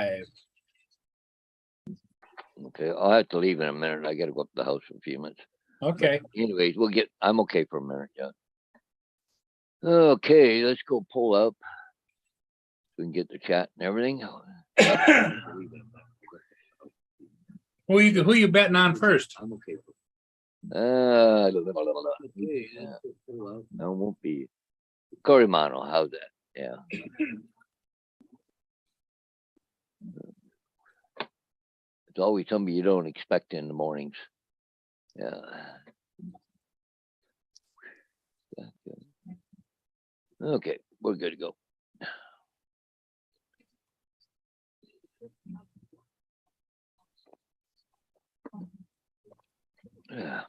live. Okay, I'll have to leave in a minute. I gotta go up to the house for a few minutes. Okay. Anyways, I'm okay for a minute, yeah. Okay, let's go pull up. We can get the chat and everything. Who you betting on first? I'm okay. No, won't be. Corimano, how's that? Yeah. It's always somebody you don't expect in the mornings. Yeah. Okay, we're good to go. Yeah.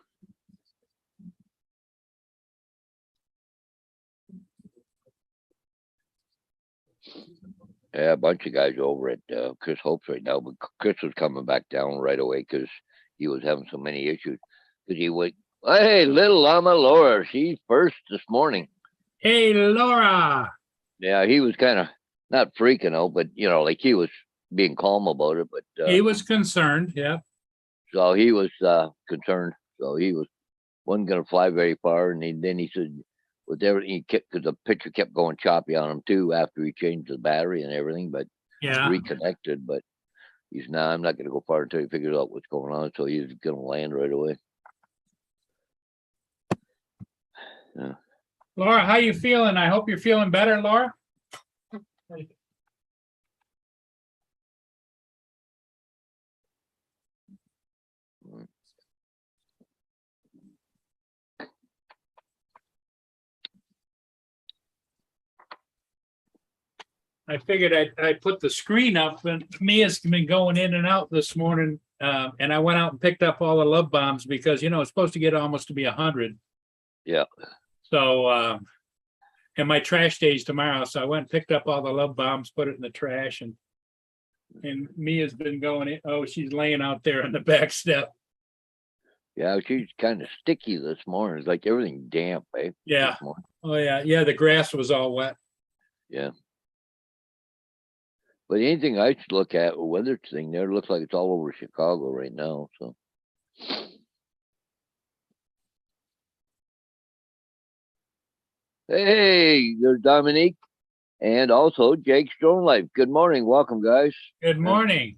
Yeah, a bunch of guys over at Chris Hope's right now, but Chris was coming back down right away because he was having so many issues. Because he would, hey, little Llama Laura, she's first this morning. Hey, Laura. Yeah, he was kind of not freaking out, but like he was being calm about it. But He was concerned. Yeah. so he was concerned. So he wasn't going to fly very far, and then he said, with everything he kept, because the picture kept going choppy on him too after he changed the battery and everything, but Yeah. reconnected. But he's now, I'm not going to go far until he figures out what's going on. So he's going to land right away. Yeah. Laura, how you feeling? I hope you're feeling better, Laura. I figured I'd put the screen up, and Mia's been going in and out this morning. And I went out and picked up all the love bombs because, it's supposed to get almost to be 100. Yeah. So, and my trash day's tomorrow. So I went and picked up all the love bombs, put it in the trash, and Mia's been going in. Oh, she's laying out there on the back step. Yeah, she's kind of sticky this morning. It's like everything damp, eh? Yeah. Oh, yeah. Yeah, the grass was all wet. Yeah. But anything I should look at, a weather thing there, looks like it's all over Chicago right now. So. Hey, there's Dominique. And also Jake Stone Life. Good morning. Welcome, guys. Good morning.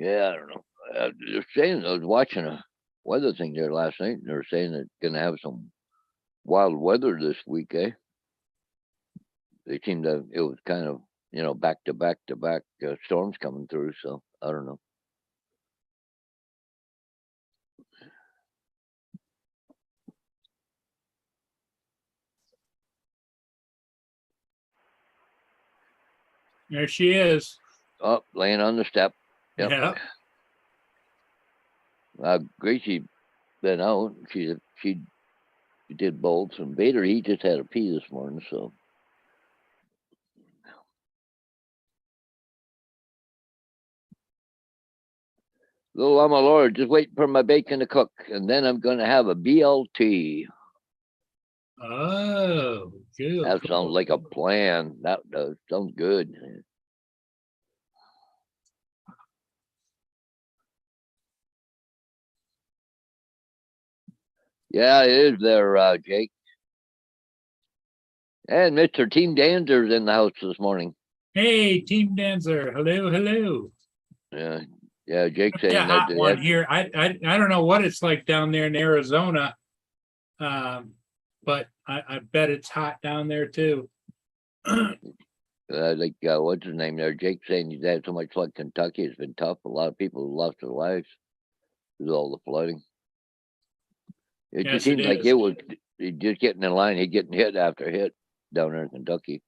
Yeah, I don't know. They're saying, I was watching a weather thing there last night, and they're saying they're going to have some wild weather this week, eh? They seemed to, it was kind of, back to back to back storms coming through. So I don't know. There she is. Oh, laying on the step. Yep. Yeah. Gracie been out. She did both. And Vader, he just had a pee this morning. So. Little Llama Lord, just waiting for my bacon to cook, and then I'm going to have a BLT. Oh, good. That sounds like a plan. That sounds good. Yeah, it is there, Jake. And Mr. Team Danzer's in the house this morning. Hey, Team Dancer. Hello, hello. Yeah, Jake's saying Yeah, hot one here. I don't know what it's like down there in Arizona, but I bet it's hot down there too. What's his name there? Jake saying he's had so much like Kentucky. It's been tough. A lot of people lost their lives with all the flooding. It just seems like it was just getting in line. He's getting hit after hit down there in Kentucky.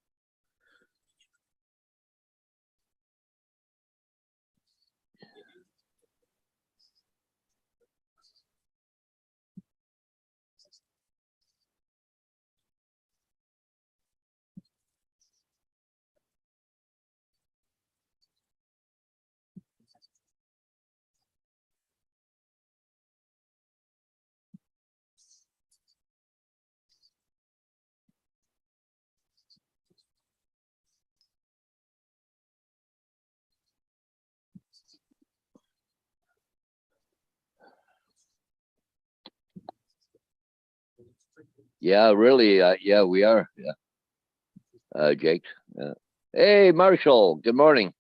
Yeah, really. Yeah, we are. Yeah. Jake. Hey, Marshall. Good morning.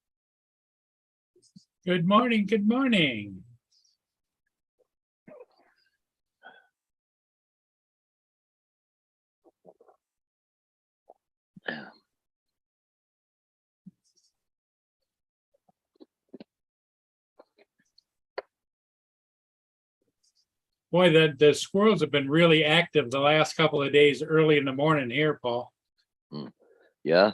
Good morning, good morning. Boy, the squirrels have been really active the last couple of days, early in the morning here, Paul. Yeah.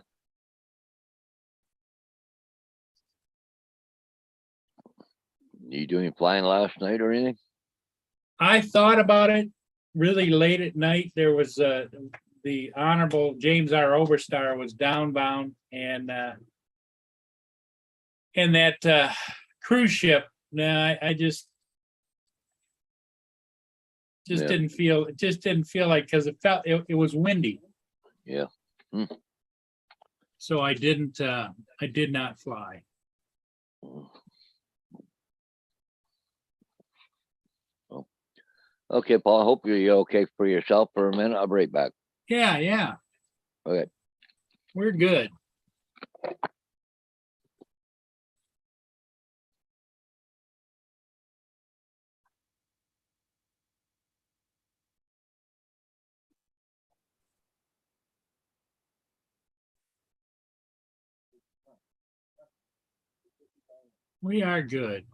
You doing flying last night or anything? I thought about it really late at night. There was the Honorable James R. Overstar was downbound, and that cruise ship. No, I just Yeah. didn't feel like, because it was windy, Yeah. so I did not fly. Okay, Paul. I hope you're okay for yourself for a minute. I'll be right back. Yeah, Okay. we're good. We are good.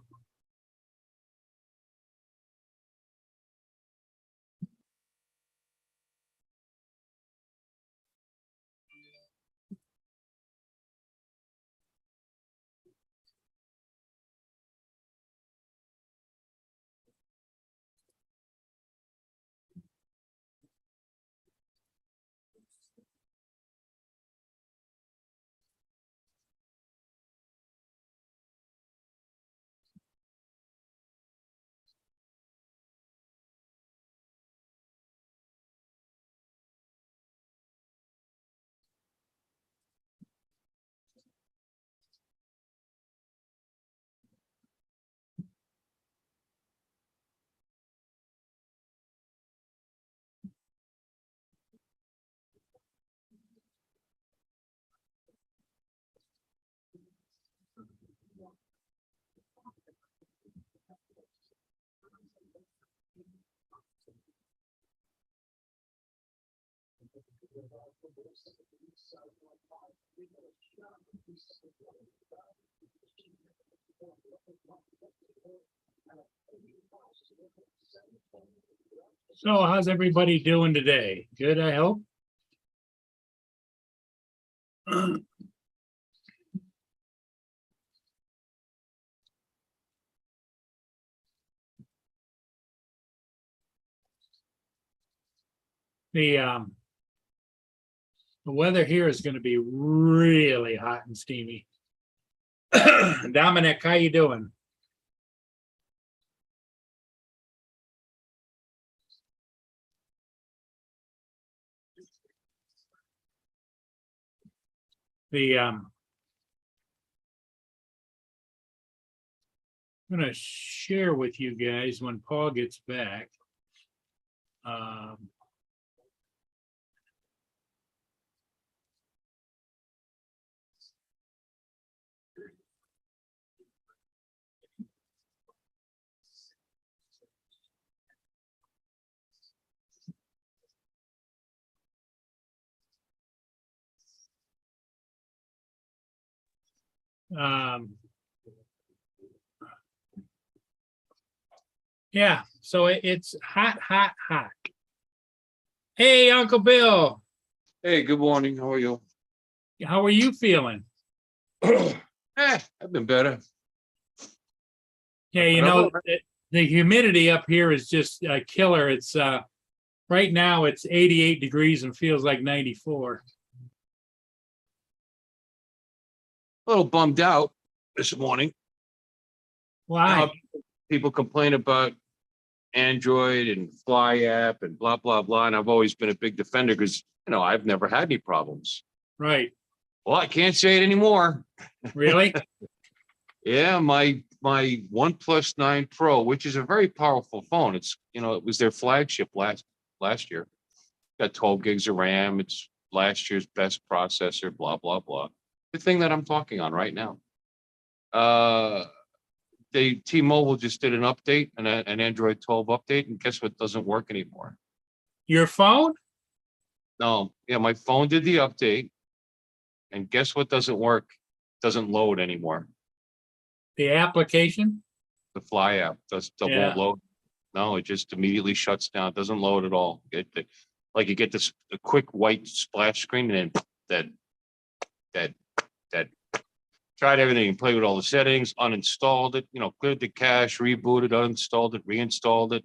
So how's everybody doing today? Good, I hope. The weather here is going to be really hot and steamy. Dominic, how you doing? I'm going to share with you guys when Paul gets back. Um, um, yeah, so it's hot, hot, hot. Hey, Uncle Bill, Hey, good morning. How are you? how are you feeling? I've been better. Yeah, you But I'm know, all right. the humidity up here is just a killer. It's right now it's 88 degrees and feels like 94. A little bummed out this morning. Why? People complain about Android and Fly app and blah, blah, blah. And I've always been a big defender because, I've never had any problems. Right. Well, I can't say it anymore. Really? Yeah, my OnePlus 9 Pro, which is a very powerful phone. It's, it was their flagship last year. got 12 gigs of RAM. It's last year's best processor, blah, blah, blah. The thing that I'm talking on right now. T-Mobile just did an update, an Android 12 update, and guess what doesn't work anymore? Your phone? No, yeah, my phone did the update, and guess what doesn't work? Doesn't load anymore. The application? The Fly app won't Yeah. load. No, it just immediately shuts down. It doesn't load at all. Like you get this a quick white splash screen, and then that tried everything, played with all the settings, uninstalled it, cleared the cache, rebooted, uninstalled it, reinstalled it.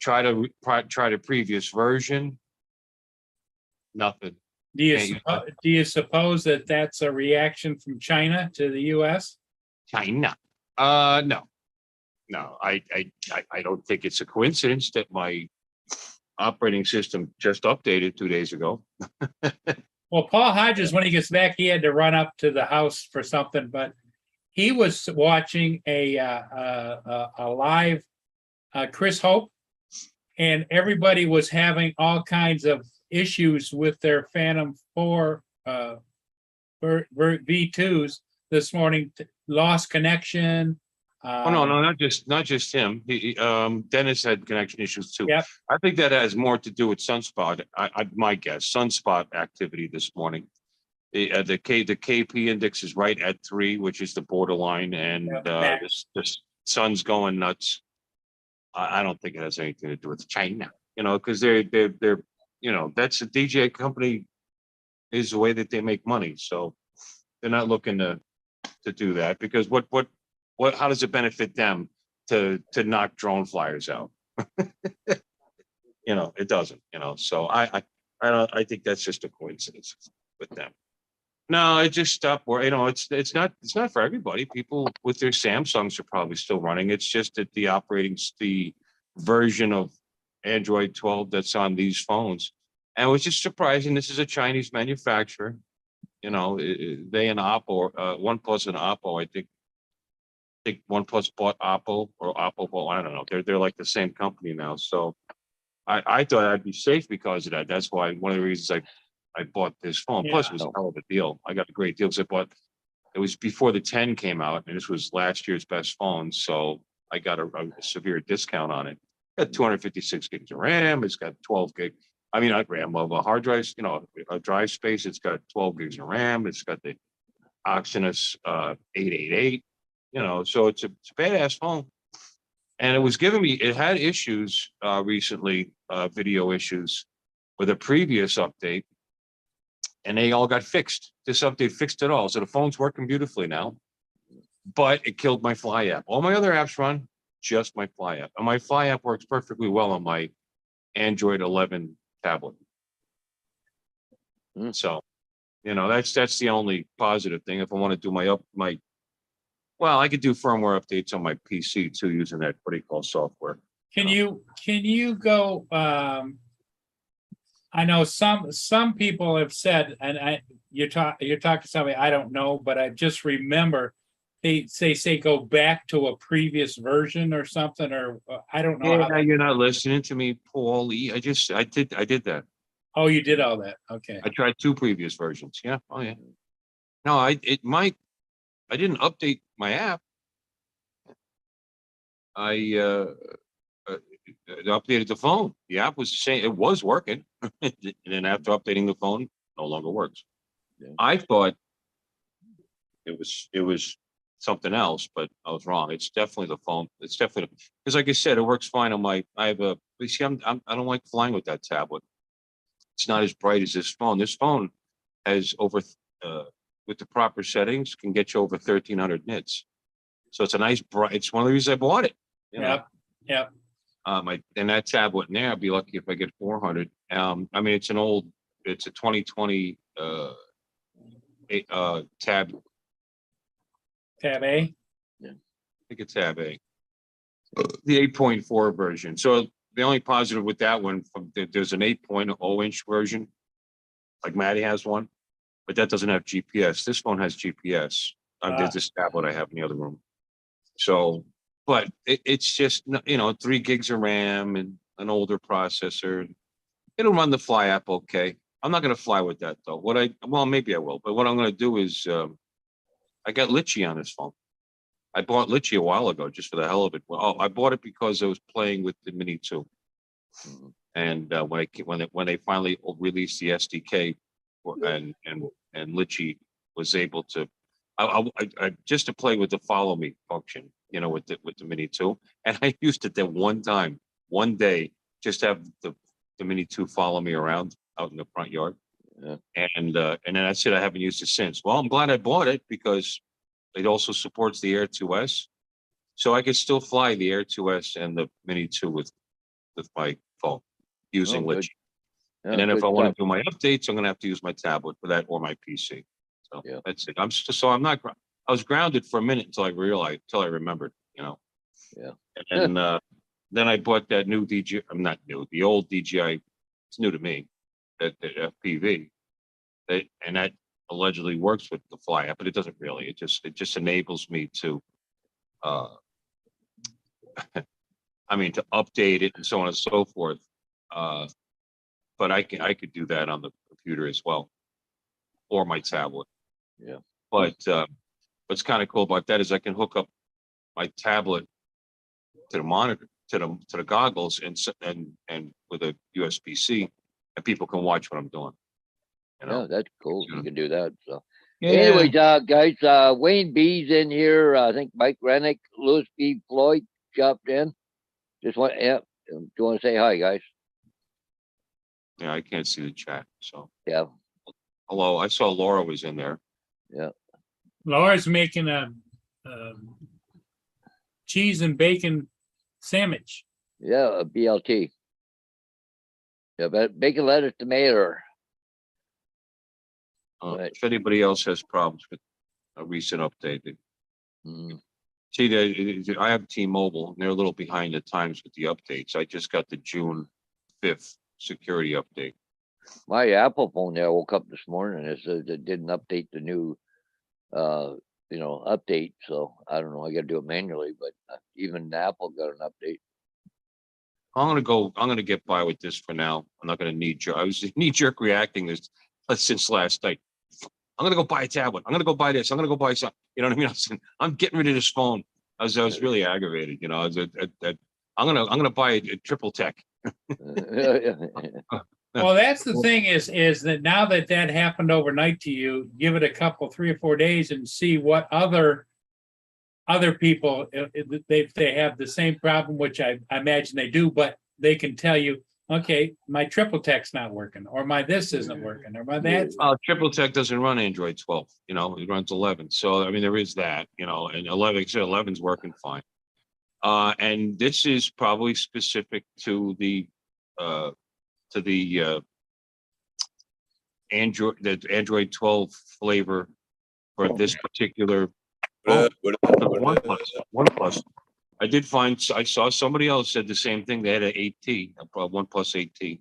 Try the previous version. Nothing. Do you, Can't use do you suppose that that's a reaction from China to the US? China. No. I don't think it's a coincidence that my operating system just updated 2 days ago. Well, Paul Hodges, when he gets back, he had to run up to the house for something, but he was watching a live Chris Hope, and everybody was having all kinds of issues with their Phantom 4 V2s this morning, lost connection. Oh, no, not just him. Dennis had connection issues too. Yep. I think that has more to do with sunspot. My guess, sunspot activity this morning. The KP index is right at 3, which is the borderline, and the sun's going nuts. I don't think it has anything to do with China, because they're that's a DJ company, is the way that they make money. So they're not looking to do that, because how does it benefit them to knock drone flyers out? It doesn't, so I think that's just a coincidence with them. No, it just stopped where, it's not for everybody. People with their Samsungs are probably still running. It's just that the version of Android 12 that's on these phones. And it was just surprising. This is a Chinese manufacturer. They and Oppo, OnePlus and Oppo, I think OnePlus bought Oppo, or Oppo bought, I don't know. They're like the same company now. So I thought I'd be safe because of that. That's why one of the reasons I bought this phone. Plus, it was a hell of a deal. I got a great deal because it was before the 10 came out, and this was last year's best phone. So I got a severe discount on it. Got 256 gigs of RAM. It's got 12 gig. I mean, not RAM, of a hard drive, a drive space. It's got 12 gigs of RAM. It's got the Exynos 888. So it's a badass phone. And it was giving me, it had issues recently, video issues with a previous update, and they all got fixed. This update fixed it all. So the phone's working beautifully now, but it killed my Fly app. All my other apps run, just my Fly app. And my Fly app works perfectly well on my Android 11 tablet. So, that's the only positive thing. If I want to do well, I could do firmware updates on my PC too, using that, what do you call, software. Can you go, I know some people have said, and you're talking to somebody I don't know, but I just remember they say go back to a previous version or something, or I don't know. Yeah, you're not listening to me, Paulie. I did that. Oh, you did all that. Okay. I tried 2 previous versions. Yeah. Oh yeah. No, I didn't update my app. I updated the phone. The app was the same. It was working. And then after updating the phone, no longer works. Yeah. I thought it was something else, but I was wrong. It's definitely the phone. It's definitely, because like I said, it works fine on I don't like flying with that tablet. It's not as bright as this phone. This phone has over, with the proper settings, can get you over 1,300 nits. So it's a nice bright. It's one of the reasons I bought it. Yep. And that tablet in there, I'd be lucky if I get 400. I mean, it's a 2020 tab. Tab A. Yeah, I think it's tab A. The 8.4 version. So the only positive with that one, there's an 8.0 inch version, like Maddie has one, but that doesn't have GPS. This phone has GPS. There's this tablet I have in the other room. So, but it's just, 3 gigs of RAM and an older processor. it'll run the Fly app okay. I'm not gonna fly with that though. Well, maybe I will, but what I'm gonna do is, I got Litchi on this phone. I bought Litchi a while ago just for the hell of it. Well, I bought it because I was playing with the Mini 2. Mhm. And when they finally released the SDK, and Litchi was able to, just to play with the follow me function, with the Mini 2, and I used it there one time, one day, just to have the Mini 2 follow me around out in the front yard, Yeah. and then that's it. I haven't used it since. Well, I'm glad I bought it because it also supports the Air 2S, so I could still fly the Air 2S and the Mini 2 with my phone using Oh, good. Litchi. Yeah, And then if good I want stuff. to do my updates, I'm gonna have to use my tablet for that or my PC. So Yeah. that's it. I'm not, I was grounded for a minute until I remembered, Yeah. And then I bought that new DJI, I'm not new, the old DJI, it's new to me, that FPV. And that allegedly works with the Fly app, but it doesn't really. It just enables me to, uh, to update it and so on and so forth. But I could do that on the computer as well, or my tablet. Yeah. But what's kind of cool about that is I can hook up my tablet to the monitor, to the goggles, and with a USB-C, and people can watch what I'm doing. Yeah, that's cool. Yeah. You can do that. So Yeah. anyways, guys, Wayne B's in here. I think Mike Rennick, Louis B. Floyd jumped in. Just want, yeah. Do you want to say hi, guys? Yeah, I can't see the chat. So Yeah. hello, I saw Laura was in there. Yeah. Laura's making a cheese and bacon sandwich. Yeah, a BLT. Yeah, but bacon, lettuce, tomato. Right. If anybody else has problems with a recent update, Mm. see, I have T-Mobile, and they're a little behind the times with the updates. I just got the June 5th security update. My Apple phone there woke up this morning and it says it didn't update the new, update. So I don't know. I got to do it manually, but even Apple got an update. I'm gonna get by with this for now. I'm not gonna knee jerk. I was knee jerk reacting this since last night. I'm gonna go buy a tablet. I'm gonna go buy this. I'm gonna go buy something. You know what I mean? I'm getting rid of this phone. I was really aggravated. I'm gonna buy a triple tech. Well, that's the thing is that now that happened overnight to you, give it a couple, 3 or 4 days and see what other people, if they have the same problem, which I imagine they do, but they can tell you, okay, my triple tech's not working, or my this isn't working, or my that's. Triple Tech doesn't run Android 12. It runs 11. So there is that. And 11's working fine. And this is probably specific to the Android 12 flavor for this particular OnePlus. I saw somebody else said the same thing. They had an 8T, a OnePlus 8T,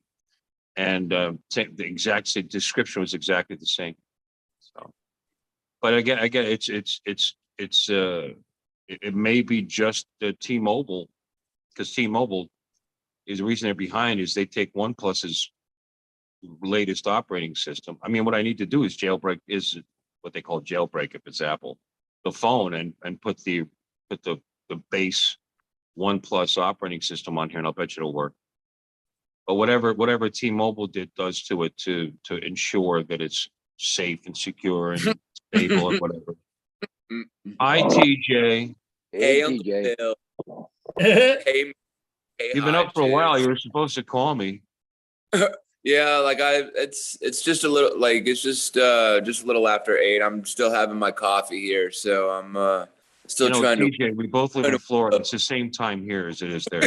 and the exact same description was exactly the same. So, but again, it may be just the T-Mobile, because T-Mobile is the reason they're behind is they take OnePlus's latest operating system. What I need to do is is what they call jailbreak if it's Apple, the phone, and put the base OnePlus operating system on here, and I'll bet you it'll work. But whatever T-Mobile does to it to ensure that it's safe and secure and stable and whatever. Hi, TJ. Hey, Hey, Uncle TJ. Bill. Hey, You've been up for a while. You were supposed to call me. Yeah, it's just a little just a little after 8. I'm still having my coffee here, so I'm still trying TJ, we both live in Florida. It's the same time here as it is there.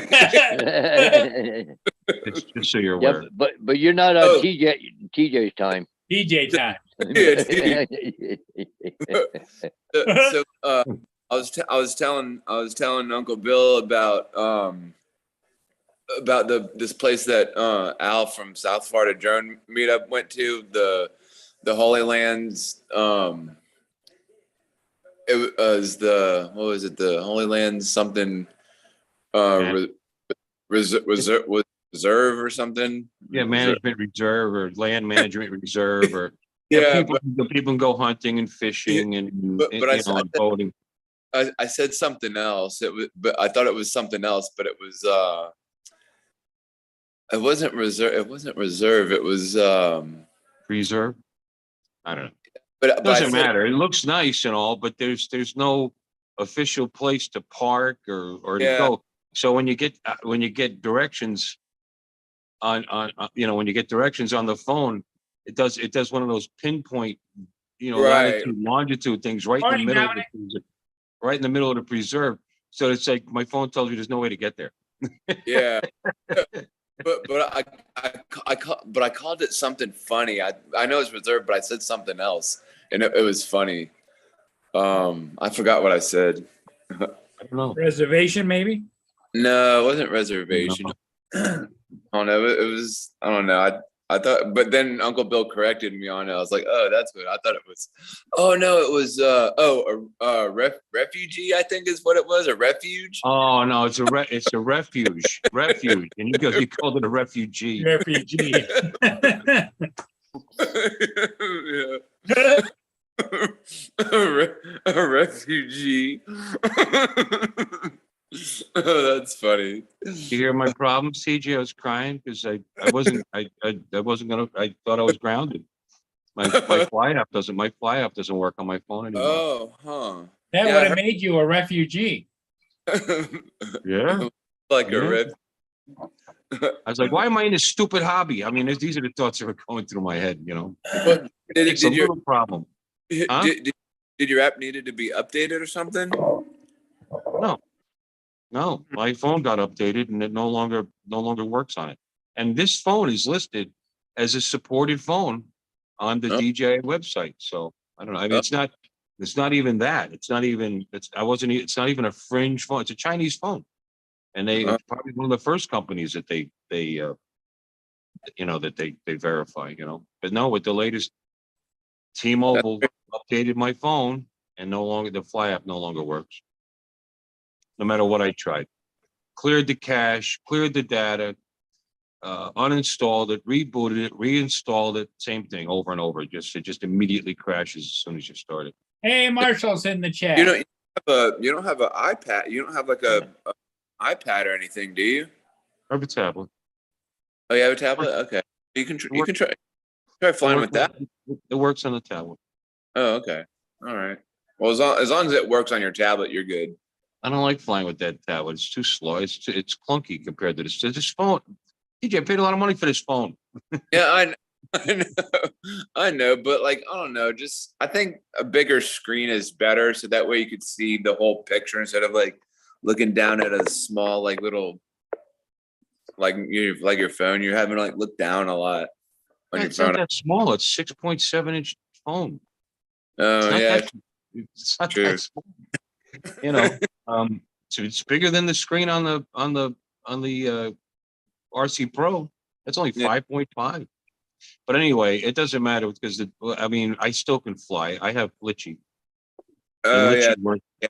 It's just so you're aware. Yeah, but you're not on TJ's time. DJ time. So I was telling Uncle Bill about this place that Al from South Florida Drone Meetup went to, the Holy Lands. It was the Holy Lands something reserve reserve or something. Yeah, management reserve or land management reserve or Yeah, people, the people can go hunting and fishing and, but I you know, and boating. I said something else. It was, but I thought it was something else, but it was it wasn't reserve. It wasn't reserve. It was Reserve. I don't know. but I Doesn't said matter. It looks nice and all, but there's no official place to park or to Yeah. go. So when you get directions on you know, when you get directions on the phone, it does one of those pinpoint, you know, Right. latitude, longitude things right in the Morning, middle of right in the middle of the preserve. So it's like my phone tells you there's no way to get there. yeah. But I called it something funny. I know it's reserved, but I said something else, and it was funny. I forgot what I said. I don't know. Reservation, maybe? No, it wasn't reservation. I don't know. It was. I don't know. I thought, but then Uncle Bill corrected me on it. I was like, oh, that's what I thought it was. Oh no, it was. Refugee. I think is what it was. A refuge. Oh no, it's a refuge, and you called it a refugee. Refugee. Yeah. A refugee. Oh, that's funny. You hear my problems, TJ? I was crying because I wasn't gonna. I thought I was grounded. My fly app doesn't work on my phone anymore. Oh, huh. That Yeah, would I have made you a refugee. Yeah. Like Yeah. a ref. I was like, why am I in this stupid hobby? I mean, these are the thoughts that were going through my head, you know. What, It's a did your little problem. Huh? did your app needed to be updated or something? No, my phone got updated and it no longer works on it. And this phone is listed as a supported phone on the Oh. DJI website. So I don't know. I mean, Oh. it's not even that. It's not even a fringe phone. It's a Chinese phone. And it's probably one of the first companies that they you know, that they verify, you know. But no, with the latest T-Mobile updated my phone and the Fly app no longer works. No matter what I tried. Cleared the cache, cleared the data, uninstalled it, rebooted it, reinstalled it, same thing over and over. It just immediately crashes as soon as you start it. Hey, Marshall's in the chat. You don't have an iPad. You don't have like a iPad or anything, do you? I have a tablet. Oh, you have a tablet? Okay. You can try flying with that. It works on the tablet. Oh, okay. All right. Well, as long as it works on your tablet, you're good. I don't like flying with that tablet. It's too slow. It's clunky compared to this phone. DJ, I paid a lot of money for this phone. Yeah, I know, but like I don't know. Just I think a bigger screen is better, so that way you could see the whole picture instead of like looking down at a small like little like your phone. You're having to like look down a lot on your It's not phone. that small. It's 6.7-inch phone. Oh yeah, It's not True. that small. You know, so it's bigger than the screen on the RC Pro. That's only Yeah. 5.5. But anyway, it doesn't matter because I mean, I still can fly. I have Litchi. oh And yeah.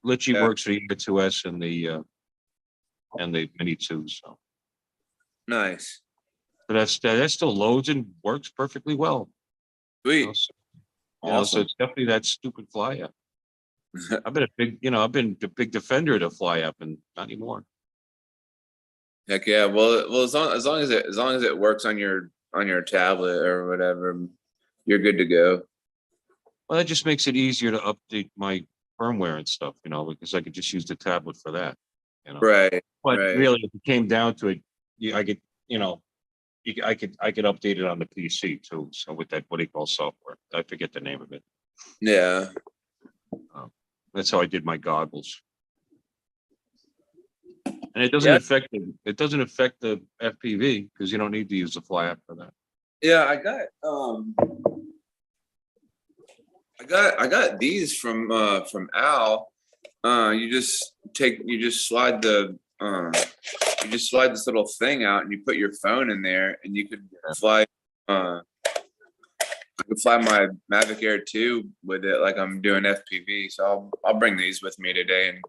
Litchi Yeah. works for the Air 2S and the Mini 2. So Nice, but that still loads and works perfectly well. You know, sweet, so, so awesome. it's definitely that stupid Fly app. I've been a big defender of the Fly app, and not anymore. Heck yeah. Well, as long as it works on your tablet or whatever, you're good to go. Well, that just makes it easier to update my firmware and stuff, you know, because I could just use the tablet for that, you know. Right. But right. really, if it came down to it, I could, you know, I could update it on the PC too. So with that, what do you call software? I forget the name of it. Yeah. That's how I did my goggles. And it doesn't Yeah. affect the FPV because you don't need to use the Fly app for that. Yeah, I got these from Al. You just slide this little thing out and you put your phone in there and you could fly I could fly my Mavic Air 2 with it like I'm doing FPV. So I'll bring these with me today and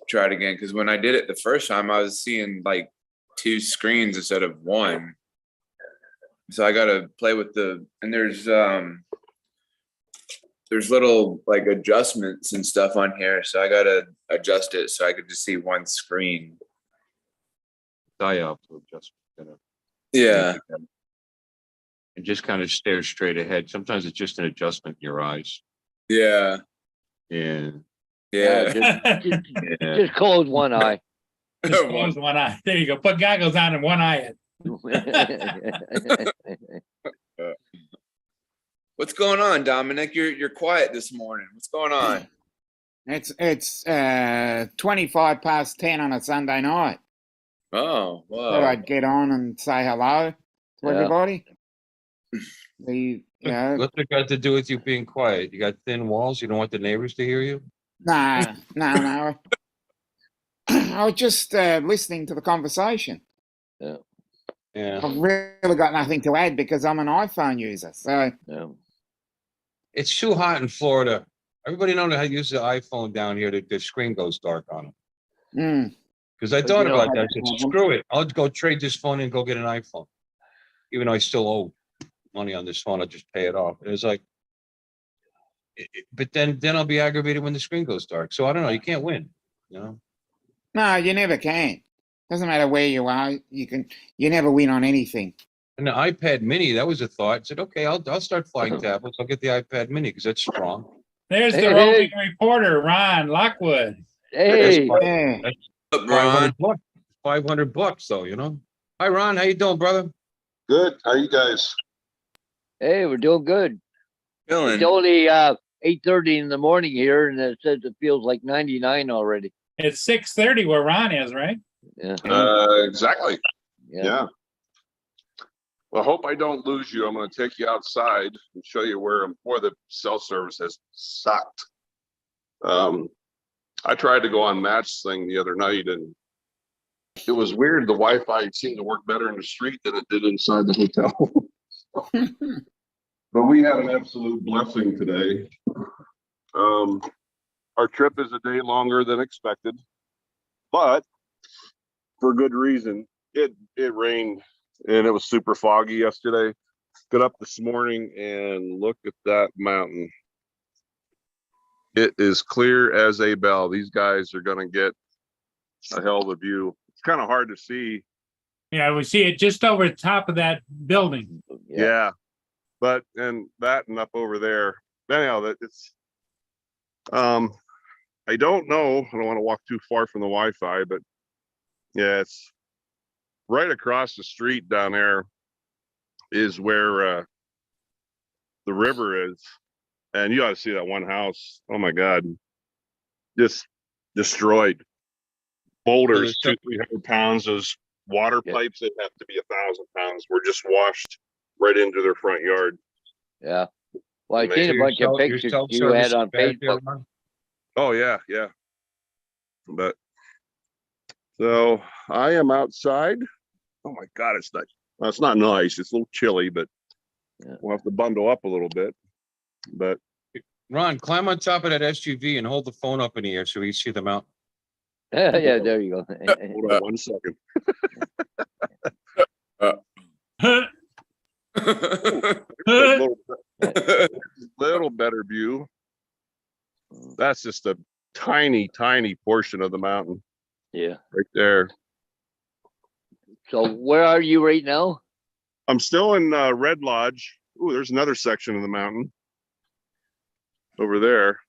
try it again. Cause when I did it the first time I was seeing like 2 screens instead of 1. So I gotta play with and there's little like adjustments and stuff on here. So I gotta adjust it so I could just see 1 screen. Diopter adjustment. You know, Yeah. and just kind of stare straight ahead. Sometimes it's just an adjustment in your eyes. Yeah. And Yeah. yeah, Just close one eye. Just close one eye. There you go. Put goggles on and one eye. What's going on, Dominic? You're quiet this morning. What's going on? It's 25 past 10 on a Sunday night. Oh, Thought wow. I'd get on and say hello to Yeah. everybody. what's it got to do with you being quiet? You got thin walls. You don't want the neighbors to hear you. No. I was just listening to the conversation. Yeah. I've really got nothing to add because I'm an iPhone user. So Yeah. It's too hot in Florida. Everybody knows how to use the iPhone down here. The screen goes dark on them. Because I But thought you know, about that. I said, screw it. I'll go trade this phone and go get an iPhone. Even though I still owe money on this phone, I'll just pay it off. And it's like, but then I'll be aggravated when the screen goes dark. So I don't know. You can't win. You know. no, you never can. Doesn't matter where you are. You never win on anything. And the iPad Mini, that was a thought. I said, okay, I'll start flying tablets. I'll get the iPad Mini because that's strong. There's the Hey, roving reporter, Ron Lockwood. Hey, Yeah. What's up, Ron? $500. $500 though, you know. Hi Ron, how you doing, brother? Good. How you guys? hey, we're doing good. It's Feeling. only 8:30 in the morning here, and it says it feels like 99 already. It's 6:30 where Ron is, right? Yeah. Exactly. Yeah. Yeah. Well, I hope I don't lose you. I'm going to take you outside and show you where the cell service has sucked. I tried to go on Match thing the other night, and it was weird. The Wi-Fi seemed to work better in the street than it did inside the hotel. But we had an absolute blessing today. Our trip is a day longer than expected, but for good reason. It rained and it was super foggy yesterday. Got up this morning and look at that mountain. It is clear as a bell. These guys are gonna get a hell of a view. It's kind of hard to see. Yeah, we see it just over the top of that building. Yeah. But and up over there. Anyhow, that it's I don't know. I don't want to walk too far from the Wi-Fi, but yeah, it's right across the street down there is where the river is. And you ought to see that one house. Oh my God. Just destroyed. Boulders, 200-300 pounds. Those water Yeah. pipes that have to be 1,000 pounds were just washed right into their front yard. Yeah. Well, I Amazing. seen a bunch of pictures you had on Facebook. Oh yeah, yeah. But so I am outside. Oh my God, it's not. Well, it's not nice. It's a little chilly, but Yeah. we'll have to bundle up a little bit. But Ron, climb on top of that SUV and hold the phone up in the air so we see the mountain. Yeah, there you go. hold on 1 second. Little better view. That's just a tiny, tiny portion of the mountain Yeah. right there. So where are you right now? I'm still in Red Lodge. Ooh, there's another section of the mountain over there.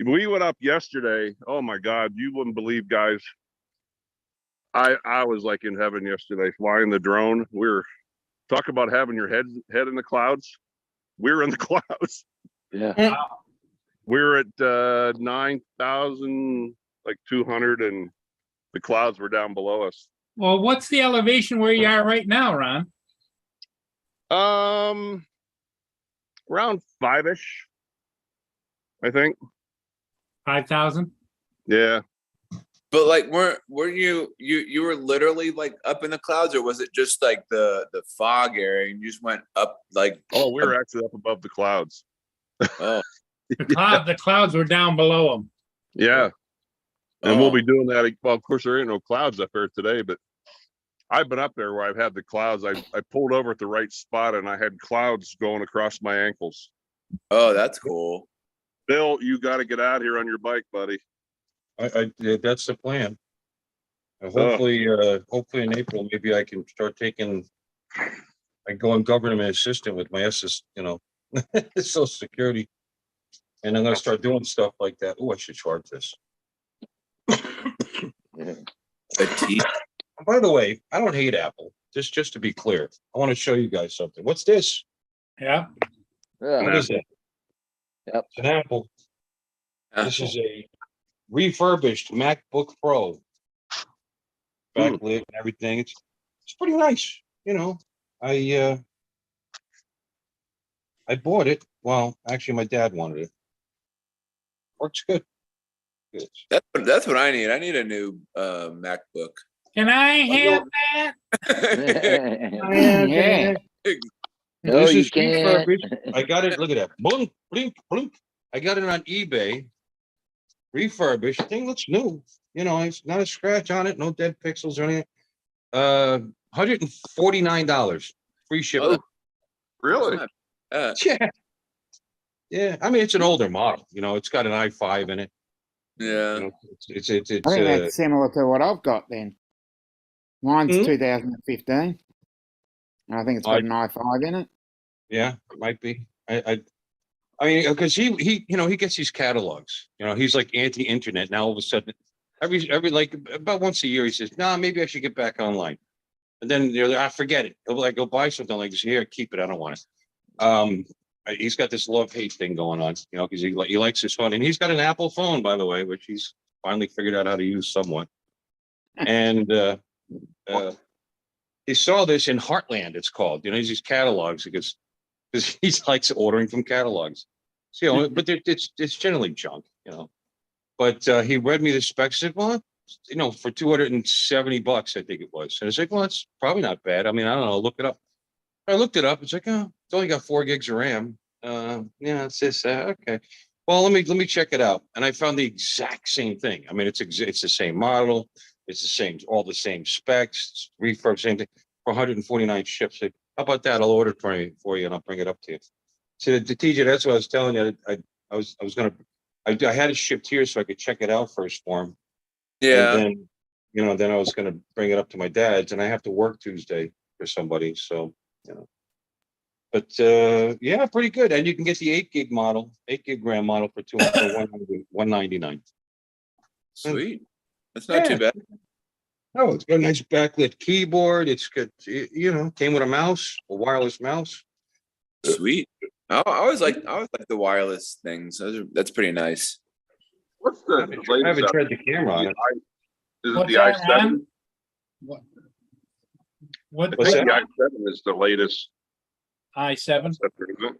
We went up yesterday. Oh my God, you wouldn't believe, guys. I was like in heaven yesterday, flying the drone. We were talk about having your head in the clouds. We were in the clouds. Yeah. We were at 9,000, like 200, and the clouds were down below us. Well, what's the elevation where you are right now, Ron? Around 5-ish, I think. 5,000? Yeah. But like, were you were literally like up in the clouds, or was it just like the fog area and you just went up like? Oh, we were actually up above the clouds. Oh, The clouds were down below them. Yeah. And we'll Oh. be doing that. Well, of course, there ain't no clouds up there today, but I've been up there where I've had the clouds. I pulled over at the right spot and I had clouds going across my ankles. Oh, that's cool. Bill, you got to get out here on your bike, buddy. Yeah, that's the plan. Hopefully in April, maybe I can start taking, I go on government assistant with my social security. And I'm gonna start doing stuff like that. Oh, I should charge this. Yeah. A T. By the way, I don't hate Apple. Just to be clear, I want to show you guys something. What's this? Yeah, Yeah. What is that? Yep. It's an Apple. This is a refurbished MacBook Pro. Backlit and everything. It's pretty nice. I bought it. Well, actually, my dad wanted it. Works good. Good. That's what I need. I need a new MacBook. can I have that? Yeah. No, This you is can't. refurbished. I got it. Look at that. Blink, blink, blink. I got it on eBay. Refurbished. Thing looks new. It's not a scratch on it. No dead pixels or anything. $149. Free shipping. Really? Yeah. Yeah. I mean, it's an older model. It's got an i5 in it. Yeah. It's I think that's similar to what I've got then. Mine's Hmm? 2015. And I think it's got an i5 in it. yeah, it might be. I mean, because he gets these catalogs. He's like anti-internet. Now all of a sudden, every like about once a year, he says, "Nah, maybe I should get back online." And then I forget it. He'll go buy something like this. Here, keep it. I don't want it. He's got this love-hate thing going on, because he likes his phone, and he's got an Apple phone, by the way, which he's finally figured out how to use somewhat. And he saw this in Heartland. It's called. These catalogs because he likes ordering from catalogs. So, but it's generally junk, But he read me the specs. Said, well, for $270, I think it was. And I was like, well, it's probably not bad. I mean, I don't know. Look it up. I looked it up. It's like, oh, it's only got 4 gigs of RAM. Yeah, it's this. Okay. Well, let me check it out. And I found the exact same thing. I mean, it's the same model. It's all the same specs. Refurb, same thing for 149 ships. How about that? I'll order it for you, and I'll bring it up to you. So the TJ, that's what I was telling you. I had it shipped here so I could check it out first for him. Yeah. And then I was gonna bring it up to my dad's, and I have to work Tuesday for somebody. So but yeah, pretty good. And you can get the 8 gig RAM model for $199. Sweet. That's not too bad. Oh, it's got a nice backlit keyboard. It's good. Came with a wireless mouse. Sweet. I always like the wireless things. That's pretty nice. What's the I haven't latest? tried the camera on it. Is it What's the that, i7? Ron? What? I What's think that? the i7 is the latest. I7. Isn't it?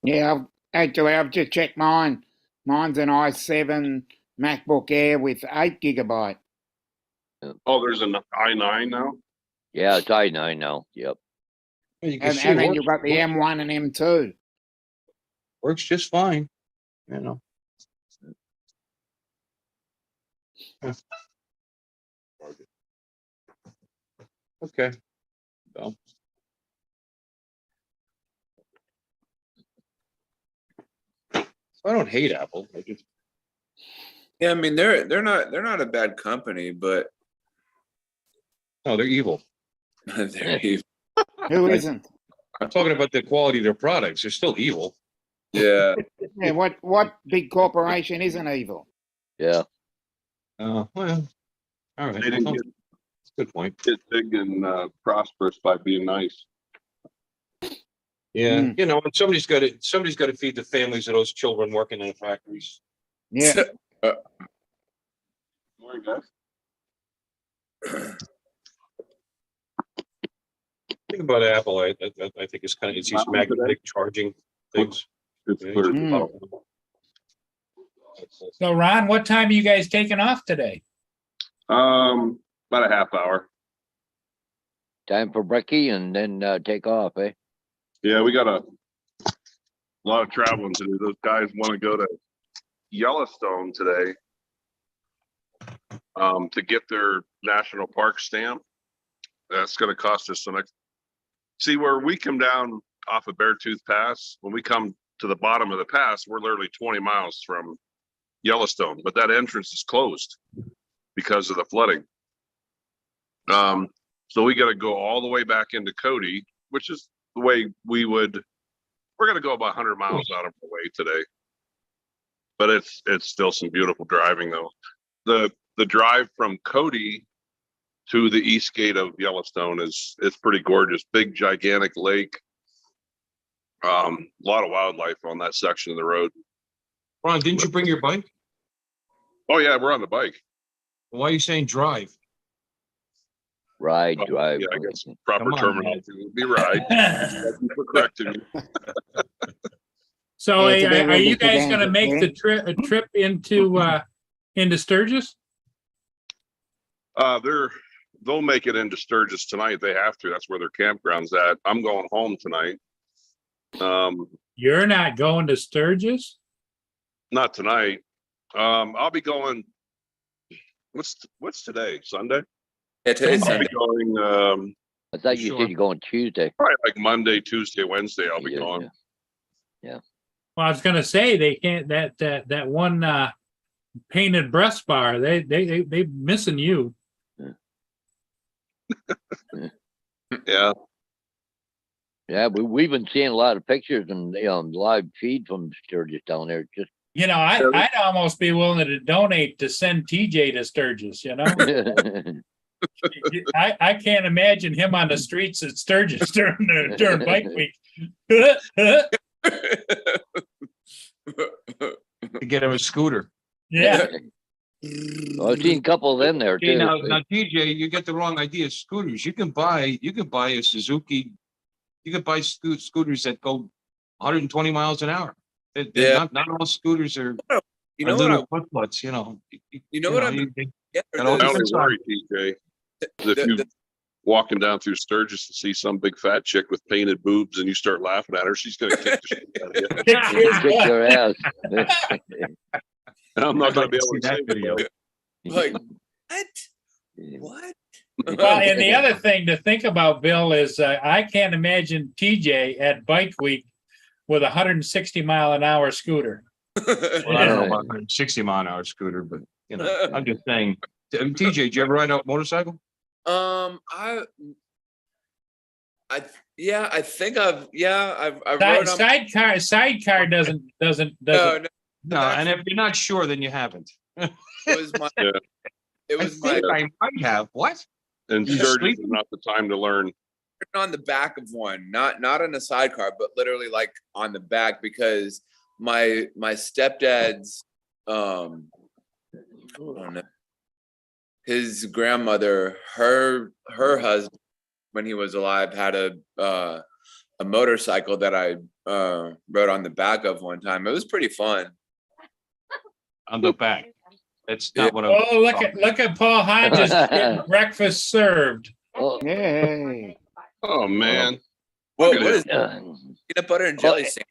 Yeah, I've just checked mine. Mine's an i7 MacBook Air with 8 gigabyte. Oh, there's an i9 now? Yeah, it's i9 now. Yep. You can And, see and then works- you've got the M1 and M2. works just fine. Okay. So. I don't hate Apple. I just Yeah, I mean they're not a bad company, but no, they're evil. they're evil. Who Right. isn't? I'm talking about the quality of their products. They're still evil. Yeah. Yeah, what big corporation isn't evil? Yeah. Well, all right. They didn't Well, good point. get big and prosperous by being nice. Yeah, Mm. and somebody's got to feed the families of those children working in the factories. Yeah. Morning, guys. Think about Apple. I think it's it's these magnetic charging things. It's Yeah. clear. Mm. So Ron, what time are you guys taking off today? About a half hour. Time for brekkie and then take off, eh? Yeah, we got a lot of traveling to do. Those guys want to go to Yellowstone today. to get their national park stamp. That's gonna cost us some. See, where we come down off of Beartooth Pass, when we come to the bottom of the pass, we're literally 20 miles from Yellowstone, but that entrance is closed because of the flooding. So we got to go all the way back into Cody, which is the way we're going to go about 100 miles out of the way today. But it's still some beautiful driving though. The drive from Cody to the east gate of Yellowstone is pretty gorgeous. Big, gigantic lake. A lot of wildlife on that section of the road. Ron, didn't you bring your bike? Oh yeah, we're on the bike. Why are you saying drive? Ride, Oh, drive. yeah, I guess proper Come on, terminology would be ride. Thank you for correcting me. So Yeah, it's a bit are you guys ridiculous, gonna make the trip into Sturgis? They'll make it into Sturgis tonight. They have to. That's where their campground's at. I'm going home tonight. You're not going to Sturgis? Not tonight. I'll be going. What's today? Sunday? Yeah, today's I'll Sunday. be going. I thought you Sure. said you're going Tuesday. Probably like Monday, Tuesday, Wednesday. I'll be Yeah, gone. Well, I was gonna say they can't that one painted breast bar. They missing you. Yeah. Yeah, we've been seeing a lot of pictures and live feed from Sturgis down there. Just You know, I'd almost be willing to donate to send TJ to Sturgis. You know, I can't imagine him on the streets at Sturgis during bike week. To get him a scooter. Yeah. I've seen a couple of them there Okay, too. now TJ, you get the wrong idea. Scooters, you can buy a Suzuki. You can buy scooters that go 120 miles an hour. Yeah. Not all scooters are You know little what? footbutts, you know. You know what I'm. you- Yeah, And all My the- only worry, TJ, is if you walking down through Sturgis and see some big fat chick with painted boobs and you start laughing at her, she's gonna kick the shit out of you. Kick your ass. And I'm not I'd gonna like be to able to see that say video. like what? Well, and the other thing to think about, Bill, is I can't imagine TJ at Bike Week with a 160-mile-an-hour scooter. Well, I don't know about a 60-mile-an-hour scooter, but you know, I'm just saying. TJ, did you ever ride a motorcycle? I think I've rode on. Sidecar doesn't. No, No, and if you're not sure, then you haven't. it was my. Yeah. It I was my think I might have. What? And You Sturgis sleep? is not the time to learn. on the back of one, not in a sidecar, but literally like on the back because my stepdad's I don't know, his grandmother, her husband when he was alive had a motorcycle that I rode on the back of one time. It was pretty fun. On the back. That's not what I'm. Oh, look at Paul Hodges getting breakfast served. Oh, Yay. Oh man. What Look at is uh, peanut butter and jelly sandwich?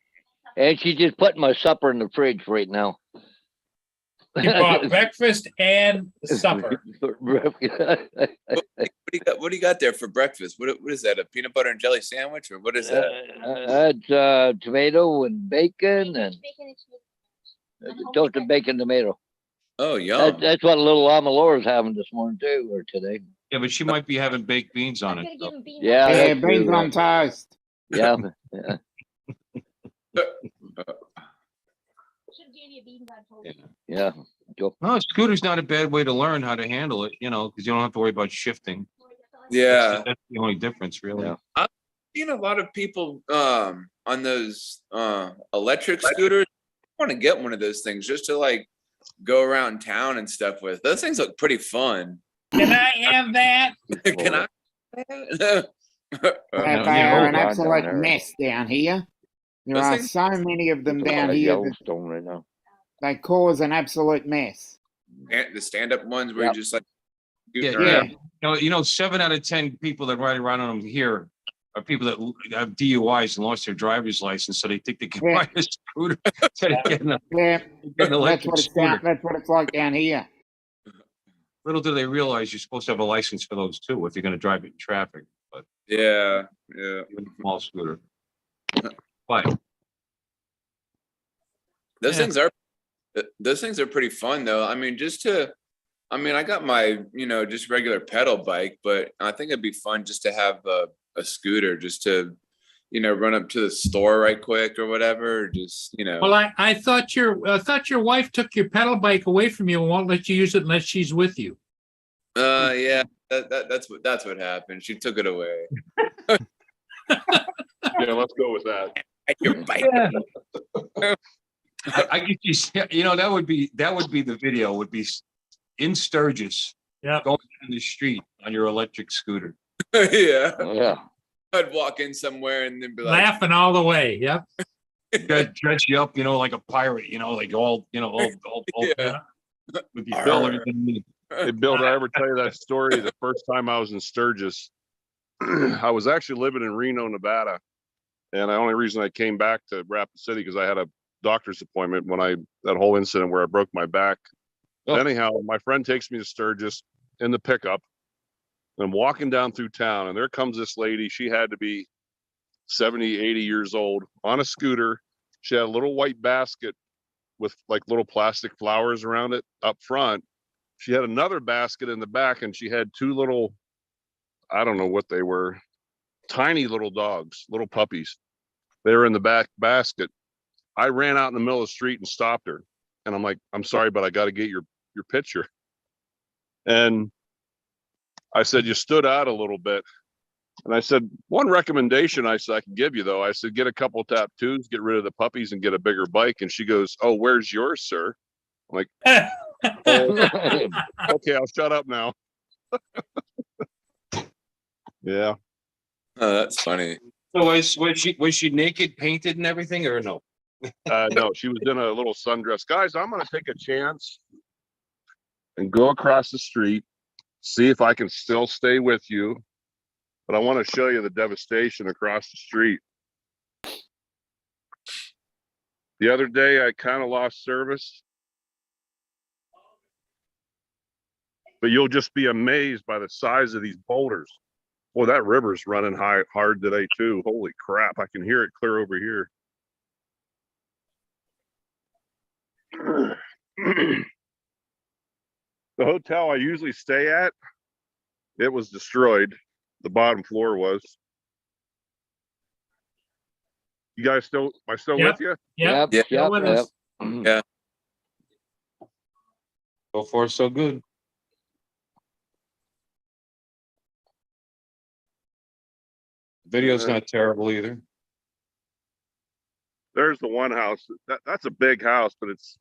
and she's just putting my supper in the fridge right now. He bought breakfast and supper. What do you got there for breakfast? What is that? A peanut butter and jelly sandwich, or what is that? It's tomato and bacon and toasted bacon tomato. Oh, yum. That's what little Amalura's having this morning too, or today. Yeah, but she might be having baked beans on it. though. Yeah, Yeah, that's beans true, on toast. yeah. Yeah. No, scooter's not a bad way to learn how to handle it, you know, because you don't have to worry about shifting. Yeah. That's the only difference, really. Yeah. Seen a lot of people on those electric scooters. I want to get one of those things just to like go around town and stuff with. Those things look pretty fun. Can I have that? Can I? But no, they yeah, are an down absolute there. mess down here. There Those are things- so many of them Looks down like here that Yellowstone right now. they cause an absolute mess. And the stand-up ones where Yep. you just like Yeah, scooting Yeah. around. You know, 7 out of 10 people that ride around on them here are people that have DUIs and lost their driver's license, so they think they can Yeah. ride a scooter instead of getting Yeah, an that's electric what it's scooter. that's what it's like down here. little do they realize you're supposed to have a license for those too, if you're gonna drive it in traffic, but Yeah. even a small scooter. But Those Yeah. things are those things are pretty fun though. I mean, I mean, I got my, just regular pedal bike, but I think it'd be fun just to have a scooter just to, run up to the store right quick or whatever. Or just, Well, I thought your wife took your pedal bike away from you and won't let you use it unless she's with you. yeah, that's what happened. She took it away. Yeah, let's go with that. Your bike. I could just, that would be the video would be in Sturgis. Yep. Going down the street on your electric scooter. Yeah. Oh, yeah. I'd walk in somewhere and then be like, Laughing all the way. Yep. Dress you up, like a pirate, like all Yeah. with your Arr. colors and Hey, Bill, did I ever tell you that story? The first time I was in Sturgis, I was actually living in Reno, Nevada. And the only reason I came back to Rapid City because I had a doctor's appointment that whole incident where I broke my back. Oh. Anyhow, my friend takes me to Sturgis in the pickup. And I'm walking down through town, and there comes this lady. She had to be 70, 80 years old on a scooter. She had a little white basket with like little plastic flowers around it up front. She had another basket in the back, and she had two little, I don't know what they were, tiny little dogs, little puppies. They were in the back basket. I ran out in the middle of the street and stopped her. And I'm like, I'm sorry, but I got to get your picture. And I said, you stood out a little bit. And I said, one recommendation I said I can give you, though. I said, get a couple tattoos, get rid of the puppies, and get a bigger bike. And she goes, oh, where's yours, sir? I'm like, okay, I'll shut up now. Yeah. oh, that's funny. So was she naked, painted and everything or no? No, she was in a little sundress. Guys, I'm going to take a chance and go across the street, see if I can still stay with you. But I want to show you the devastation across the street. The other day, I kind of lost service. But you'll just be amazed by the size of these boulders. Boy, that river's running hard today, too. Holy crap, I can hear it clear over here. The hotel I usually stay at, it was destroyed. The bottom floor was. You guys still, am I still Yep. with you? Yep. Yep, Still yep, with yep. us. Yeah. So far, so good. Video's not terrible either. There's the one house. That's a big house, but it's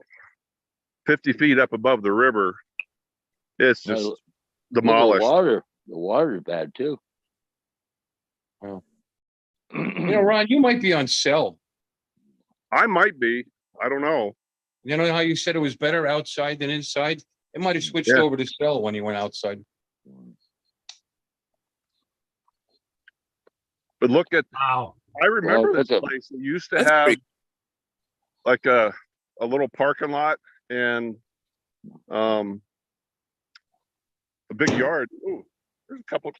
50 feet up above the river. It's just Yeah, demolished. The water's bad too. Ron, you might be on cell. I might be. I don't know. You know how you said it was better outside than inside? It might have switched Yeah. over to cell when you went outside. But look at, Wow. I remember Well, this that's a- place. It used to That's have pretty- like a little parking lot and a big yard. Ooh, there's a couple.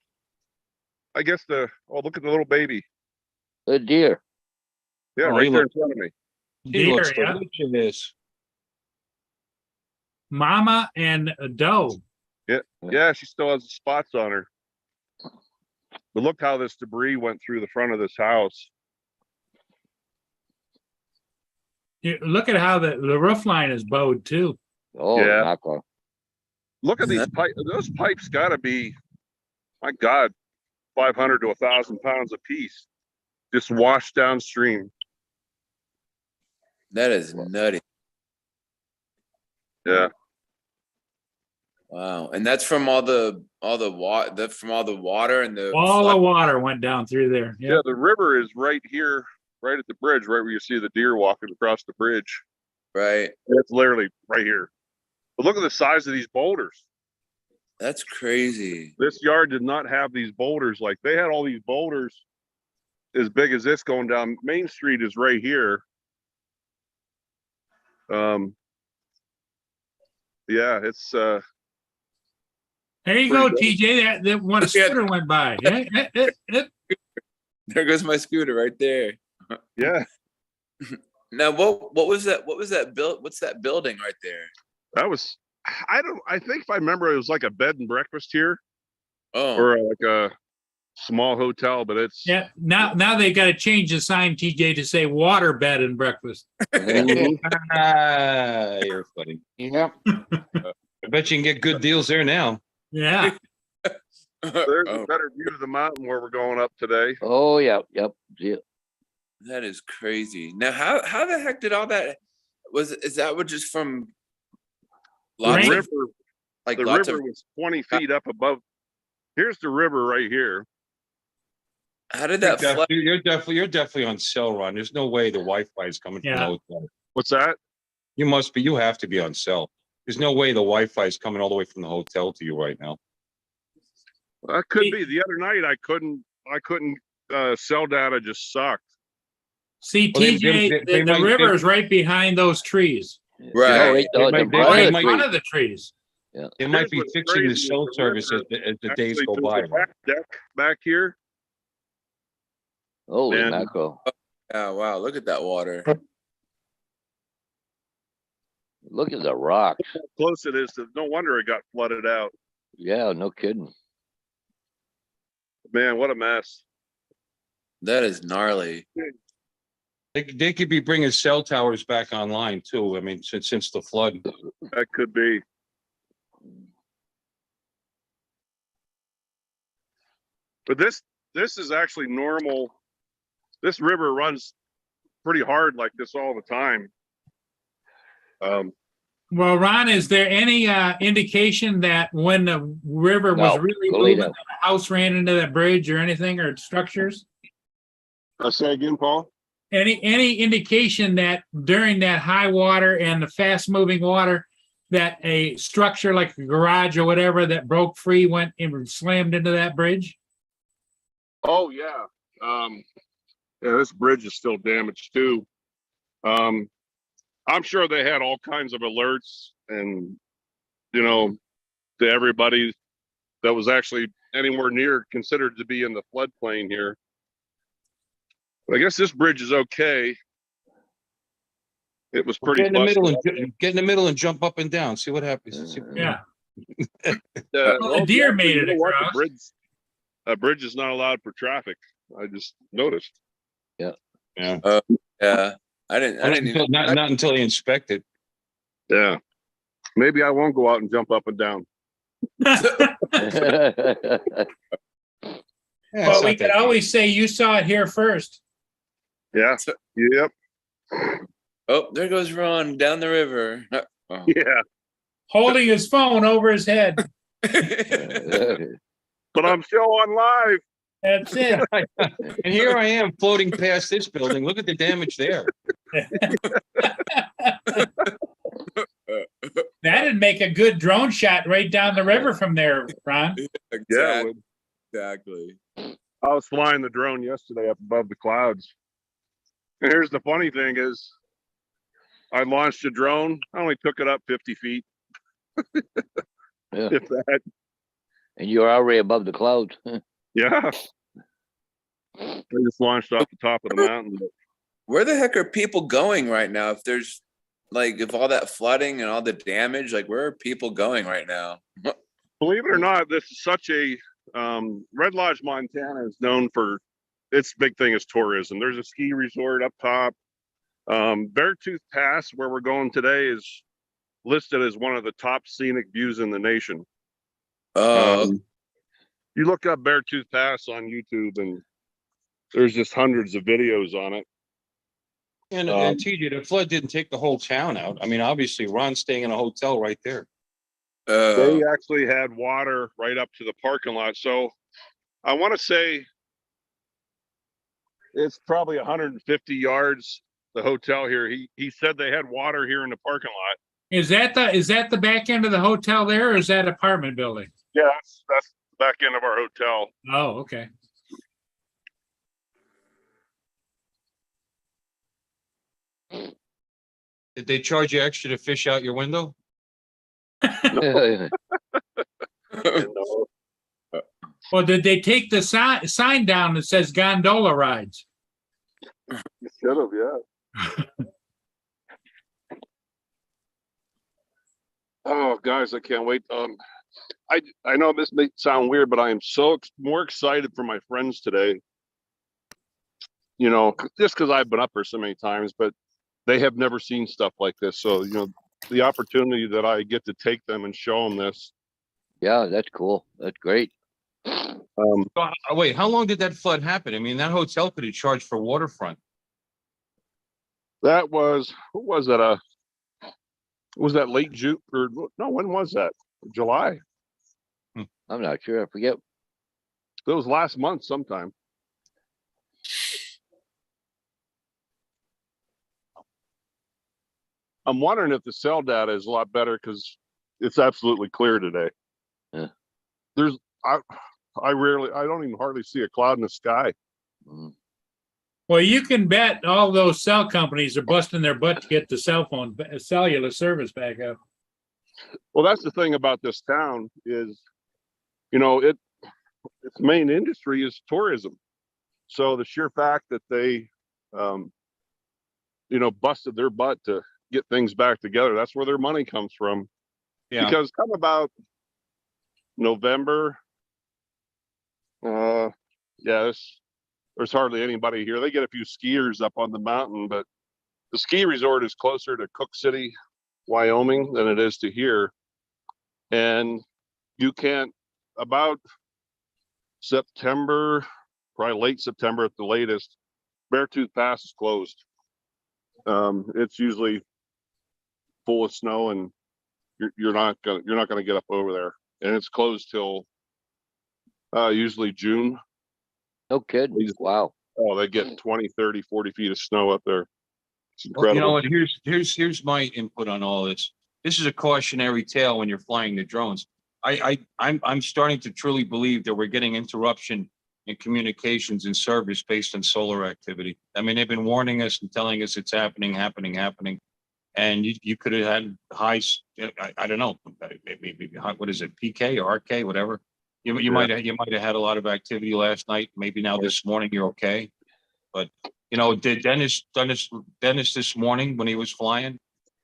I guess look at the little baby. The deer. Yeah, Oh, right he there in looks- front of me. He Deer, looks yeah. delicious. Mama and a doe. Yeah, she still has the spots on her. But look how this debris went through the front of this house. Look at how the roof line is bowed too. Oh, Yeah. knock on. Look at these pipes. Those pipes gotta be, my God, 500 to 1,000 pounds a piece. Just washed downstream. That is nutty. Yeah. Wow. And that's from all the water and the All the flood. water went down through there. Yeah, Yep. the river is right here, right at the bridge, right where you see the deer walking across the bridge. Right. It's literally right here. But look at the size of these boulders. That's crazy. This yard did not have these boulders. Like they had all these boulders as big as this going down. Main Street is right here. Yeah, it's There you go, TJ. That one scooter went by. There goes my scooter right there. Yeah, Now, what was that? What was that build? What's that building right there? that was. I think if I remember, it was like a bed and breakfast here, Oh, or like a small hotel. But it's Yeah. Now they got to change the sign, TJ, to say water bed and breakfast. Ah, you're funny. Yep. I bet you can get good deals there now. Yeah. there's oh, a better view of the mountain where we're going up today. Oh, yeah, yep. Yeah. that is crazy. Now, how the heck did all that? Is that what just from The lots Rain. of river, like the lots river of? was 20 feet up above. Here's the river right here. How did that flood? You're definitely on cell run. There's no way the Wi-Fi is coming from the Yeah. hotel. What's that? You have to be on cell. There's no way the Wi-Fi is coming all the way from the hotel to you right now. That could be. The other night I couldn't. Cell data just sucked. See, Well, TJ, they the might- river is right behind those trees. Right. Oh, They might- right Right in in the front tree. of the trees. It might Here's be what's fixing the crazy is cell the service river as the days Actually, go there's by. a back deck back here. Holy And- mackerel. Oh wow! Look at that water. Look at the rocks. How close it is. No wonder it got flooded out. Yeah, no kidding. Man, what a mess. That is gnarly. They could be bringing cell towers back online too. I mean, since the flood. That could be. But this is actually normal. This river runs pretty hard like this all the time. Well, Ron, is there any indication that when the river was No, really go lay moving, down. the house ran into that bridge or anything or structures? I'll say again, Paul. Any indication that during that high water and the fast moving water, that a structure like a garage or whatever that broke free went and slammed into that bridge? Oh yeah. Yeah, this bridge is still damaged too. I'm sure they had all kinds of alerts and, to everybody that was actually anywhere near considered to be in the floodplain here. But I guess this bridge is okay. It was pretty Get in the middle busted and get in the middle and jump up and down. See what happens. Yeah. up. Well, the deer made it you know what? across. A bridge is not allowed for traffic. I just noticed. Yeah. Yeah, I didn't even. Not until they inspect it. Yeah. Maybe I won't go out and jump up and down. Yeah, Well, it's we not could that always say you saw it here first. Yeah. Yep. Oh, there goes Ron down the river. Oh. Yeah. Holding his phone over his head. But I'm still on live. That's it. big. And here I am floating past this building. Look at the damage there. That'd make a good drone shot right down the river from there, Ron. Yeah. Exactly. I was flying the drone yesterday up above the clouds. And here's the funny thing is I launched a drone. I only took it up 50 feet. Yeah. If that. And you're already above the clouds. Yeah. I just launched off the top of the mountain. Where the heck are people going right now? If there's if all that flooding and all the damage, where are people going right now? Believe it or not, this is such a Red Lodge, Montana is known for its big thing is tourism. There's a ski resort up top. Beartooth Pass, where we're going today, is listed as one of the top scenic views in the nation. You look up Beartooth Pass on YouTube and there's just hundreds of videos on it. And TJ, the flood didn't take the whole town out. I mean, obviously, Ron's staying in a hotel right there. They actually had water right up to the parking lot. So I want to say it's probably 150 yards, the hotel here. He said they had water here in the parking lot. Is that the back end of the hotel there, or is that apartment building? Yeah, that's the back end of our hotel. Oh, okay. Did they charge you extra to fish out your window? No, Well, did they take the sign down that says gondola rides? you should have, yeah. Oh, guys, I can't wait. I know this may sound weird, but I am so more excited for my friends today. You know, just because I've been up here so many times, but they have never seen stuff like this. So, you know, the opportunity that I get to take them and show them this. Yeah, that's cool. That's great. Wait, how long did that flood happen? I mean, that hotel could have charged for waterfront. That was, what was that? Was that late June or no? When was that? July. I'm not sure. I forget. It was last month sometime. I'm wondering if the cell data is a lot better because it's absolutely clear today. Yeah. I don't even hardly see a cloud in the sky. Mm. Well, you can bet all those cell companies are busting their butt to get the cellular service back up. Well, that's the thing about this town is, you know, its main industry is tourism. So the sheer fact that they, you know, busted their butt to get things back together, that's where their money comes from. Yeah. Because come about November, there's hardly anybody here. They get a few skiers up on the mountain, but the ski resort is closer to Cook City, Wyoming than it is to here. And you can't, about September, probably late September at the latest, Beartooth Pass is closed. It's usually full of snow and you're not gonna get up over there. And it's closed till usually June. No kidding. Wow. Oh, they get 20, 30, 40 feet of snow up there. It's Well, you know incredible. what? Here's my input on all this. This is a cautionary tale when you're flying the drones. I'm starting to truly believe that we're getting interruption in communications and service based on solar activity. I mean, they've been warning us and telling us it's happening. And you could have had highs, I don't know, maybe what is it, PK or RK, whatever. You might have had a lot of activity last night. Maybe now this morning you're okay. But you know, did Dennis this morning when he was flying,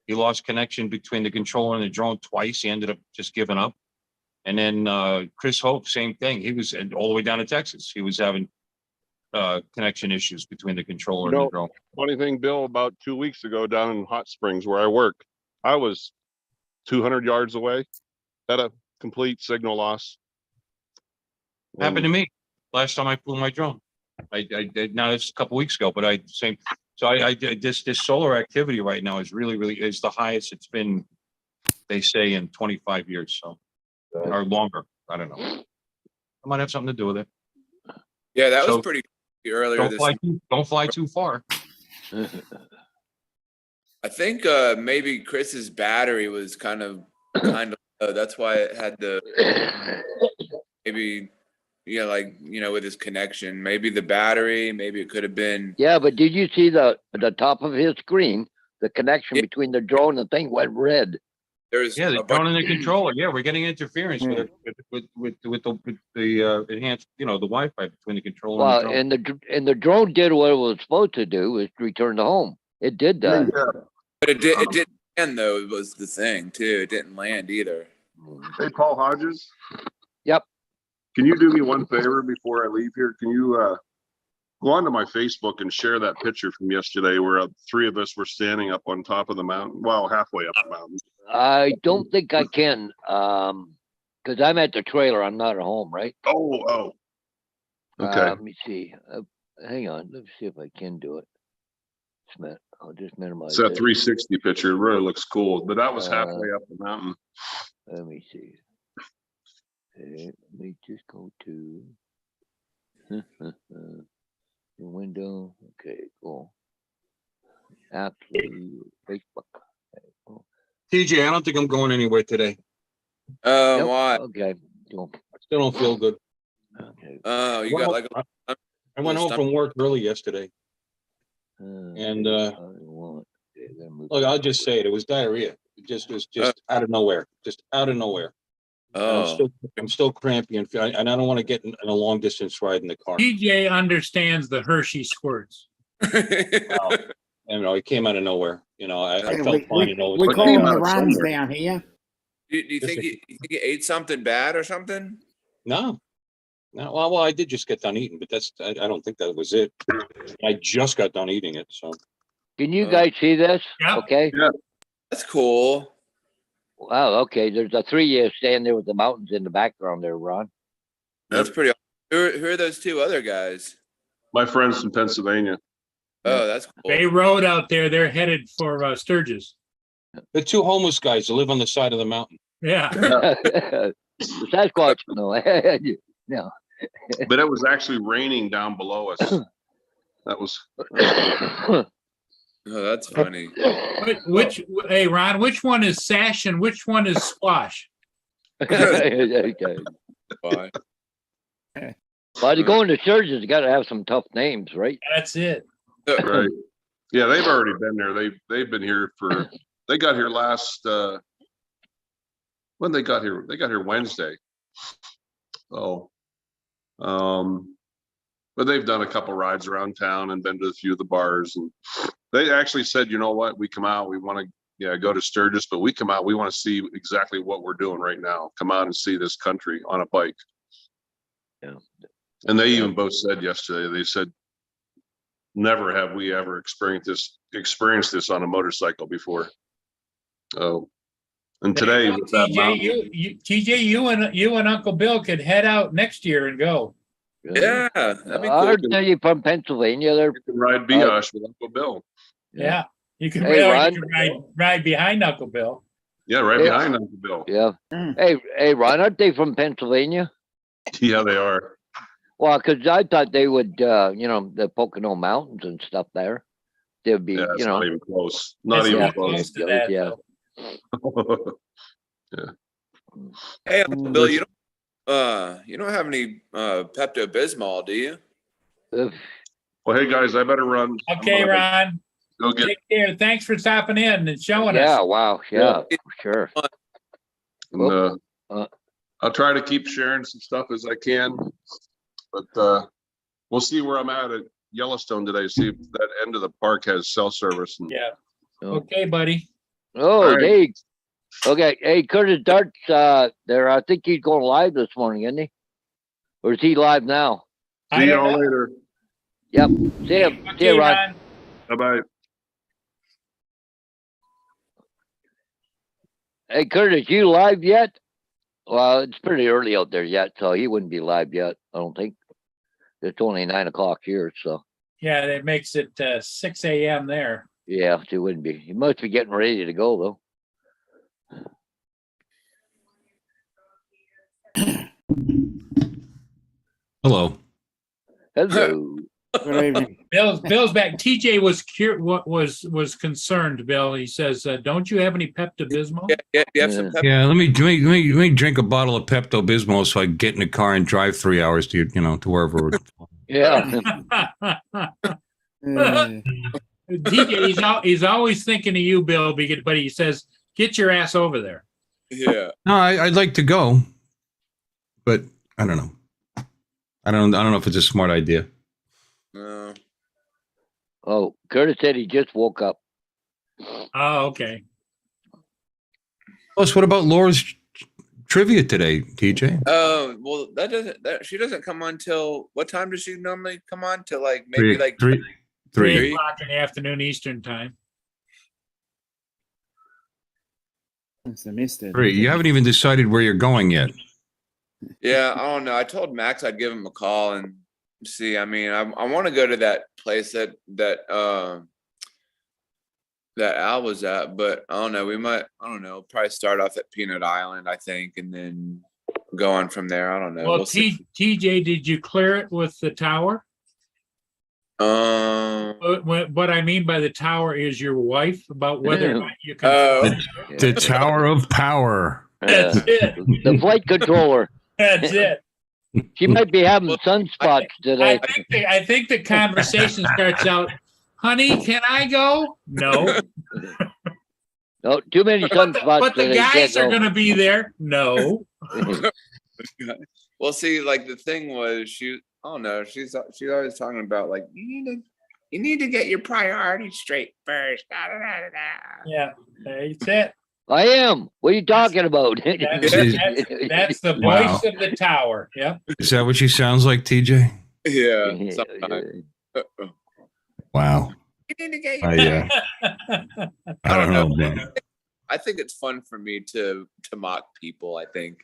he lost connection between the controller and the drone twice. He ended up just giving up. And then Chris Hope, same thing. He was all the way down to Texas. He was having connection issues between the controller and the drone. Funny thing, Bill, about 2 weeks ago down in Hot Springs where I work, I was 200 yards away, had a complete signal loss. Happened to me last time I flew my drone. I did, now it's a couple weeks ago, but this solar activity right now is really is the highest it's been, they say, in 25 years, so, or longer. I don't know. I might have something to do with it. Yeah, that was So, pretty earlier this. Don't fly too far. I think maybe Chris's battery was kind of low. That's why it had the maybe, yeah, like, you know, with his connection, maybe the battery, maybe it could have been. Yeah, but did you see the top of his screen? The connection Yeah. between the drone and the thing went red. There's Yeah, the drone and the controller. Yeah, we're getting interference with the enhanced, you know, the Wi-Fi between the controller Well, and the drone. and the drone did what it was supposed to do, was return to home. It did that. but it didn't land though. It was the thing too. It didn't land either. Hey, Paul Hodges. Yep. Can you do me one favor before I leave here? Can you go onto my Facebook and share that picture from yesterday where 3 of us were standing up on top of the mountain? Well, halfway up the mountain. I don't think I can, because I'm at the trailer. I'm not at home, right? Oh. Okay. Let me see. Hang on. Let me see if I can do it. I'll just minimize It's that it. 360 picture. It really looks cool, but that was halfway up the mountain. Let me see. Okay, let me just go to the window. Okay, cool. Absolutely. Facebook. Okay, cool. TJ, I don't think I'm going anywhere today. Yep, Why? okay, cool. I still don't feel good. Okay. Oh, you got like I went home from work early yesterday. And, I want- okay, gotta move Look, I'll just say it. It was diarrhea. It was just out of nowhere. Just out of nowhere. Oh, I'm still crampy and I don't want to get in a long distance ride in the car. TJ understands the Hershey squirts. You know, it came out of nowhere. You know, I Yeah, felt fine and all. we But call came them out the of runs somewhere. down here. Do you think you ate something bad or something? No. No, well, I did just get done eating, but I don't think that was it. I just got done eating it, so. Can you guys see this? Yeah. Okay. That's cool. Wow. Okay. There's a 3 stand there with the mountains in the background there, Ron. That's pretty. Who are those two other guys? My friends from Pennsylvania. Oh, that's cool. Bay Road out there, they're headed for Sturgis. The two homeless guys that live on the side of the mountain. Yeah. The Sasquatch. No. No. But it was actually raining down below us. That was, Oh, that's funny. Hey, Ron, which one is sash and which one is squash? Okay. Why? Well, to go into Sturgis, you got to have some tough names, right? That's it. right. Yeah, they've already been there. They've been here they got here last, when they got here Wednesday. Oh. But they've done a couple rides around town and been to a few of the bars, and they actually said, you know what, we come out, we want to go to Sturgis, but we come out, we want to see exactly what we're doing right now. Come out and see this country on a bike. Yeah. And they even both said yesterday, they said, never have we ever experienced this on a motorcycle before. Oh, and today with that mountain, TJ, you and Uncle Bill could head out next year and go. Yeah, that'd be cool. Aren't they from Pennsylvania? They're you can ride Biosh with Uncle Bill. Yeah. You can, Hey, really, Ron. you can ride behind Uncle Bill. Yeah, right Yeah. behind Uncle Bill. yeah. Mm. Hey, Ron, aren't they from Pennsylvania? Yeah, they are. Well, because I thought they would, the Pocono Mountains and stuff there. They'd be, Yeah, it's not even close. Not It's even not close. close to that, Yeah. though. Hey, Uncle Bill, you don't have any Pepto Bismol, do you? Well, hey guys, I better run. I'm Okay, gonna Ron. Go get, Take care. Thanks for stopping in and showing Yeah, us. wow, yeah, for sure. and, Uh, I'll try to keep sharing some stuff as I can. But we'll see where I'm at Yellowstone today. See if that end of the park has cell service. And Yeah. Oh. Okay, buddy. Oh, All right. hey, okay, hey, Curtis Dart's, there, I think he's going live this morning, isn't he? Or is he live now? I see don't y'all know. later. See ya, see Okay, ya, Ron. Ron. Bye-bye. Hey, Curtis, you live yet? Well, it's pretty early out there yet, so he wouldn't be live yet, I don't think. It's only 9 o'clock here, so, Yeah, that makes it 6 a.m. there. yeah, he wouldn't be. He must be getting ready to go, though. Hello. Hello. Good evening. Bill's back. TJ was concerned. Bill, he says, "Don't you have any Pepto Bismol?" Yeah, you have some Pepto. Yeah, let me drink a bottle of Pepto Bismol so I can get in the car and drive 3 hours to to wherever. we're- Yeah. TJ, he's always thinking of you, Bill, but he says, "Get your ass over there." Yeah. No, I'd like to go, but I don't know. I don't know if it's a smart idea. No. Oh, Curtis said he just woke up. Oh, okay. Plus, what about Laura's trivia today, TJ? Oh, well, she doesn't come on till, what time does she normally come on? Till like maybe like Three. 3 o'clock in the afternoon Eastern time. Must have missed it. Three. You haven't even decided where you're going yet. Yeah, I don't know. I told Max I'd give him a call and see. I mean, I want to go to that place that Al was at, but I don't know. I don't know, probably start off at Peanut Island, I think, and then go on from there. I don't know. Well, We'll see. TJ, did you clear it with the tower? What I mean by the tower is your wife, about whether or not you can. The Tower of Power. That's it. The flight controller. That's it. She might be having sunspots today. I think the conversation starts out, "Honey, can I go?" No. No, too many But the, sunspots. but the so they can't guys are go. gonna be there. No. Well, see, like the thing was, she, oh no, she's always talking about like you need to get your priorities straight first. Da, da, da, da, da. Yeah, that's it. I am. What are you talking about? That's the voice Wow. of the tower. Yep. Is that what she sounds like, TJ? Yeah. Sometimes. Wow. You need to get your I don't know, man. I think it's fun for me to mock people. I think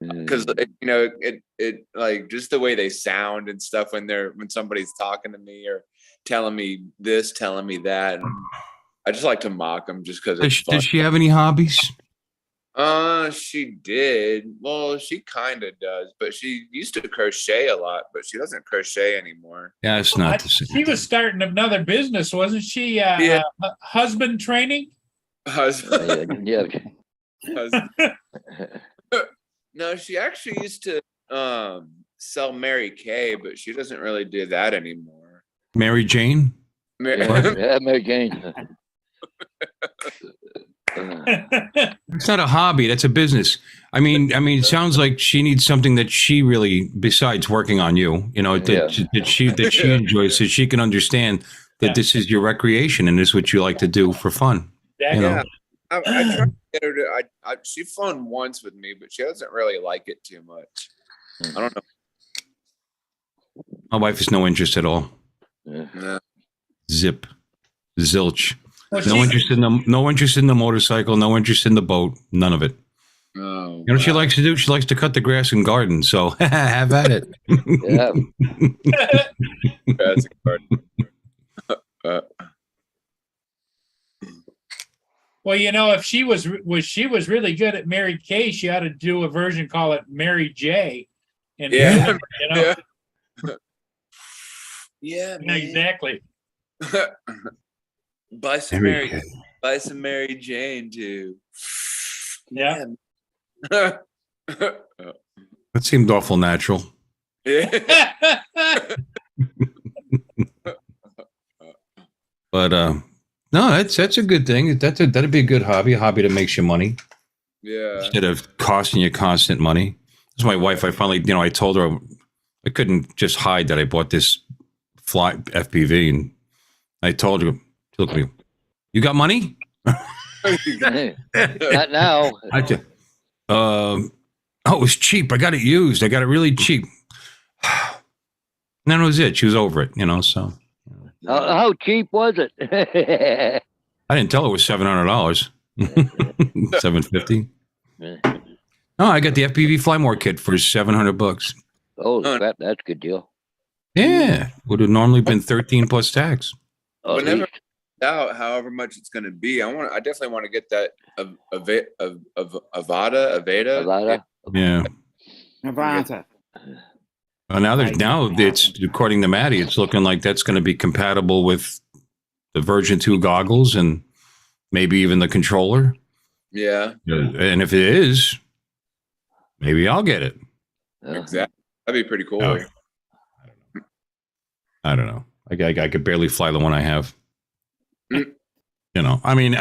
Mm. because you know it like just the way they sound and stuff when somebody's talking to me or telling me this, telling me that. And I just like to mock them just because it's fun. Does she have any hobbies? She did. Well, she kind of does, but she used to crochet a lot, but she doesn't crochet anymore. Yeah, it's not the same. She was starting another business, wasn't she? Yeah. Husband training. Husband. Yeah. husband. No, she actually used to sell Mary Kay, but she doesn't really do that anymore. Mary Jane? Yeah, Mary Jane. It's not a hobby. That's a business. I mean, it sounds like she needs something that she really, besides working on you, you know, that she enjoys, so she can understand that Yeah. this is your recreation and this is what you like to do for fun. Yeah. You know? Yeah, I tried to get her to. She phoned once with me, but she doesn't really like it too much. I don't know. My wife has no interest at all. Yeah. Zip, zilch. Well, No interest in the motorcycle. No interest in the boat. None of it. Oh, You know what she likes to do? She likes to cut the grass and garden. So have at it. Yeah. that's Well, you know, if she was really good at Mary Kay, she ought to do a version, call it Mary J. And Yeah. you know, yeah, yeah, exactly. buy some Mary Jane too. Yeah. That seemed awful natural. Yeah. But no, that's a good thing. That'd be a good hobby, a hobby that makes you money Yeah. instead of costing you constant money. That's my wife. I finally, you know, I told her I couldn't just hide that I bought this fly FPV, and I told her, she looked at me, you got money? Not now. I said, oh, it was cheap. I got it used. I got it really cheap. And that was it. She was over it, you know. So How cheap was it? I didn't tell her it was $700, $750. No, I got the FPV Flymore kit for $700. Oh crap, that's a good deal. Yeah, would have normally been 13 plus tax. Oh, at Whenever least. out, however much it's going to be, I definitely want to get that Avada. Yeah. Nevada. Well, now it's according to Maddie, it's looking like that's going to be compatible with the Version 2 goggles and maybe even the controller. Yeah, And if it is, maybe I'll get it. exactly. That'd be pretty cool. Oh. I don't know. I could barely fly the one I have. Mm. You know, I mean,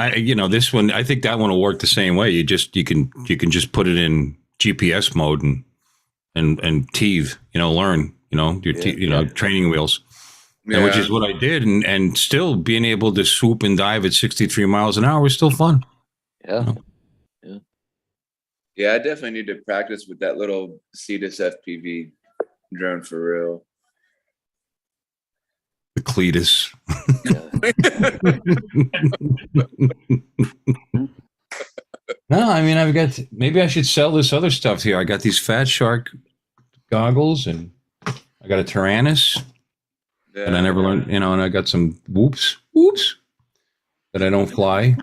this one, I think that one will work the same way. You can just put it in GPS mode and teeth, learn, training wheels, and which is what I did. And still being able to swoop and dive at 63 miles an hour is still fun. Yeah. Yeah, I definitely need to practice with that little Cetus FPV drone for real. The Cletus. No, I mean, maybe I should sell this other stuff here. I got these Fat Shark goggles and I got a Tyrannus and I never learned, and I got some whoops that I don't fly.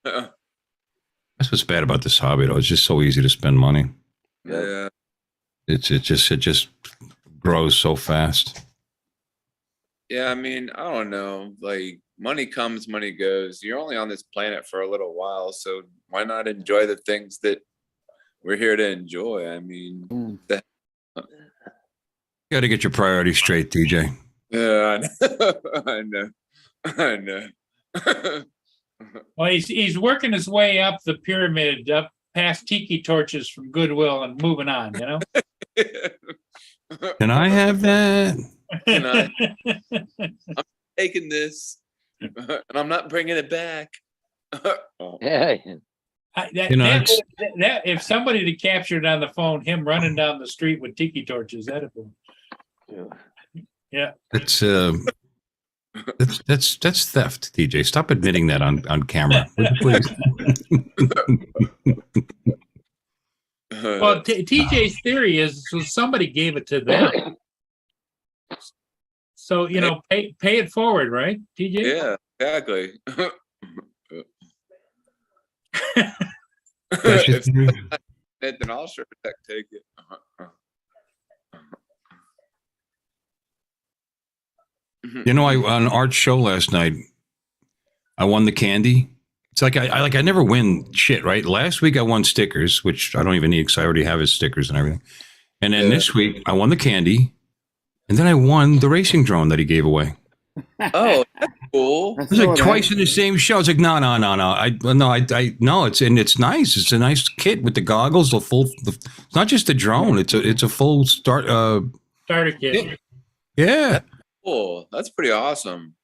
That's what's bad about this hobby though. It's just so easy to spend money. Yeah. It just grows so fast. Yeah, I mean, I don't know. Like, money comes, money goes. You're only on this planet for a little while, so why not enjoy the things that we're here to enjoy? I mean, You got to get your priorities straight, TJ. yeah, I know. Well, he's working his way up the pyramid, up past tiki torches from Goodwill and moving on, you know? Can I have that? Can I- Taking this, and I'm not bringing it back. Yeah, That, You know, that, it's- that, if somebody had captured on the phone him running down the street with tiki torches, that'd have been, That's that's theft, TJ. Stop admitting that on camera, please. well, TJ's theory is so somebody gave it to them. So, you know, pay it forward, right, TJ? Yeah, exactly. That's If just- not, then I'll sure take it. You know, I on Art's show last night, I won the candy. It's like I never win shit, right? Last week I won stickers, which I don't even need because I already have his stickers and everything. And then Yeah. this week I won the candy, and then I won the racing drone that he gave away. Oh, that's cool. I It was like saw that. twice in the same show. It's like no. No, it's nice. It's a nice kit with the goggles, it's not just a drone. It's a full start. Starter kit. Yeah. Cool. That's pretty awesome.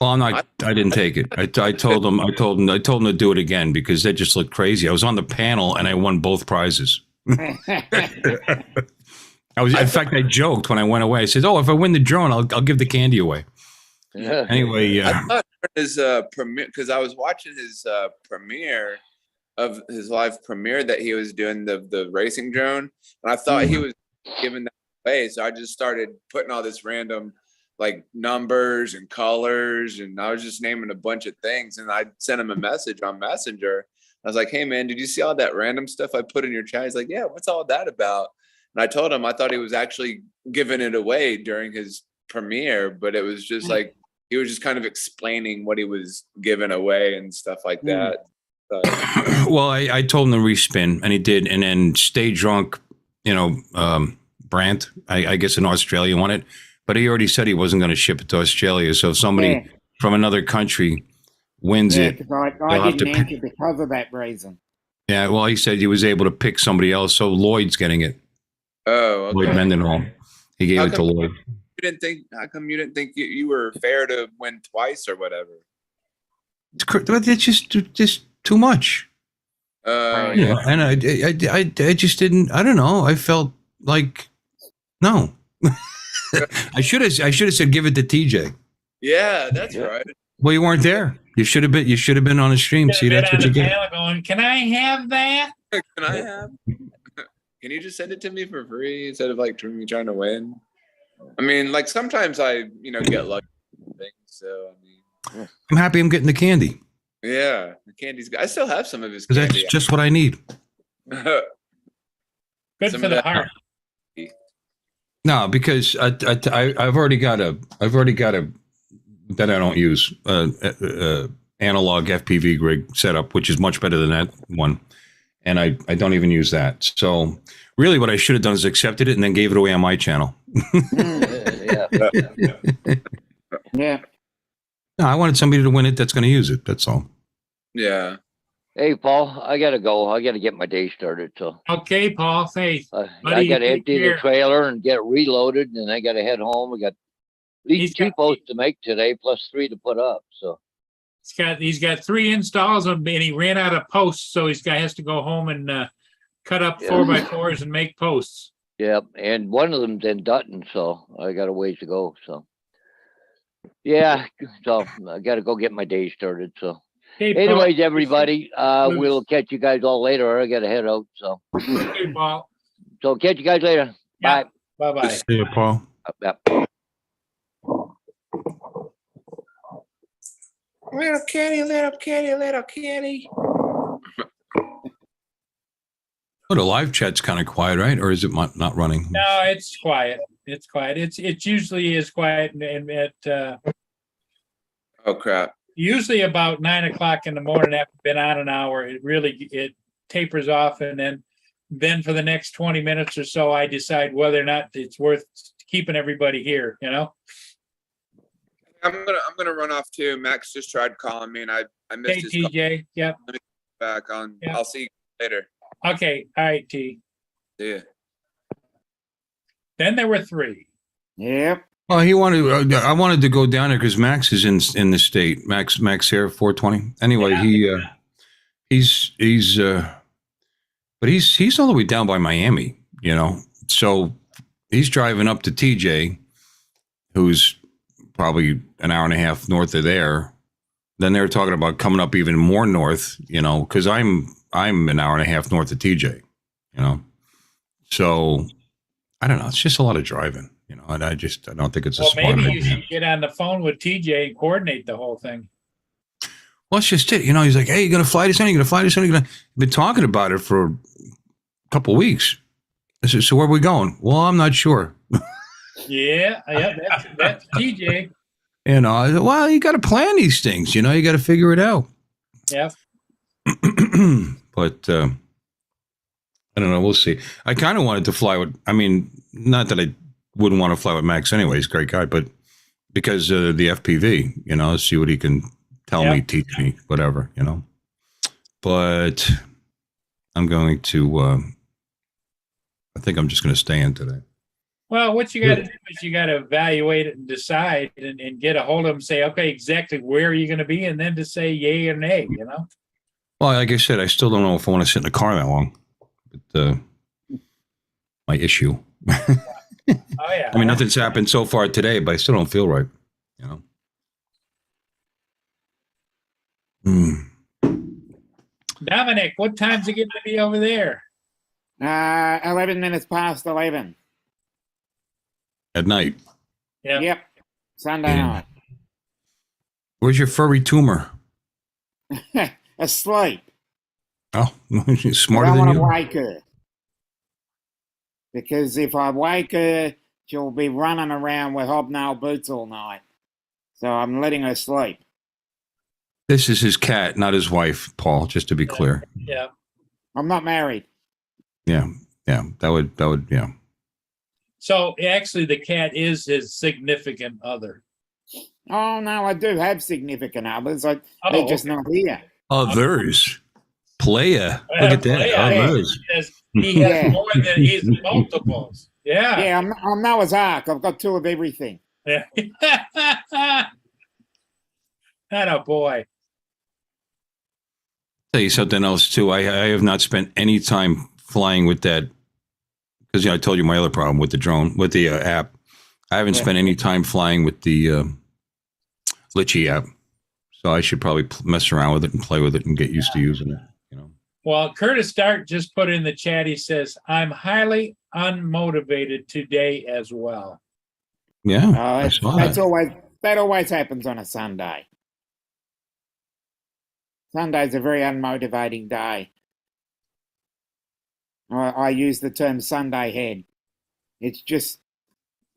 Well, I didn't take it. I told him to do it again because that just looked crazy. I was on the panel and I won both prizes. I joked when I went away. I said, "Oh, if I win the drone, I'll give the candy away." Anyway, I thought his premiere, because I was watching his premiere of his live premiere that he was doing the racing drone, and I thought he was giving that away. So I just started putting all this random like numbers and colors, and I was just naming a bunch of things. And I sent him a message on Messenger. I was like, "Hey man, did you see all that random stuff I put in your chat?" He's like, "Yeah, what's all that about?" And I told him I thought he was actually giving it away during his premiere, but it was just like he was just kind of explaining what he was giving away and stuff like that. well, I told him to respin, and he did, and then Stay Drunk, Brandt, I guess in Australia won it, but he already said he wasn't going to ship it to Australia. So if somebody Yeah. from another country wins Yeah, it, 'cause They'll I have to didn't answer because of that reason. yeah, well, he said he was able to pick somebody else. So Lloyd's getting it. Oh, Lloyd okay. Mendenhall. He gave How it to come- Lloyd. How come you didn't think you were fair to win twice or whatever? It's just too much. Yeah. Yeah, and I just didn't. I don't know. I felt like no. I should have said give it to TJ. Yeah, that's Yeah. right. Well, you weren't there. You should have been. You should have been on a stream. See, that's what you get. Going, can I have that? Can I have? Can you just send it to me for free instead of like me trying to win? I mean, like sometimes I, get lucky with things. So I mean, I'm happy. I'm getting the candy yeah, the candy's. I still have some of his because candy. that's just what I need. Good Some for of the that- heart. No, because I've already got a that I don't use analog FPV rig setup, which is much better than that one, and I don't even use that. So really, what I should have done is accepted it and then gave it away on my channel. yeah. Yeah. No, I wanted somebody to win it that's going to use it. That's all. Yeah. Hey, Paul, I gotta go. I gotta get my day started. So Okay, Paul, faith. I Buddy, gotta take empty care. the trailer and get reloaded, and I gotta head home. We got at He's least 2 got- posts to make today, plus 3 to put up. So He's got 3 installs and he ran out of posts, so has to go home and cut up Yeah. 4x4s and make posts. yeah, and one of them's in Dutton, so I got a ways to go. So yeah, so I gotta go get my day started. So Okay, Paul. anyways, everybody, Bruce. we'll catch you guys all later. I gotta head out. So Okay, Paul. catch you guys later. Yeah. Bye. Bye-bye. See you, Paul. Yep. Little kitty, little kitty, little kitty. Oh, the live chat's kind of quiet, right? Or is it not running? No, it's quiet. It's quiet. It's usually is quiet and at Oh crap. usually about 9 o'clock in the morning after been on an hour, it tapers off, and then for the next 20 minutes or so, I decide whether or not it's worth keeping everybody here, I'm gonna run off too. Max just tried calling me and I Okay, missed his call TJ, yep, back on. Yeah. I'll see you later. okay, all right, T. See ya. Then there were three. Yep. Well, he wanted. I wanted to go down there because Max is in the state. Max here, 420. Anyway, Yeah. he's but he's all the way down by Miami. You know, so he's driving up to TJ, who's probably an hour and a half north of there. Then they were talking about coming up even more north. You know, because I'm an hour and a half north of TJ. You know, so I don't know. It's just a lot of driving. You know, and I don't think it's a Well, smart maybe you idea. should get on the phone with TJ and coordinate the whole thing. Well, it's just it. You know, he's like, hey, you going to fly to Sunday? You going to fly to Sunday? Been talking about it for a couple of weeks. I said, so where are we going? Well, I'm not sure. Yeah, that's TJ. You know, I said, well, you got to plan these things. You know, you got to figure it out. Yep. But I don't know. We'll see. I kind of wanted to fly with, I mean, not that I wouldn't want to fly with Max anyways, great guy, but because the FPV, you know, see what he can tell me, Yep. teach me, whatever, you know. But I'm going to, I think I'm just going to stay in today. Well, what you got to do is you got to evaluate it and decide and get a hold of them, say, okay, exactly where are you going to be? And then to say yay or nay, you know? Well, like I said, I still don't know if I want to sit in the car that long. But my issue. Oh, yeah. I mean, nothing's happened so far today, but I still don't feel right. You know. Dominic, what time's it getting to be over there? 11 minutes past 11. At night. Yeah. Yep. Sunday Yeah. Where's your furry tumor? night. Asleep. Oh, she's I smarter don't than want to you. wake her. Because if I wake her, she'll be running around with hobnail boots all night. So I'm letting her sleep. This is his cat, not his wife, Paul. Just to be clear. Yeah. I'm not married. Yeah, that would, yeah. So actually, the cat is his significant other. Oh, no, I do have significant others. They're Oh, just not here. Others. Playa. Look at that. Playa. Others. He has Yeah. more than he's multiples. Yeah. Yeah, I'm Noah's Ark. I've got two of everything. Yeah. That a boy. Tell you something else too. I have not spent any time flying with that because I told you my other problem with the drone with the app. I haven't Yeah. spent any time flying with the Litchi app, so I should probably mess around with it and play with it and get used to using it. You know. Well, Curtis Dart just put in the chat. He says, "I'm highly unmotivated today as well." Yeah, I That's, saw that's that. always happens on a Sunday. Sunday's a very unmotivating day. I use the term Sunday head. It's just,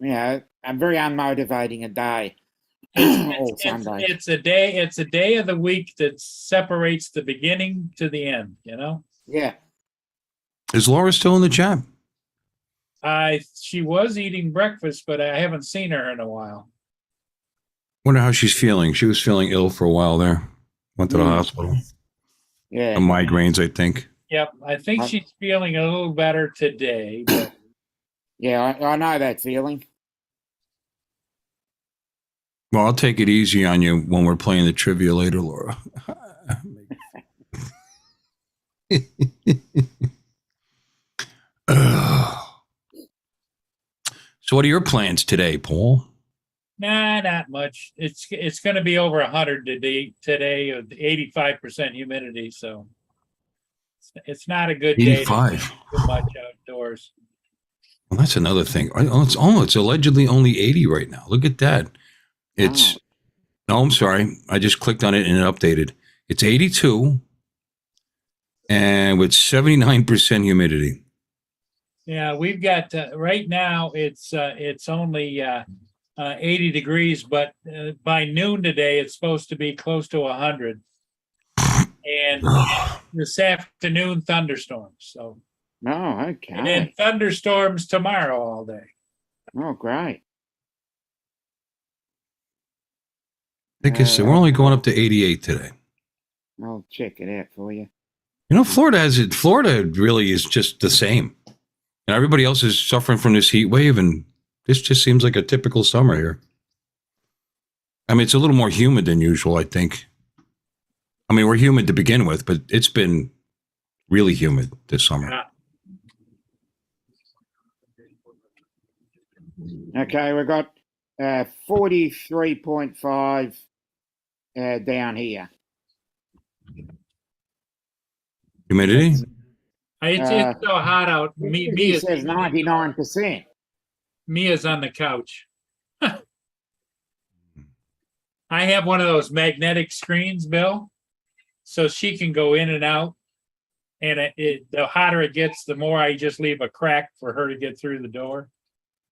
a very unmotivating a day. All Sunday. It's a day of the week that separates the beginning to the end. You know, Yeah. Is Laura still in the chat? she was eating breakfast, but I haven't seen her in a while. Wonder how she's feeling. She was feeling ill for a while there. Went to the Mm. hospital. Yeah. Migraines, I think. Yep, I think she's feeling a little better today. But Yeah, I know that feeling. Well, I'll take it easy on you when we're playing the trivia later, Laura. So, what are your plans today, Paul? nah, not much. It's going to be over 100 today with 85% humidity, so it's not a good day to 85. do much outdoors. Well, that's another thing. It's allegedly only 80 right now. Look at that. It's no, I'm sorry. I just clicked on it and it updated. It's 82 and with 79% humidity. Yeah, we've got right now. It's only 80 degrees, but by noon today it's supposed to be close to 100. And this afternoon thunderstorms. So Oh, and okay. then thunderstorms tomorrow all day. Oh, great. Like I said, we're only going up to 88 today. I'll check it out for you. You know, Florida has it. Florida really is just the same. And everybody else is suffering from this heat wave. And this just seems like a typical summer here. I mean, it's a little more humid than usual, I think. I mean, we're humid to begin with, but it's been really humid this summer. Yeah. Okay, we've got 43.5 down here. Humidity? It's so hot out. He says 99%. Mia's on the couch. I have one of those magnetic screens, Bill, so she can go in and out. And the hotter it gets, the more I just leave a crack for her to get through the door.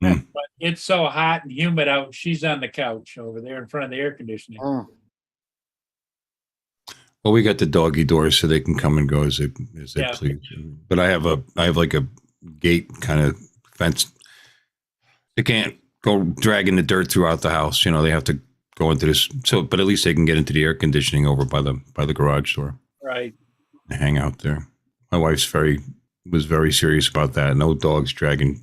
Hmm. But it's so hot and humid out. She's on the couch over there in front of the air conditioning. Oh, Well, we got the doggy doors so they can come and go as they Yeah. please. But I have like a gate kind of fence. They can't go dragging the dirt throughout the house. You know, they have to go into this. So, but at least they can get into the air conditioning over by the garage door Right. and hang out there. My wife's was very serious about that. No dogs dragging,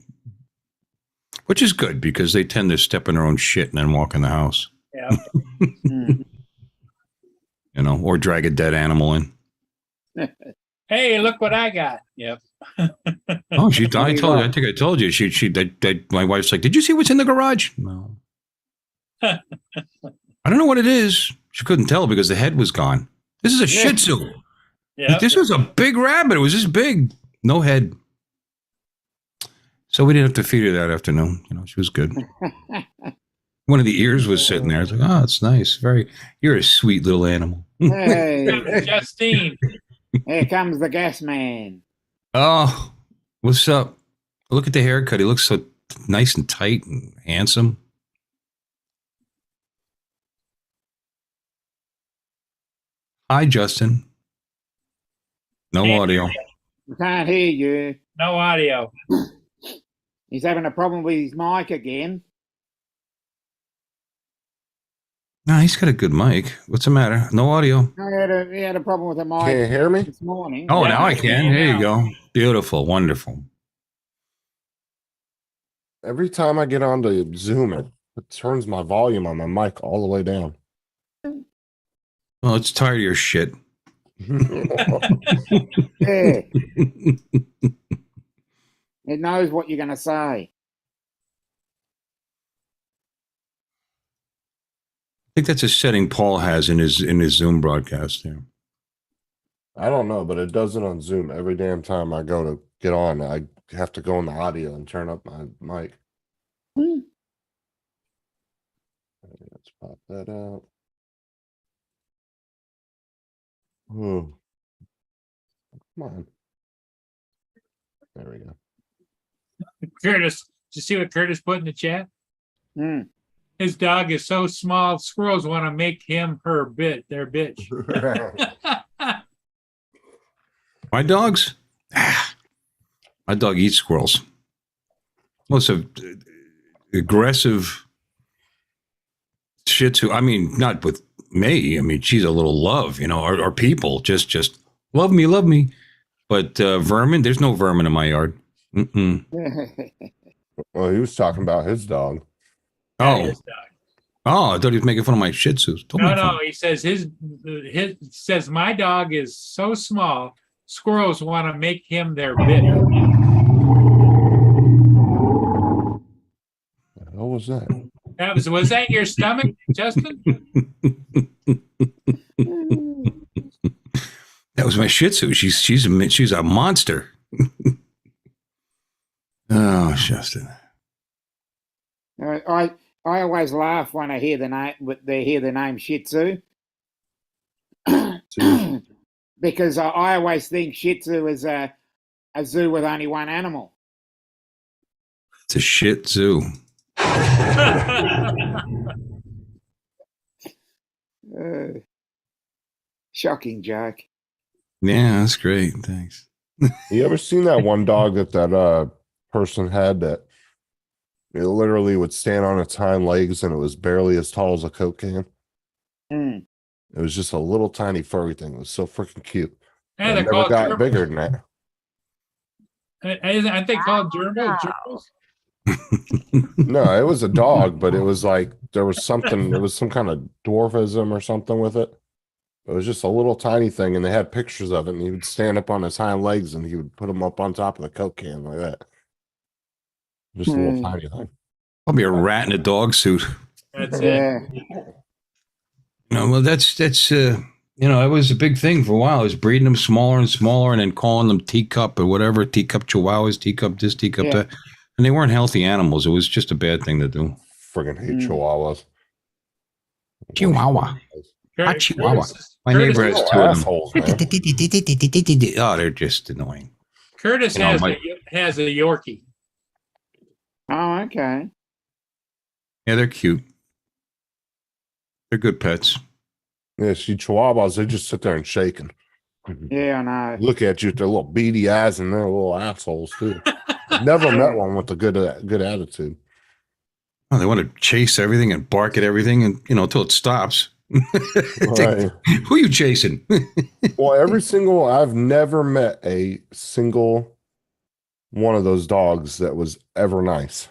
which is good because they tend to step in their own shit and then walk in the house. Yeah. You know, or drag a dead animal in. Hey, look what I got. Yep. Oh, I told you. I think I told you. My wife's like, did you see what's in the garage? No. I don't know what it is. She couldn't tell because the head was gone. This is a Shih Tzu. Yeah. This was a big rabbit. It was this big. No head. So we didn't have to feed her that afternoon. You know, she was good. One of the ears was sitting there. I was like, oh, it's nice. You're a sweet little animal. hey, Justine. here comes the gas man. Oh, what's up? Look at the haircut. He looks so nice and tight and handsome. Hi, Justin. No Hey. audio. We can't hear you. No audio. He's having a problem with his mic again. No, he's got a good mic. What's the matter? No audio. He had a problem with the mic Can you hear me? this morning. Oh, Yeah, now I I can. can There you now. go. Beautiful. Wonderful. Every time I get onto Zoom, it turns my volume on my mic all the way down. Well, it's tired of your shit. Yeah, it knows what you're going to say. I think that's a setting Paul has in his Zoom broadcast there. I don't know, but it does it on Zoom every damn time I go to get on. I have to go in the audio and turn up my mic. Hmm. Let's pop that out. Oh, come on. There we go. Curtis, did you see what Curtis put in the chat? Hmm. His dog is so small, squirrels want to make him their bitch. My dogs? My dog eats squirrels. Well, it's a aggressive Shih Tzu. I mean, not with me. I mean, she's a little love, you know, or people just love me. But vermin, there's no vermin in my yard. Mm-mm. Well, he was talking about his dog. Oh, His dog. I thought he was making fun of my Shih Tzus. Don't make fun. No, he says his says my dog is so small, squirrels want to make him their bitch. What the hell was that? Was that your stomach, Justin? That was my Shih Tzu. She's a monster. Oh, Justin. I always laugh when I hear the name Shih Tzu. Because I always think Shih Tzu is a zoo with only one animal. It's a Shih Tzu. Shocking joke. Yeah, that's great. Thanks. You ever seen that one dog that person had that it literally would stand on its hind legs and it was barely as tall as a Coke can? Mm. It was just a little tiny furry thing. It was so freaking cute. Yeah, It they're never called got gerbils. bigger than that. Aren't they called gerbils? No, it was a dog, but it was like there was some kind of dwarfism or something with it. It was just a little tiny thing, and they had pictures of it, and he would stand up on his hind legs and he would put them up on top of the Coke can like that. Just a little tiny thing. Probably a rat in a dog suit. That's it. Yeah. No, well, that's you know, it was a big thing for a while. I was breeding them smaller and smaller, and then calling them teacup or whatever, teacup chihuahuas, teacup this, teacup Yeah. that, and they weren't healthy animals. It was just a bad thing to do. Friggin' hate Mm. chihuahuas. Chihuahua. Cur- Chihuahua. Curtis- My Curtis- neighbor has Little two of them. assholes, man. Oh, they're just annoying. Curtis You know, has a Yorkie. Oh, okay. Yeah, they're cute. They're good pets. Yeah, see, chihuahuas, they just sit there and shaking. Yeah, I know. Look at you with their little beady eyes and their little assholes, too. Never met one with a good attitude. Oh, they want to chase everything and bark at everything, and you know, until it stops. Right. Who are you chasing? Well, I've never met a single one of those dogs that was ever nice.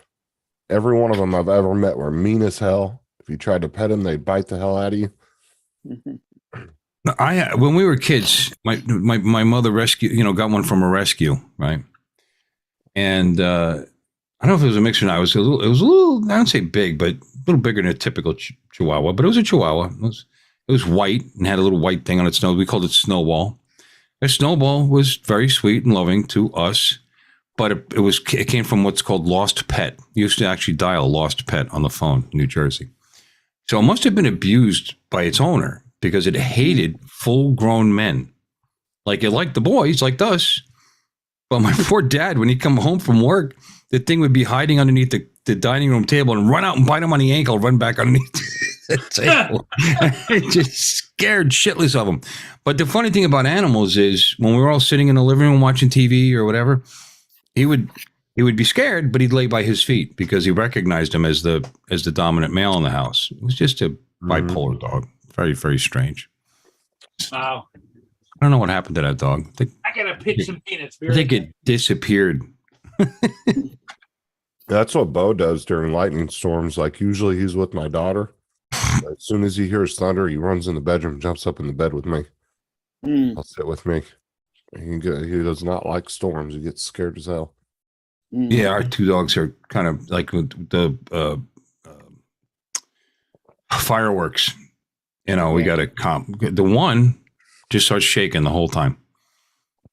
Every one of them I've ever met were mean as hell. If you tried to pet them, they'd bite the hell out of you. When we were kids, my mother got one from a rescue, right? And I don't know if it was a mix or not. It was a little, I don't say big, but a little bigger than a typical Chihuahua. But it was a Chihuahua. It was white and had a little white thing on its nose. We called it Snowball. And Snowball was very sweet and loving to us, but it came from what's called lost pet. You used to actually dial lost pet on the phone in New Jersey. So it must have been abused by its owner because it hated full-grown men. Like it liked the boys, liked us. But my poor dad, when he'd come home from work, the thing would be hiding underneath the dining room table and run out and bite him on the ankle, run back underneath the table. It just scared shitless of him. But the funny thing about animals is when we were all sitting in the living room watching TV or whatever, he would be scared, but he'd lay by his feet because he recognized him as the dominant male in the house. It was just a bipolar dog. Very, very strange. Wow. I don't know what happened to that dog. I gotta pitch some peanuts. I think it disappeared. That's what Bo does during lightning storms. Like usually he's with my daughter. As soon as he hears thunder, he runs in the bedroom, jumps up in the bed with me. Mm. I'll sit with me. He does not like storms. He gets scared as hell. Mm. Yeah, our two dogs are kind of like the fireworks. You know, we got to the one just starts shaking the whole time.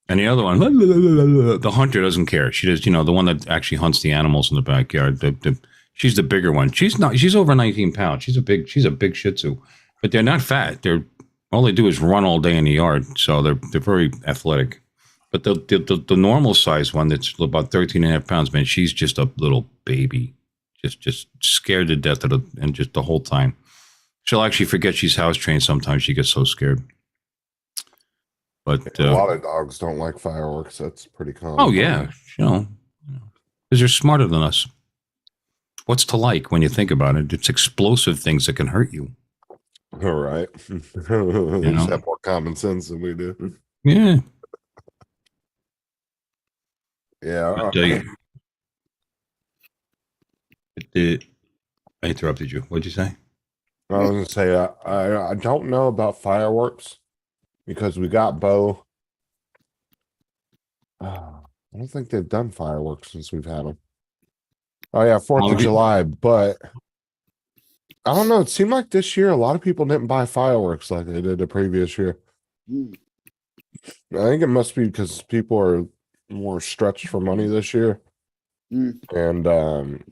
And the other one, the hunter doesn't care. She does, the one that actually hunts the animals in the backyard. She's the bigger one. She's over 19 pounds. She's a big Shih Tzu, but they're not fat. All they do is run all day in the yard. So they're very athletic. But the normal size one that's about 13 and a half pounds, man, she's just a little baby, just scared to death and just the whole time. She'll actually forget she's house trained. Sometimes she gets so scared. But A lot of dogs don't like fireworks. That's pretty common. oh yeah, because they're smarter than us. What's to like when you think about it? It's explosive things that can hurt you. All right. They just have more common sense than we do. Yeah. Yeah. I interrupted you. What'd you say? I was gonna say I don't know about fireworks because we got Bo. I don't think they've done fireworks since we've had them. Oh yeah, 4th of July, but I don't know. It seemed like this year a lot of people didn't buy fireworks like they did the previous year. Mm. I think it must be because people are more stretched for money this year. Mm. And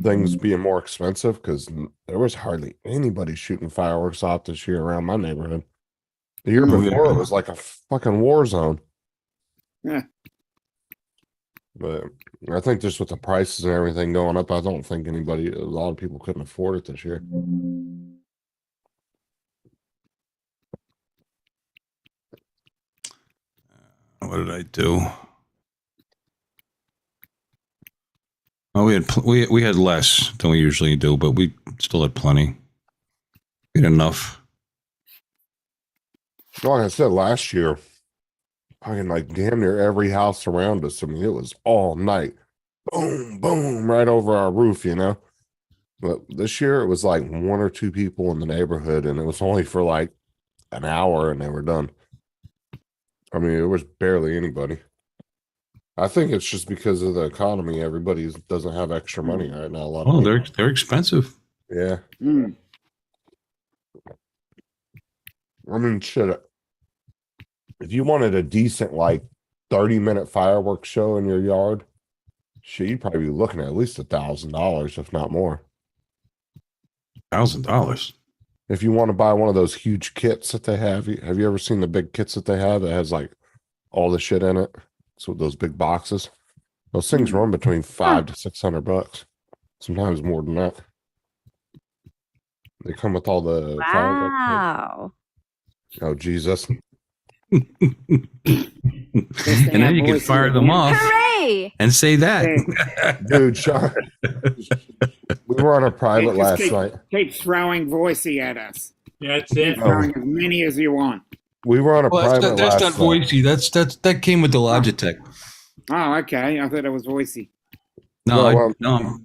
things being more expensive because there was hardly anybody shooting fireworks off this year around my neighborhood. The year before it was like a fucking war zone. Yeah. But I think just with the prices and everything going up, I don't think a lot of people couldn't afford it this year. What did I do? Oh, we had less than we usually do, but we still had plenty. We had enough. Like I said last year, I mean, like damn near every house around us. I mean, it was all night, boom, boom, right over our roof, you know. But this year it was like one or two people in the neighborhood, and it was only for like an hour, and they were done. I mean, it was barely anybody. I think it's just because of the economy. Everybody doesn't have extra money right now. A lot of Oh, people. they're expensive. Yeah. Mm. I mean, shit. If you wanted a decent, like 30-minute fireworks show in your yard, shit, you'd probably be looking at least $1,000, if not more. $1,000. If you want to buy one of those huge kits that they have you ever seen the big kits that they have that has like all the shit in it? So those big boxes, those things run between $500 to $600. Sometimes more than that. They come with all the firework kits. Wow. Oh Jesus! And then you can fire them off Hooray! and say that. Dude, Sean, we were on a private Just last keep- night. Keep throwing voicey at us. That's it. Throwing as many as you want. We were on a Well, private that's last not night. Voicey. That came with the Logitech. Oh, okay. I thought it was voicey. No,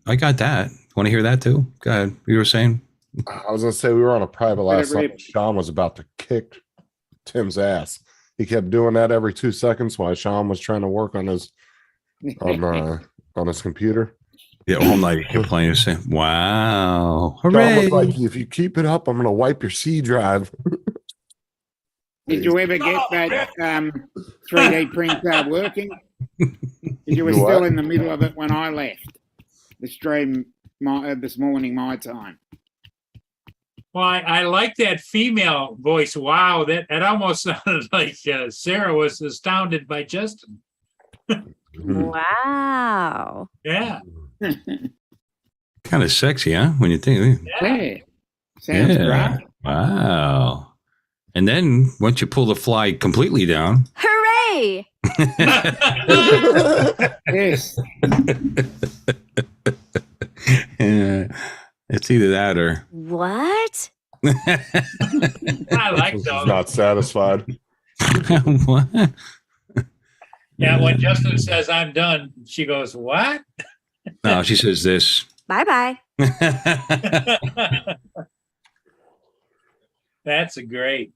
I got that. Want to hear that too? Go ahead. You were saying? I was gonna say we were on a private last Whatever night. Sean was about to kick Tim's ass. He kept doing that every 2 seconds while Sean was trying to work on his computer. Yeah, all night he kept playing. Saying, "Wow, Sean hooray!" was like, "If you keep it up, I'm gonna wipe your C drive." Did you ever get that 3D printer working? You were You what? still in the middle of it when I left the stream this morning, my time. Well, I like that female voice. Wow, that almost sounded like Sarah was astounded by Justin. Wow. Yeah. Kind of sexy, huh? When you think, Yeah. Sounds yeah, great. wow. And then once you pull the fly completely down, Hooray! Yes. it's either that or. What? I like She's those. not satisfied. What? Yeah, when Justin says I'm done, she goes, "What?" No, she says this. Bye bye. That's great.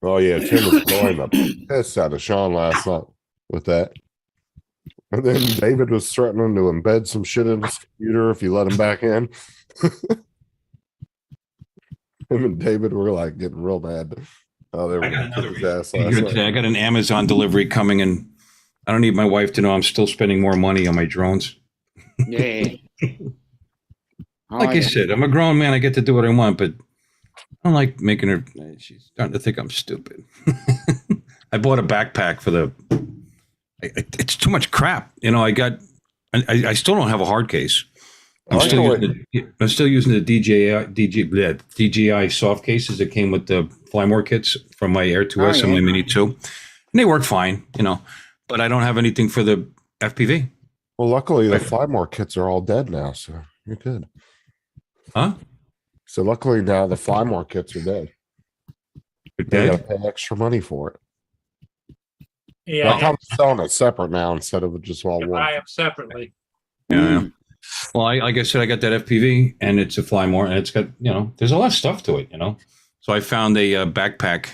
Oh yeah, Tim was blowing the piss out of Sean last night with that. And then David was threatening to embed some shit in his computer if you let him back in. Him and David were like getting real mad. Oh, they were I got gonna kick another his ass Here last today, night. I got an Amazon delivery coming, and I don't need my wife to know I'm still spending more money on my drones. Yeah. Like Oh, I yeah. said, I'm a grown man. I get to do what I want, but I don't like making her. She's starting to think I'm stupid. I bought a backpack for the. It's too much crap. You know, I still don't have a hard case. I'm I still, like using the DJI soft cases that came with the Flymore kits from my Air 2S and yeah. my Mini 2. And they work fine, you know, but I don't have anything for the FPV. Well, luckily the Flymore kits are all dead now, so you're good. Huh? So luckily now the Flymore kits are dead. You're They dead? gotta pay extra money for it. Yeah, Like I'm selling it separate now instead of just all you one. buy them separately. Yeah. Well, like I said, I got that FPV and it's a Flymore and it's got, you know, there's a lot of stuff to it, you know. So I found a backpack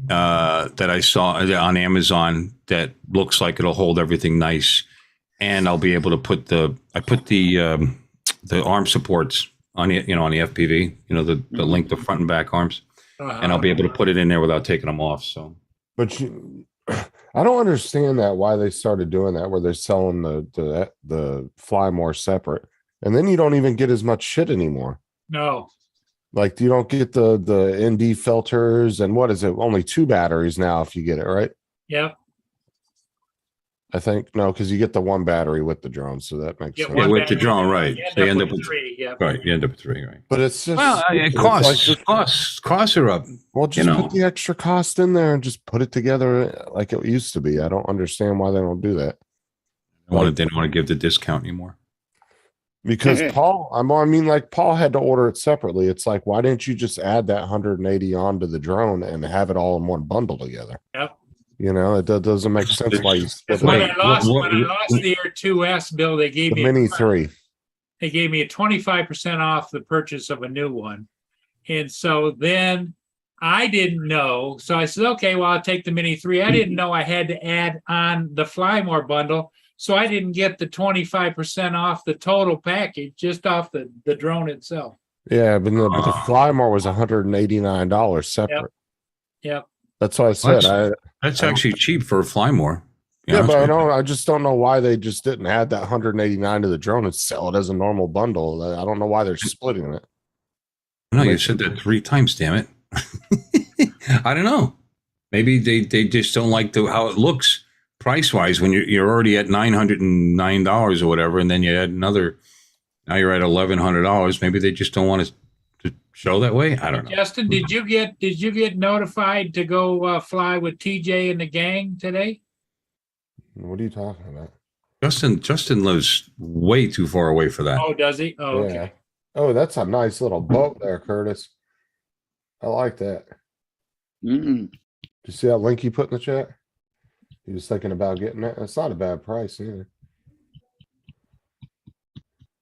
that I saw on Amazon that looks like it'll hold everything nice, and I'll be able to put the arm supports on the, you know, on the FPV, you know, the link, the front and back arms, and I'll be able to put it in there without taking them off. So But I don't understand that why they started doing that, where they're selling the Flymore separate, and then you don't even get as much shit anymore. No. Like you don't get the ND filters, and what is it? Only 2 batteries now if you get it, right? Yep. I think no, because you get the 1 battery with the drone, so that makes Get sense. Yeah, one with the battery, drone, right. You So you end end up up with with- 3. Yep. right, you end up with 3, right? But it's just Well, it's like costs are up. well, just you know. put the extra cost in there and just put it together like it used to be. I don't understand why they don't do that. They don't want to give the discount anymore. Because Paul, I mean, like Paul had to order it separately. It's like, why didn't you just add that 180 onto the drone and have it all in one bundle together? Yep. You know, it doesn't make sense why you split When it. I up. lost the Air 2S bill, they gave The me Mini 3. they gave me a 25% off the purchase of a new one. And so then I didn't know. So I said, okay, well, I'll take the Mini 3. I didn't know I had to add on the Flymore bundle. So I didn't get the 25% off the total package, just off the drone itself. Yeah, but the Flymore was $189 separate. Yep. That's what I said. That's actually cheap for a Flymore. Yeah, but I just don't know why they just didn't add that 189 to the drone and sell it as a normal bundle. I don't know why they're splitting it. No, you said that 3 times, damn it. I don't know. Maybe they just don't like how it looks price wise when you're already at $909 or whatever, and then you add another. Now you're at $1,100. Maybe they just don't want to show that way. I don't know. Justin, did you get notified to go fly with TJ and the gang today? What are you talking about? Justin lives way too far away for that. Oh, does he? Oh, okay. Yeah. Oh, that's a nice little boat there, Curtis. I like that. Mm-mm. Did you see that link you put in the chat? He was thinking about getting that. It's not a bad price either.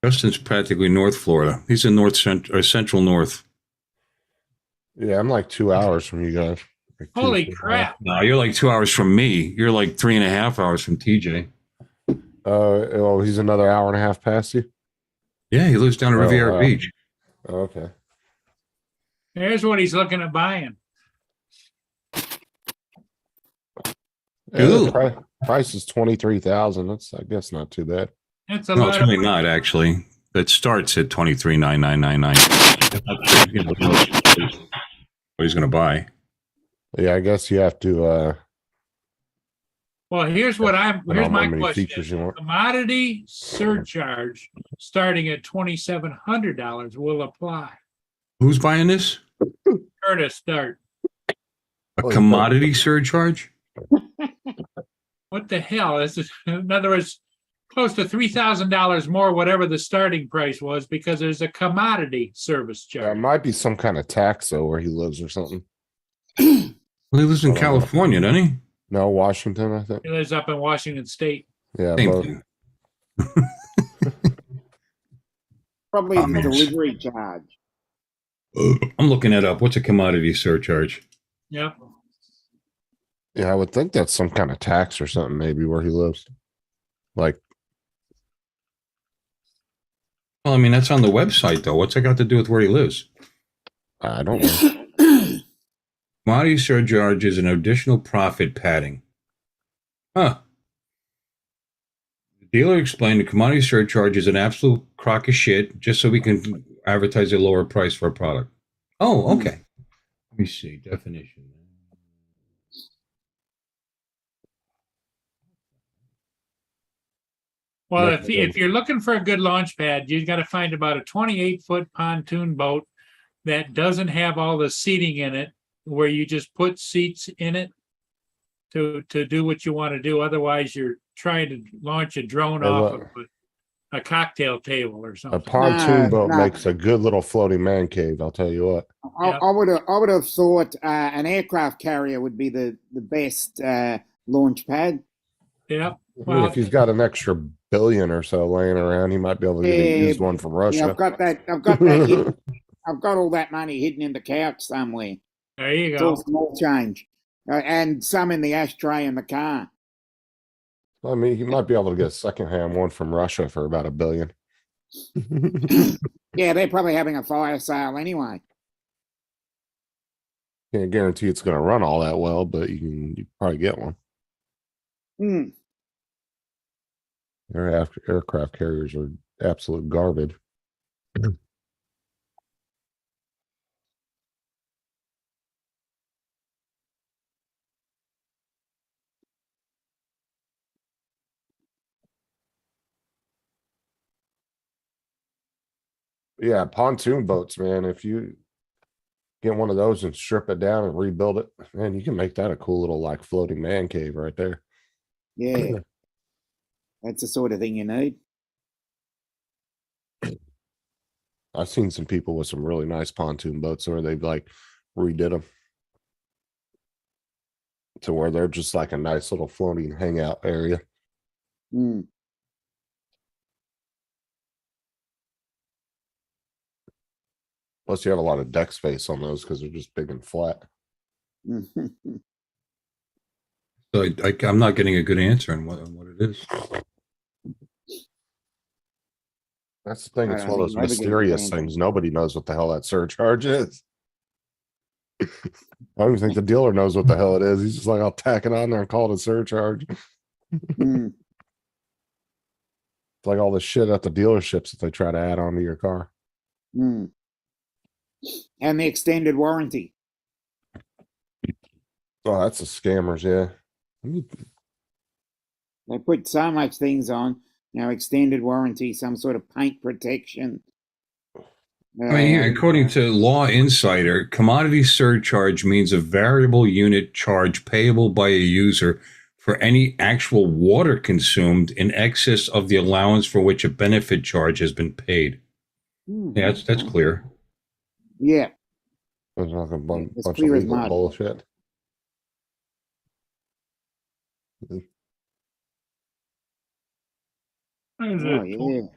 Justin's practically North Florida. He's in Central North. Yeah, I'm like 2 hours from you guys. Like Holy 2.5. crap. No, you're like 2 hours from me. You're like 3.5 hours from TJ. Oh, he's another hour and a half past you. Yeah, he lives down at Oh, Riviera wow. Beach. Oh, okay. Here's what he's looking at buying. Yeah, Ooh. the price is 23,000. That's, I guess, not too bad. That's a No, lot it's of really not actually. It starts at 23,999. What he's going to buy. Yeah, I guess you have to. Well, here's what I don't here's know my how many question. features you want. Commodity surcharge starting at $2,700 will apply. Who's buying this? Curtis, start. A commodity surcharge? What the hell? This is, in other words, close to $3,000 more, whatever the starting price was, because there's a commodity service There charge. might be some kind of tax though where he lives or something. Well, he lives in I don't know. California, doesn't he? No, Washington, I think. He lives up in Washington State. Yeah, Same both. thing. Probably I the mean, delivery charge. I'm looking it up. What's a commodity surcharge? Yep. Yeah, I would think that's some kind of tax or something, maybe where he lives. Like, Well, I mean, that's on the website, though. What's that got to do with where he lives? I don't know. Commodity surcharge is an additional profit padding. Huh. The dealer explained the commodity surcharge is an absolute crock of shit just so we can advertise a lower price for a product. Oh, okay. Let me see. Definition. Well, Like, if you're looking for a good launch pad, you got to find about a 28-foot pontoon boat that doesn't have all the seating in it, where you just put seats in it to do what you want to do. Otherwise, you're trying to launch a drone Hey, off look. of a cocktail table or A something. pontoon boat no. makes a good little floating man cave, I'll tell you what. Yeah. I would have thought an aircraft carrier would be the best launch pad. Yep. I mean, Well, if he's got an extra billion or so laying around, he might be able to get a Yeah, used one from Yeah, Russia. I've got that hidden, I've got all that money hidden in the couch somewhere. there you It's all go. small change. And some in the ashtray in the car. I mean, he might be able to get a secondhand one from Russia for about $1 billion. Yeah, they're probably having a fire sale anyway. Can't guarantee it's going to run all that well, but you can probably get one. Hmm. Their aircraft carriers are absolute garbage. Yeah, pontoon boats, man. If you get one of those and strip it down and rebuild it, man, you can make that a cool little like floating man cave right there. Yeah. That's the sort of thing you need. I've seen some people with some really nice pontoon boats where they've like redid them to where they're just like a nice little floating hangout area. Mm. Plus, you have a lot of deck space on those because they're just big and flat. So I'm not getting a good answer on what it is. That's the thing. I It's don't one of think those I'd be mysterious getting things. Nobody knows what the hell that surcharge is. I don't even think the dealer knows what the hell it is. He's just like, I'll tack it on there and call it a surcharge. Mm. It's like all the shit at the dealerships that they try to add onto your car. Mm. And the extended warranty. Oh, that's the scammers, yeah. I mean, They put so much things on. Extended warranty, some sort of paint protection. I mean, here, according to Law Insider, commodity surcharge means a variable unit charge payable by a user for any actual water consumed in excess of the allowance for which a benefit charge has been paid. Yeah, that's clear. Yeah. there's like a bunch It's of clear as legal mud. bullshit. What is Oh, it? yeah.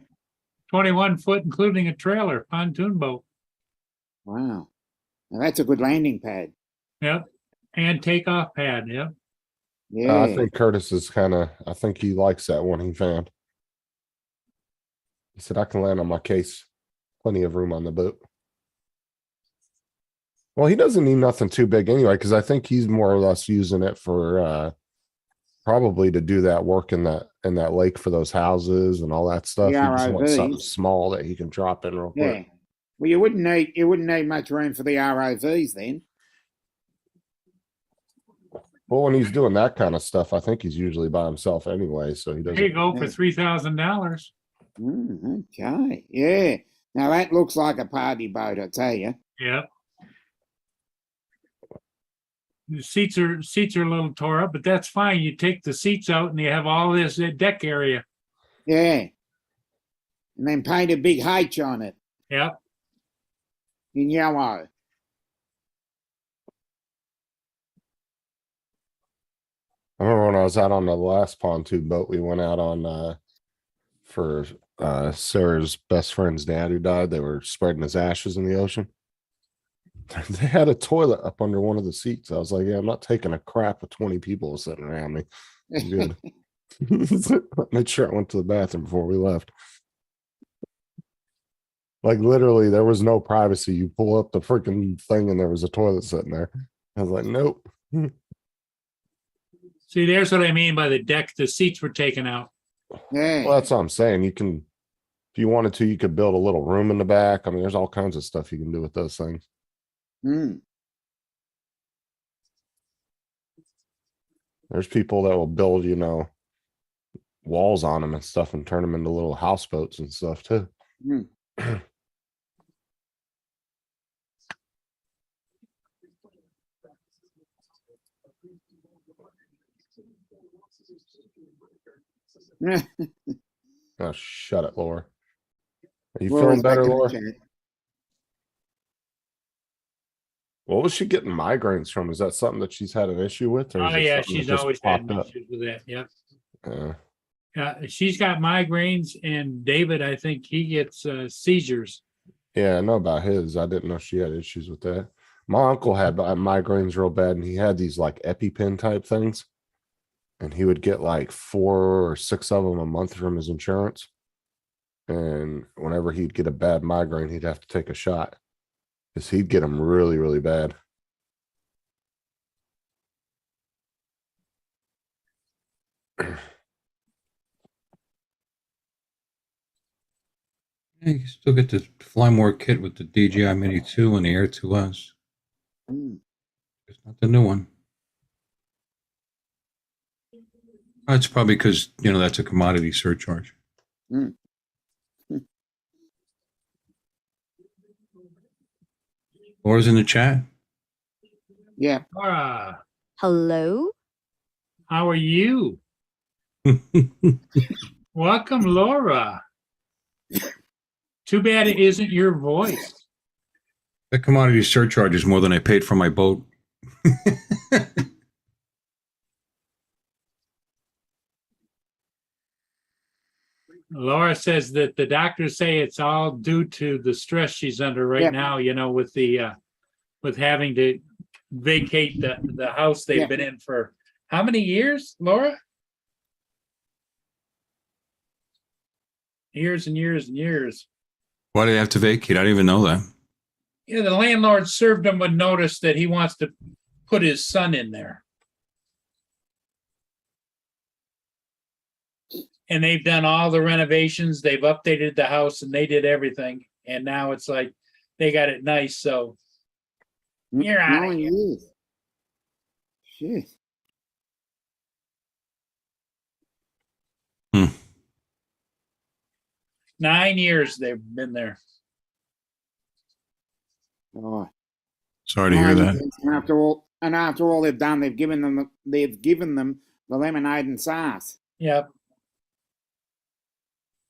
21 foot, including a trailer, pontoon boat. Wow. Now that's a good landing pad. Yep. And takeoff pad. Yep. Yeah. I think Curtis is I think he likes that one he found. He said, I can land on my case. Plenty of room on the boat. Well, he doesn't need nothing too big anyway, because I think he's more or less using it for probably to do that work in that lake for those houses and all that stuff. He just wants something ROVs. small that he can drop in real Yeah. quick. Well, you wouldn't need much room for the ROVs then. Well, when he's doing that kind of stuff, I think he's usually by himself anyway, so he There you doesn't. go for Yeah. $3,000. Okay. Yeah. Now that looks like a party boat, I tell you. Yep. The seats are a little tore up, but that's fine. You take the seats out and you have all this deck area. Yeah. And then paint a big H on it Yep. in yellow. I remember when I was out on the last pontoon boat we went out on for Sarah's best friend's dad who died. They were spreading his ashes in the ocean. They had a toilet up under one of the seats. I was like, yeah, I'm not taking a crap with 20 people sitting around me. I'm good. Made sure I went to the bathroom before we left. Like literally, there was no privacy. You pull up the freaking thing and there was a toilet sitting there. I was like, nope. See, there's what I mean by the deck. The seats were taken out. Yeah. Well, that's what I'm saying. You can, if you wanted to, you could build a little room in the back. I mean, there's all kinds of stuff you can do with those things. Mm. There's people that will build, walls on them and stuff and turn them into little houseboats and stuff too. Mm. Oh, shut it, Laura. Are you Laura's feeling better, back in the Laura? chat. What was she getting migraines from? Is that something that she's had an issue with? Or is Oh it yeah, something that she's just always had popped up? issues with that. Yep. She's got migraines, and David, I think he gets seizures. Yeah, I know about his. I didn't know she had issues with that. My uncle had migraines real bad, and he had these like EpiPen type things. And he would get like 4 or 6 of them a month from his insurance. And whenever he'd get a bad migraine, he'd have to take a shot because he'd get them really, really bad. Yeah, you still get the Fly More kit with the DJI Mini 2 and the Air 2S. Mm. It's not the new one. That's probably because, that's a commodity surcharge. Mm. Laura's in the chat. Yeah. Laura, Hello? how are you? Welcome, Laura. Too bad it isn't your voice. The commodity surcharge is more than I paid for my boat. Laura says that the doctors say it's all due to the stress she's under right Yeah. now, with with having to vacate the house they've Yeah. been in for how many years, Laura? Years and years and years. Why do they have to vacate? I didn't even know that. Yeah, the landlord served him with notice that he wants to put his son in there. And they've done all the renovations, they've updated the house and they did everything. And now it's like, they got it nice, so You're outta 9 here. years. Shit. Hmm. 9 years they've been there. Oh. Sorry to hear that. And after all they've done, they've given them the lemonade and sauce. Yep.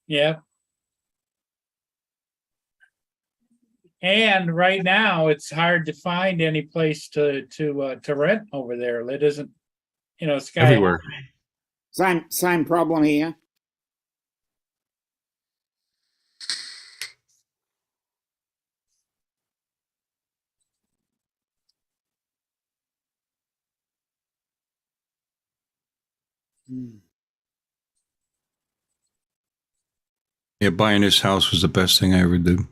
Yep. And right now, it's hard to find any place to rent over there. It isn't, it's got Everywhere. Same problem here. Hmm. Yeah, buying this house was the best thing I ever did. This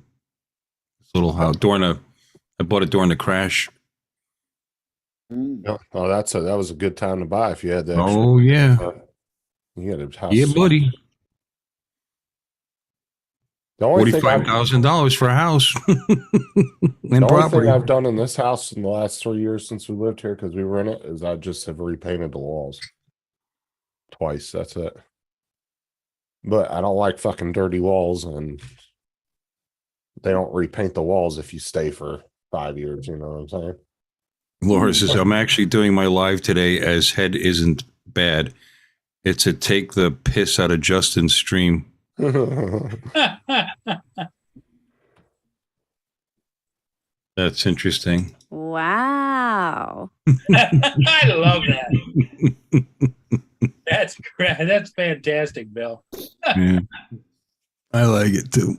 little house I bought it during the crash. Hmm. Yeah. Oh, that was a good time to buy if you had the extra. Oh yeah, You had a house. yeah, buddy. The only thing I've- $45,000 for a house The and only property. thing I've done in this house in the last 3 years since we lived here, because we were in it, is I just have repainted the walls twice. That's it. But I don't like fucking dirty walls, and they don't repaint the walls if you stay for 5 years. You know what I'm saying? Laura says, I'm actually doing my live today as head isn't bad. It's a take the piss out of Justin's stream. That's interesting. Wow. I love that. That's great. That's fantastic, Bill. Yeah. I like it too.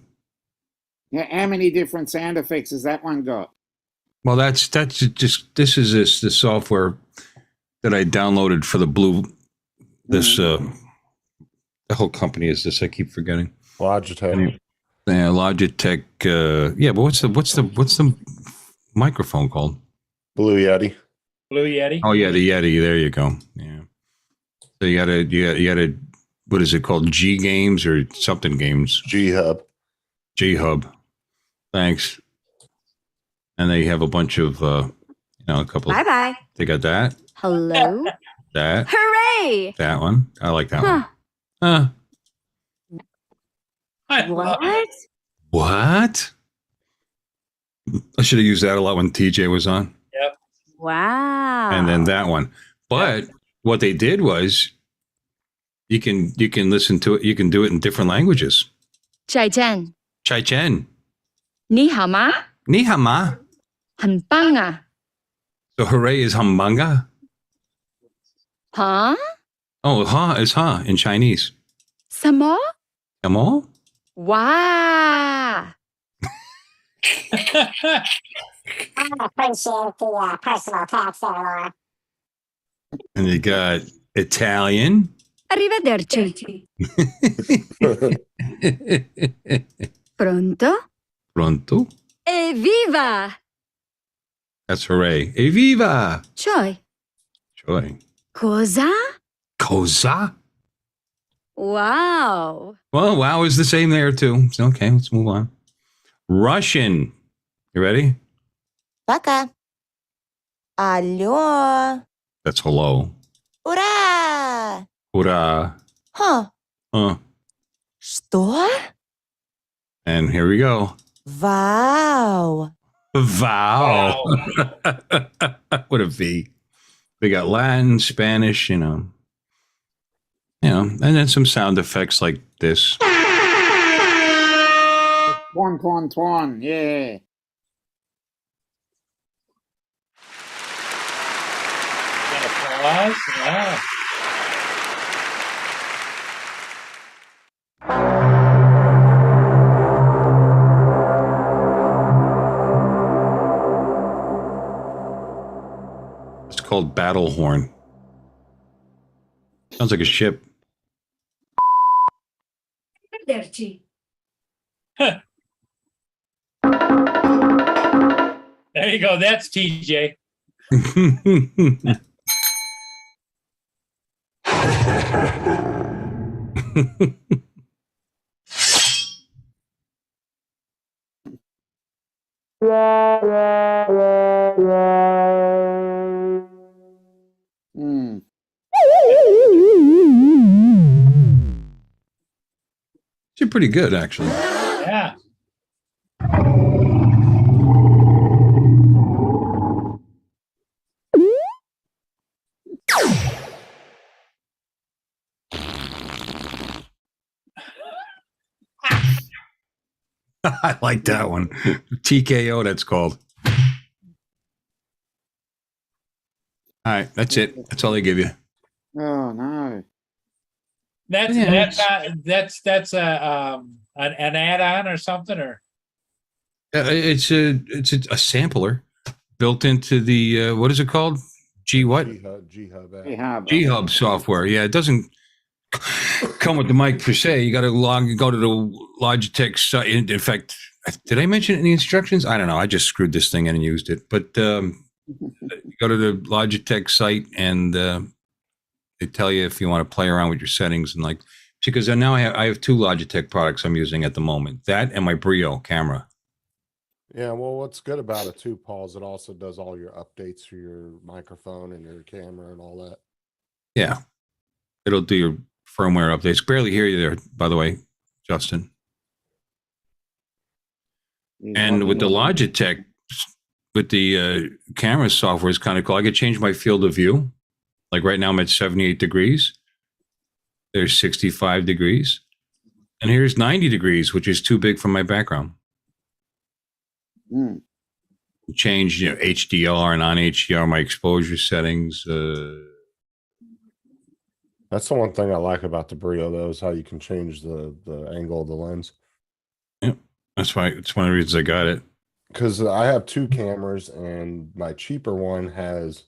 Yeah, how many different sound effects has that one got? Well, that's just the software that I downloaded for the Blue. This the whole company is this. I keep forgetting. Logitech. Yeah, Logitech. Yeah, but what's the microphone called? Blue Yeti. Blue Yeti. Oh yeah, the Yeti. There you go. Yeah. So you gotta. What is it called? G Games or something games? G Hub. G Hub. Thanks. And they have a bunch of, a couple. Bye bye. They got that, Hello. that Hooray. one. I like that Huh. one. I love What? What? I should have used that a lot when TJ was on. Wow. And then that one. But what they did was you can listen to it. You can do it in different languages. 再见. Chai Chen. 你好吗? Ni hao ma. 很棒啊. So hooray is hambanga. Huh? Oh, ha is ha in Chinese. 什么? Come on. Wow. And you got Italian. Arrivederci. Pronto? Pronto. Evviva. That's hooray. Evviva. Cioè, Joy. cosa? Cosa? Wow. Well, wow is the same there too. Okay, let's move on. Russian. You ready? Пока. Алло. That's hello. Ура! Hurrah. Huh. Что? And here we go. Вау. Vow. What a V. We got Latin, Spanish, and then some sound effects like this. Twan. Yeah. Got applause. Yeah. It's called Battle Horn. Sounds like a ship. Arrivederci. There you go. That's TJ. Hmm. You're pretty good, actually. Yeah. I like that one. TKO, that's called. All right, that's it. That's all they give you. Oh no. That's Yeah, that's an add-on or something, or It's a sampler built into the what is it called? G what? G-Hub app. Hey, how G Hub software. Yeah, it doesn't come with the mic per se. You got to go to the Logitech site. In fact, did I mention it in the instructions? I don't know. I just screwed this thing in and used it. But you go to the Logitech site and they tell you if you want to play around with your settings and like because now I have two Logitech products I'm using at the moment. That and my Brio camera. Yeah, well, what's good about it too, Paul, is it also does all your updates for your microphone and your camera and all that. Yeah, it'll do your firmware updates. Barely hear you there, by the way, Justin. And with the Logitech, with the camera software, is kind of cool. I could change my field of view. Like right now, I'm at 78 degrees. There's 65 degrees. And here's 90 degrees, which is too big for my background. Hmm. Change, HDR and non-HDR, my exposure settings. That's the one thing I like about the Brio, though, is how you can change the angle of the lens. Yep, that's why. It's one of the reasons I got it. Because I have two cameras, and my cheaper one has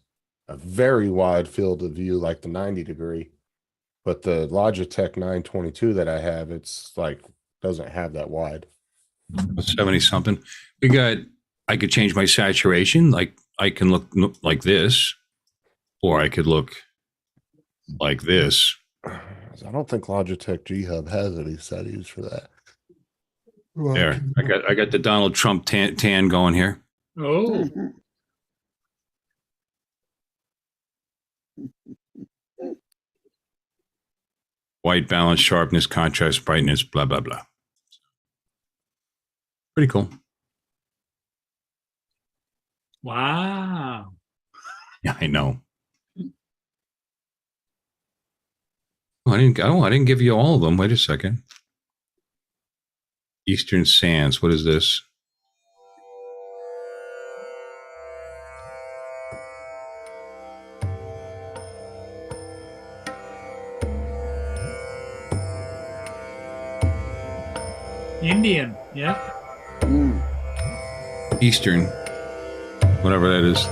a very wide field of view, like the 90 degree. But the Logitech 922 that I have, it's like doesn't have that wide. 70 something. I could change my saturation. Like I can look like this, or I could look like this. I don't think Logitech G Hub has any settings for that. There, I got the Donald Trump tan going here. oh, White balance, sharpness, contrast, brightness, blah blah blah. Pretty cool. wow. Yeah, I know. Oh, I didn't give you all of them. Wait a second. Eastern Sands. What is this? Indian, yeah. Hmm. Eastern. Whatever that is.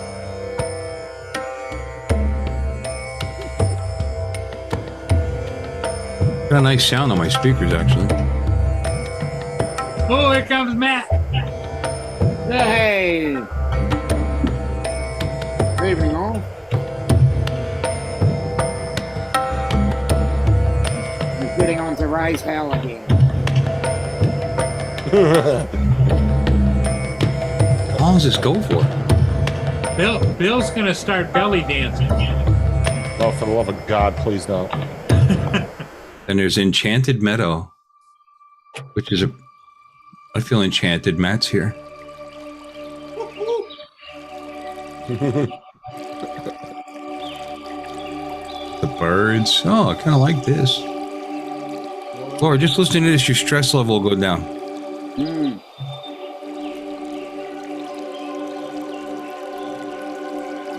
Got a nice sound on my speakers, actually. Oh, here comes Matt. Hey. Good evening, all. He's getting on to Rise Hell again. How long does this go for? Bill's gonna start belly dancing. Oh, for the love of God, please don't. And there's Enchanted Meadow, which is I feel enchanted. Matt's here. The birds. Oh, I kind of like this. Laura, just listening to this, your stress level will go down. Hmm.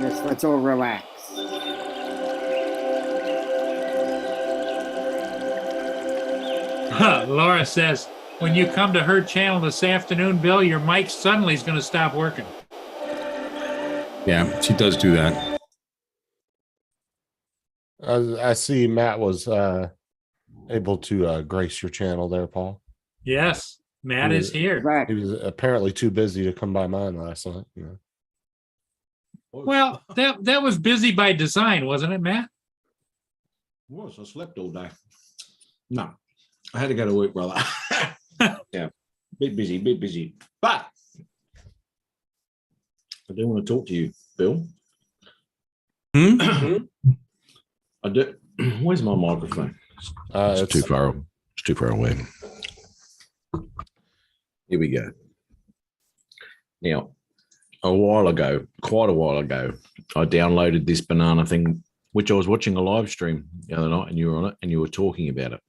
Yes, let's all relax. Laura says, when you come to her channel this afternoon, Bill, your mic suddenly is going to stop working. Yeah, she does do that. I see Matt was able to grace your channel there, Paul. Yes, Matt is here. Right. He was apparently too busy to come by mine last night. You know. Well, that was busy by design, wasn't it, Matt? Was I slept all day? No, I had to go to work, brother. Yeah, bit busy. But I do want to talk to you, Bill. I do. Where's my microphone? It's too far. It's too far away. Here we go. Now, quite a while ago, I downloaded this banana thing, which I was watching a live stream the other night, and you were on it, and you were talking about it.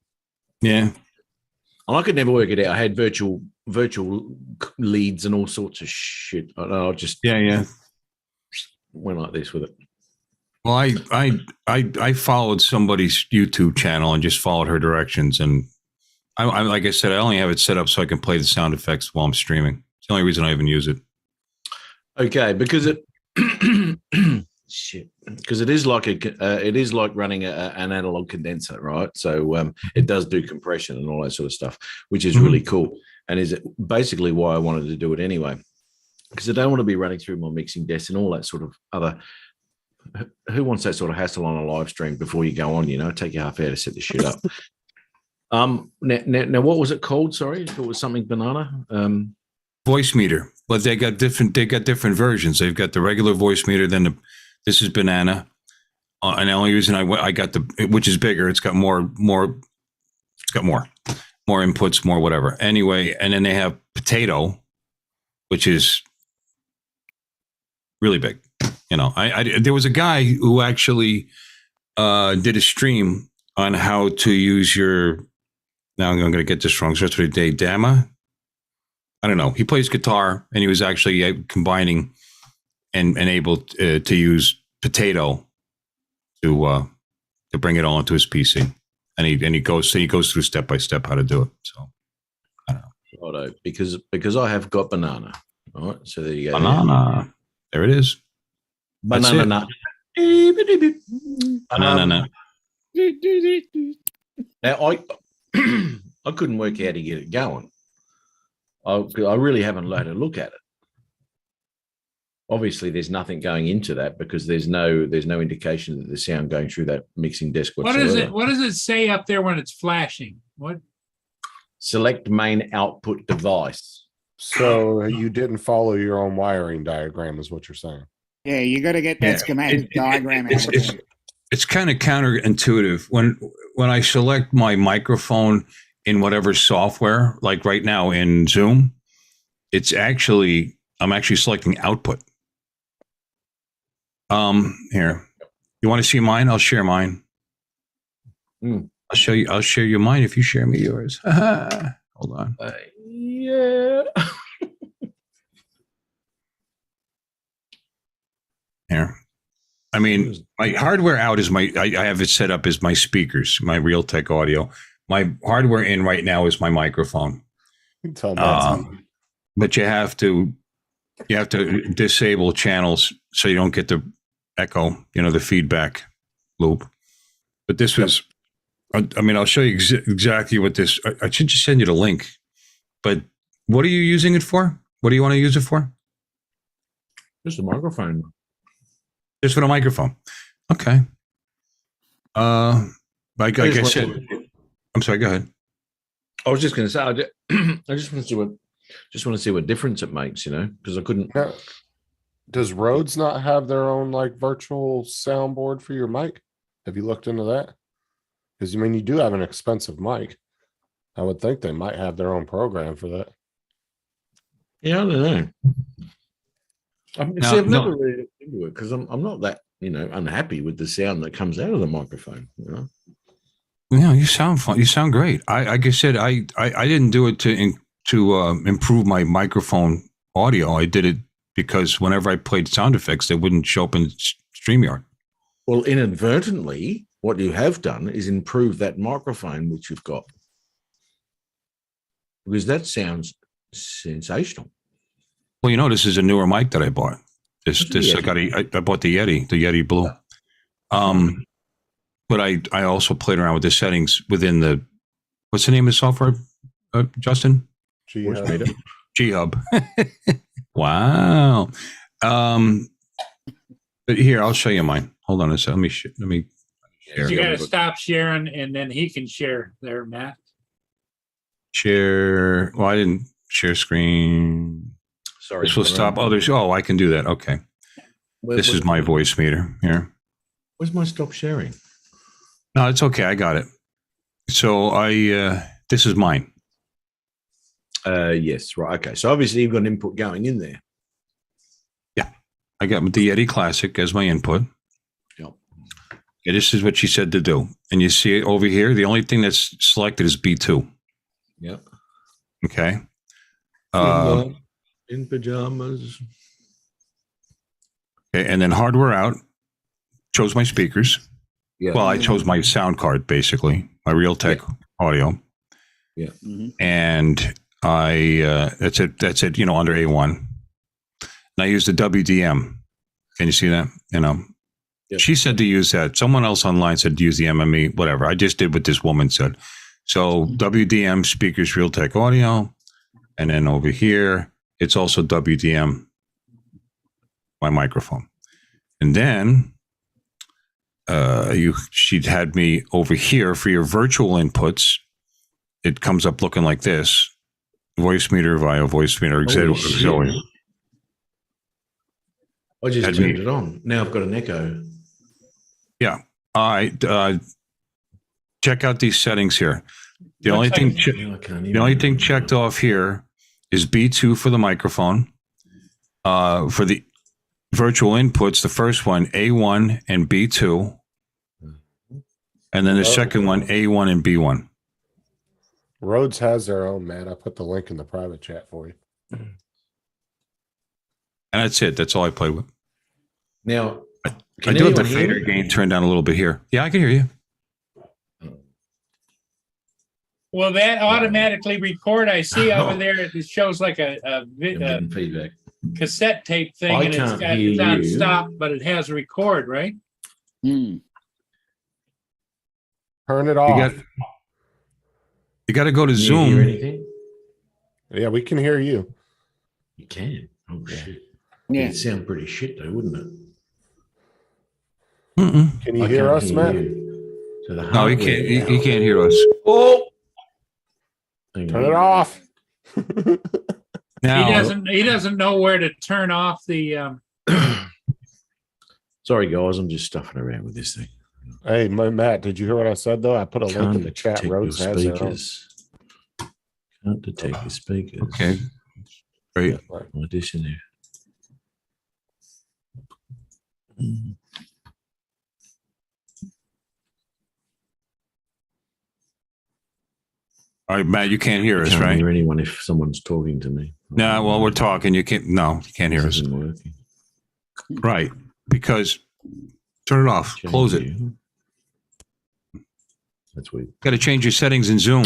Yeah. And I could never work it out. I had virtual leads and all sorts of shit. I just went like this with it. Well, I followed somebody's YouTube channel and just followed her directions, and I like I said, I only have it set up so I can play the sound effects while I'm streaming. It's the only reason I even use it. Okay, because it because it is like running an analog condenser, right? So it does do compression and all that sort of stuff, which is really cool, and is basically why I wanted to do it anyway, because I don't want to be running through my mixing desk and all that sort of other. Who wants that sort of hassle on a live stream before you go on? You know, take you half hour to set the shit up. Now, what was it called? Sorry, it was something banana. Voice meter, but they got different versions. They've got the regular voice meter, then this is banana, and the only reason I got which is bigger. It's got more inputs, more whatever. Anyway, and then they have potato, which is really big. You know, there was a guy who actually did a stream on how to use your. Now I'm going to get this wrong. Starts with a Dama. I don't know. He plays guitar, and he was actually combining and able to use potato to bring it all into his PC, and he goes through step by step how to do it. So I don't know. Righto, because I have got banana. All right, so there you go. Banana. There it is. Banana. Banana. Now I couldn't work out how to get it going. I really haven't learned to look at it. Obviously, there's nothing going into that because there's no indication that the sound going through that mixing desk whatsoever. What does it say up there when it's flashing? What? Select main output device. So you didn't follow your own wiring diagram, is what you're saying. Yeah, you got to get that schematic diagram out. It's kind of counterintuitive when I select my microphone in whatever software, like right now in Zoom, I'm actually selecting output. Here, you want to see mine? I'll share mine. I'll share you mine if you share me yours. Hold on. Yeah. Here. I mean, my hardware out is I have it set up as my speakers, my Realtek audio. My hardware in right now is my microphone. But you have to disable channels so you don't get the echo, the feedback loop. But this was, I mean, I'll show you exactly what this. I should just send you the link. But what are you using it for? What do you want to use it for? Just a microphone. Just for the microphone. Okay. Like I said, I'm sorry. Go ahead. I was just going to say, I just want to see what difference it makes, because I couldn't. Now, does Rhodes not have their own like virtual soundboard for your mic? Have you looked into that? Because I mean, you do have an expensive mic. I would think they might have their own program for that. Yeah, I don't know. I've never really looked into it because I'm not that unhappy with the sound that comes out of the microphone. Yeah, you sound fun. You sound great. Like I said, I didn't do it to improve my microphone audio. I did it because whenever I played sound effects, they wouldn't show up in StreamYard. Well, inadvertently, what you have done is improve that microphone which you've got. Because that sounds sensational. Well, you know, this is a newer mic that I bought. What's the I bought the Yeti Blue. But I also played around with the settings within the, what's the name of the software, Justin? Voice meter. G-Hub. Wow. But here, I'll show you mine. Hold on a second. Let me share. You gotta stop sharing and then he can share there, Matt. Share. Well, I didn't share screen. Sorry. This will stop others. Oh, I can do that. Okay. This is my voice meter here. Where's my stop sharing? No, it's okay. I got it. So this is mine. Yes, right. Okay. So obviously you've got an input going in there. Yeah. I got the Yeti Classic as my input. Yep. Yeah, this is what she said to do. And you see it over here. The only thing that's selected is B2. Yep. Okay. In pajamas. Okay. And then hardware out. Chose my speakers. Yeah. Well, I chose my sound card, basically, my Realtek audio. Yeah. And that's it, you know, under A1. And I used the WDM. Can you see that? You know, Yep. She said to use that. Someone else online said to use the MME, whatever. I just did what this woman said. So WDM speakers, Realtek audio. And then over here, it's also WDM, my microphone. And then she'd had me over here for your virtual inputs. It comes up looking like this. Voice meter via voice meter. Auxiliary. I just Had turned me- it on. Now I've got an echo. Yeah. All right. Check out these settings here. The only thing Now I can't the only thing checked off here is B2 for the microphone. For the virtual inputs, the first one, A1 and B2. And then the second one, A1 and B1. Rhodes has their own, Matt. I put the link in the private chat for you. And that's it. That's all I played with. Now, I can do have the anyone hear fader me? gain turned down a little bit here. Yeah, I can hear you. Will that automatically record? I see over there, it shows like a I'm getting feedback. cassette tape thing I and can't it's hear on you. stop, but it has record, right? Hmm. Turn it You off. got to go to Can you hear Zoom. anything? Yeah, we can hear you. You can. Oh shit. Yeah. It'd sound pretty shit though, wouldn't it? Mm-mm. Can you I hear can't us, Matt? you. So the No, he hardware can't. He now- can't hear us. Oh. Hang Turn on. it off. Now, He doesn't know where to turn off the, Sorry, guys. I'm just stuffing around with this thing. Hey, Matt, did you hear what I said though? I put a link in the chat. detect Rhodes your has their own. speakers. Can't detect your speakers. okay. Great. What this in there? All right, Matt, you can't hear I us, can't right? hear anyone if someone's talking to me. No, well, we're talking. You can't. No, you can't hear This us. isn't working. Right. Because turn it off. Change Close it. you. That's weird. Got to change your settings in Zoom.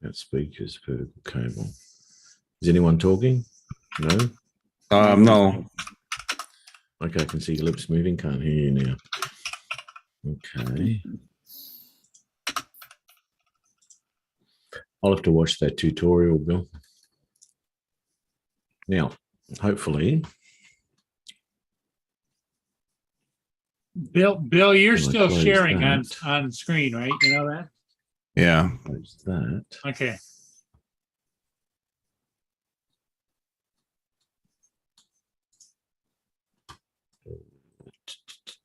That speakers vertical cable. Is anyone talking? No. No. Okay, I can see your lips moving. Can't hear you now. Okay. I'll have to watch that tutorial, Bill. Now, hopefully, Bill, you're Can I still close sharing that? on screen, right? You know that? Yeah. close that. Okay.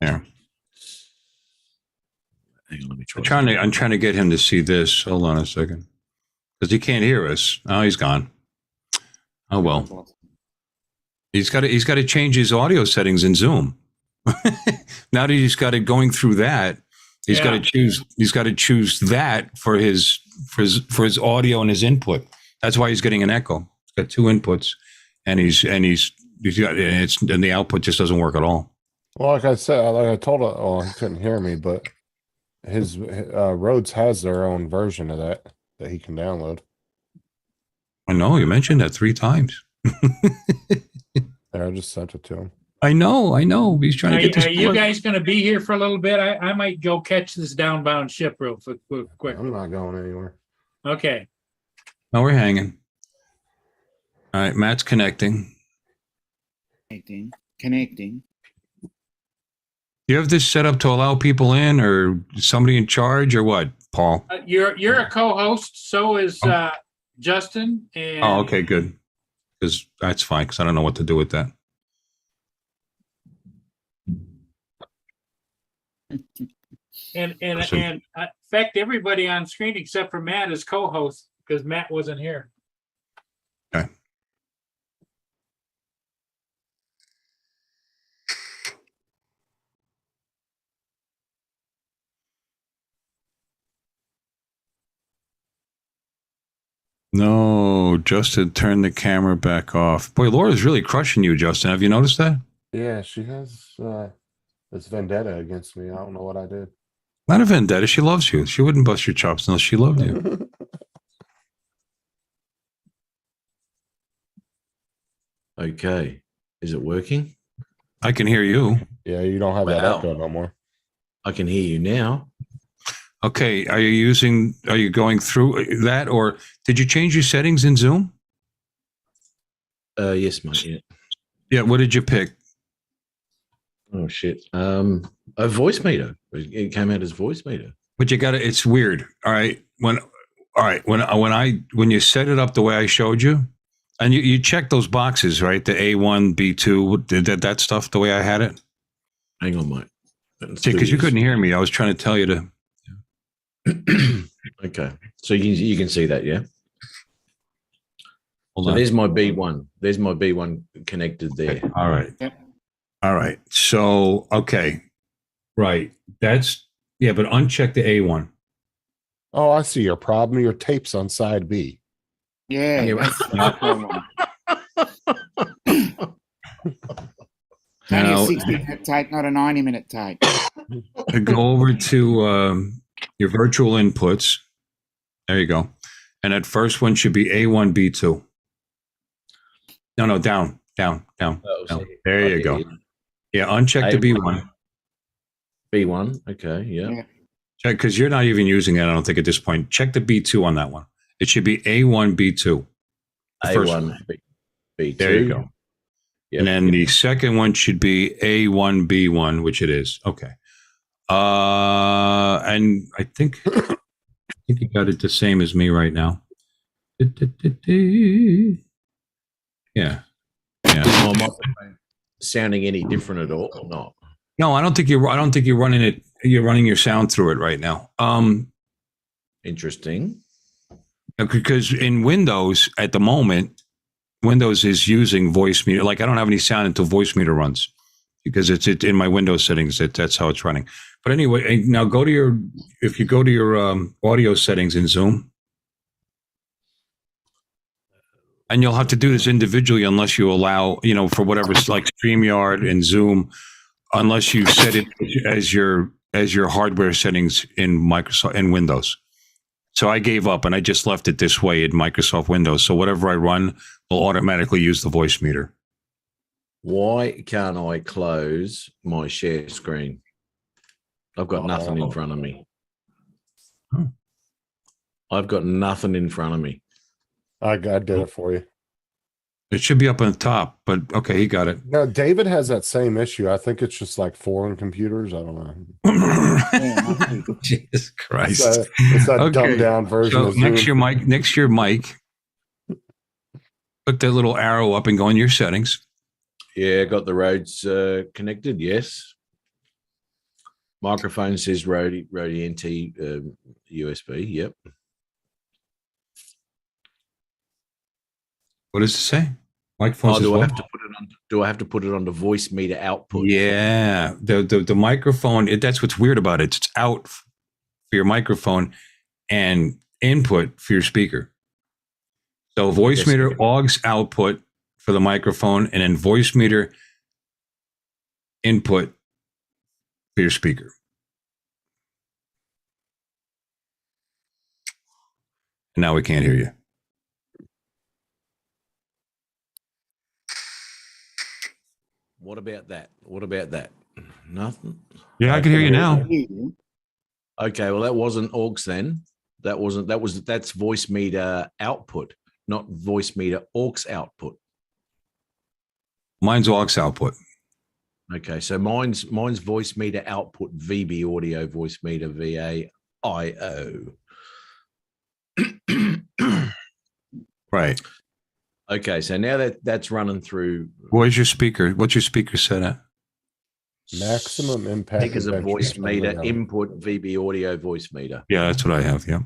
Yeah. Hang on, let me try. I'm trying to get him to see this. Hold on a second. Because he can't hear us. Oh, he's gone. Oh well. He's got to change his audio settings in Zoom. Now that he's got it going through that, He's got Yeah. to choose. He's got to choose that for his audio and his input. That's why he's getting an echo. He's got two inputs, and he's got and the output just doesn't work at all. Well, like I said, like I told her, oh, he couldn't hear me, but his Rhodes has their own version of that he can download. I know you mentioned that 3 times. There, I just sent it to him. I know. He's trying to get this. Are you guys going to be here for a little bit? I might go catch this downbound ship real quick. I'm not going anywhere. Okay. No, we're hanging. All right, Matt's connecting. Connecting. You have this set up to allow people in, or somebody in charge, or what, Paul? You're a co-host. So is Justin. And Oh, okay, good. Because that's fine. Because I don't know what to do with that. And Awesome. in fact, everybody on screen except for Matt is co-host because Matt wasn't here. Okay. No, Justin, turn the camera back off. Boy, Laura's really crushing you, Justin. Have you noticed that? Yeah, she has this vendetta against me. I don't know what I did. Not a vendetta. She loves you. She wouldn't bust your chops unless she loved you. Okay. Is it working? I can hear you. Yeah, you don't have that Wow. echo no more. I can hear you now. Okay. Are you going through that, or did you change your settings in Zoom? Yes, mate. Yeah. Yeah. What did you pick? Oh shit. A voice meter. It came out as voice meter. But you got to, it's weird. All right. When you set it up the way I showed you, and you check those boxes, right? The A1, B2, did that stuff the way I had it? Hang on, mate. Let's do Because you this. couldn't hear me. I was trying to tell you to. Okay. So you can see that, yeah? Hold So on. there's my B1. There's my B1 connected there. All right. Yep. All right. So, okay. Right. That's, yeah, but uncheck the A1. Oh, I see your problem. Your tape's on side B. Yeah. Yeah, That's no problem. It's only Now- a 60-minute tape, not a 90-minute tape. Go over to your virtual inputs. There you go. And that first one should be A1, B2. No, down. Oh, down. so- There you okay, go. Yeah, uncheck the B1. B1. Okay. Yeah. Yeah. Check, because you're not even using it, I don't think, at this point. Check the B2 on that one. It should be A1, B2. The first A1, one. B2. There you go. Yep. And then the second one should be A1, B1, which it is. Okay. And I think you got it the same as me right now. Yeah. Is my microphone sounding any different at all or not? No, I don't think you're running it. You're running your sound through it right now. Interesting. Because in Windows at the moment, Windows is using voice meter. Like I don't have any sound until voice meter runs because it's in my Windows settings. That's how it's running. But anyway, now if you go to your audio settings in Zoom, and you'll have to do this individually unless you allow, for whatever, like StreamYard and Zoom, unless you set it as your hardware settings in Microsoft and Windows. So I gave up and I just left it this way in Microsoft Windows. So whatever I run will automatically use the voice meter. Why can't I close my share screen? I've got nothing in front of me. Oh. I've got nothing in front of me. I did it for you. It should be up on the top, but okay, he got it. No, David has that same issue. I think it's just like foreign computers. I don't know. Jesus Christ. It's that Okay. dumbed down version So of next Zoom. your mic, put that little arrow up and go in your settings. Yeah, got the Rhodes connected. Yes. Microphone says Rode NT USB. Yep. What does it say? Microphones as do I well? have to put it on? Do I have to put it on the voice meter output? Yeah, the microphone. That's what's weird about it. It's out for your microphone and input for your speaker. So voice Yes, meter okay. aux output for the microphone, and then voice meter input for your speaker. And now we can't hear you. What about that? What about that? Nothing. Yeah, I can hear you now. Okay, well that wasn't aux then. That's voice meter output, not voice meter aux output. Mine's aux output. Okay, so mine's voice meter output VB audio voice meter VAIO. Right. Okay, so now that's running through Where's your speaker? What's your speaker set at? Maximum impact. speakers of adventures voice from meter Leo. input VB audio voice meter. Yeah, that's what I have. Yeah.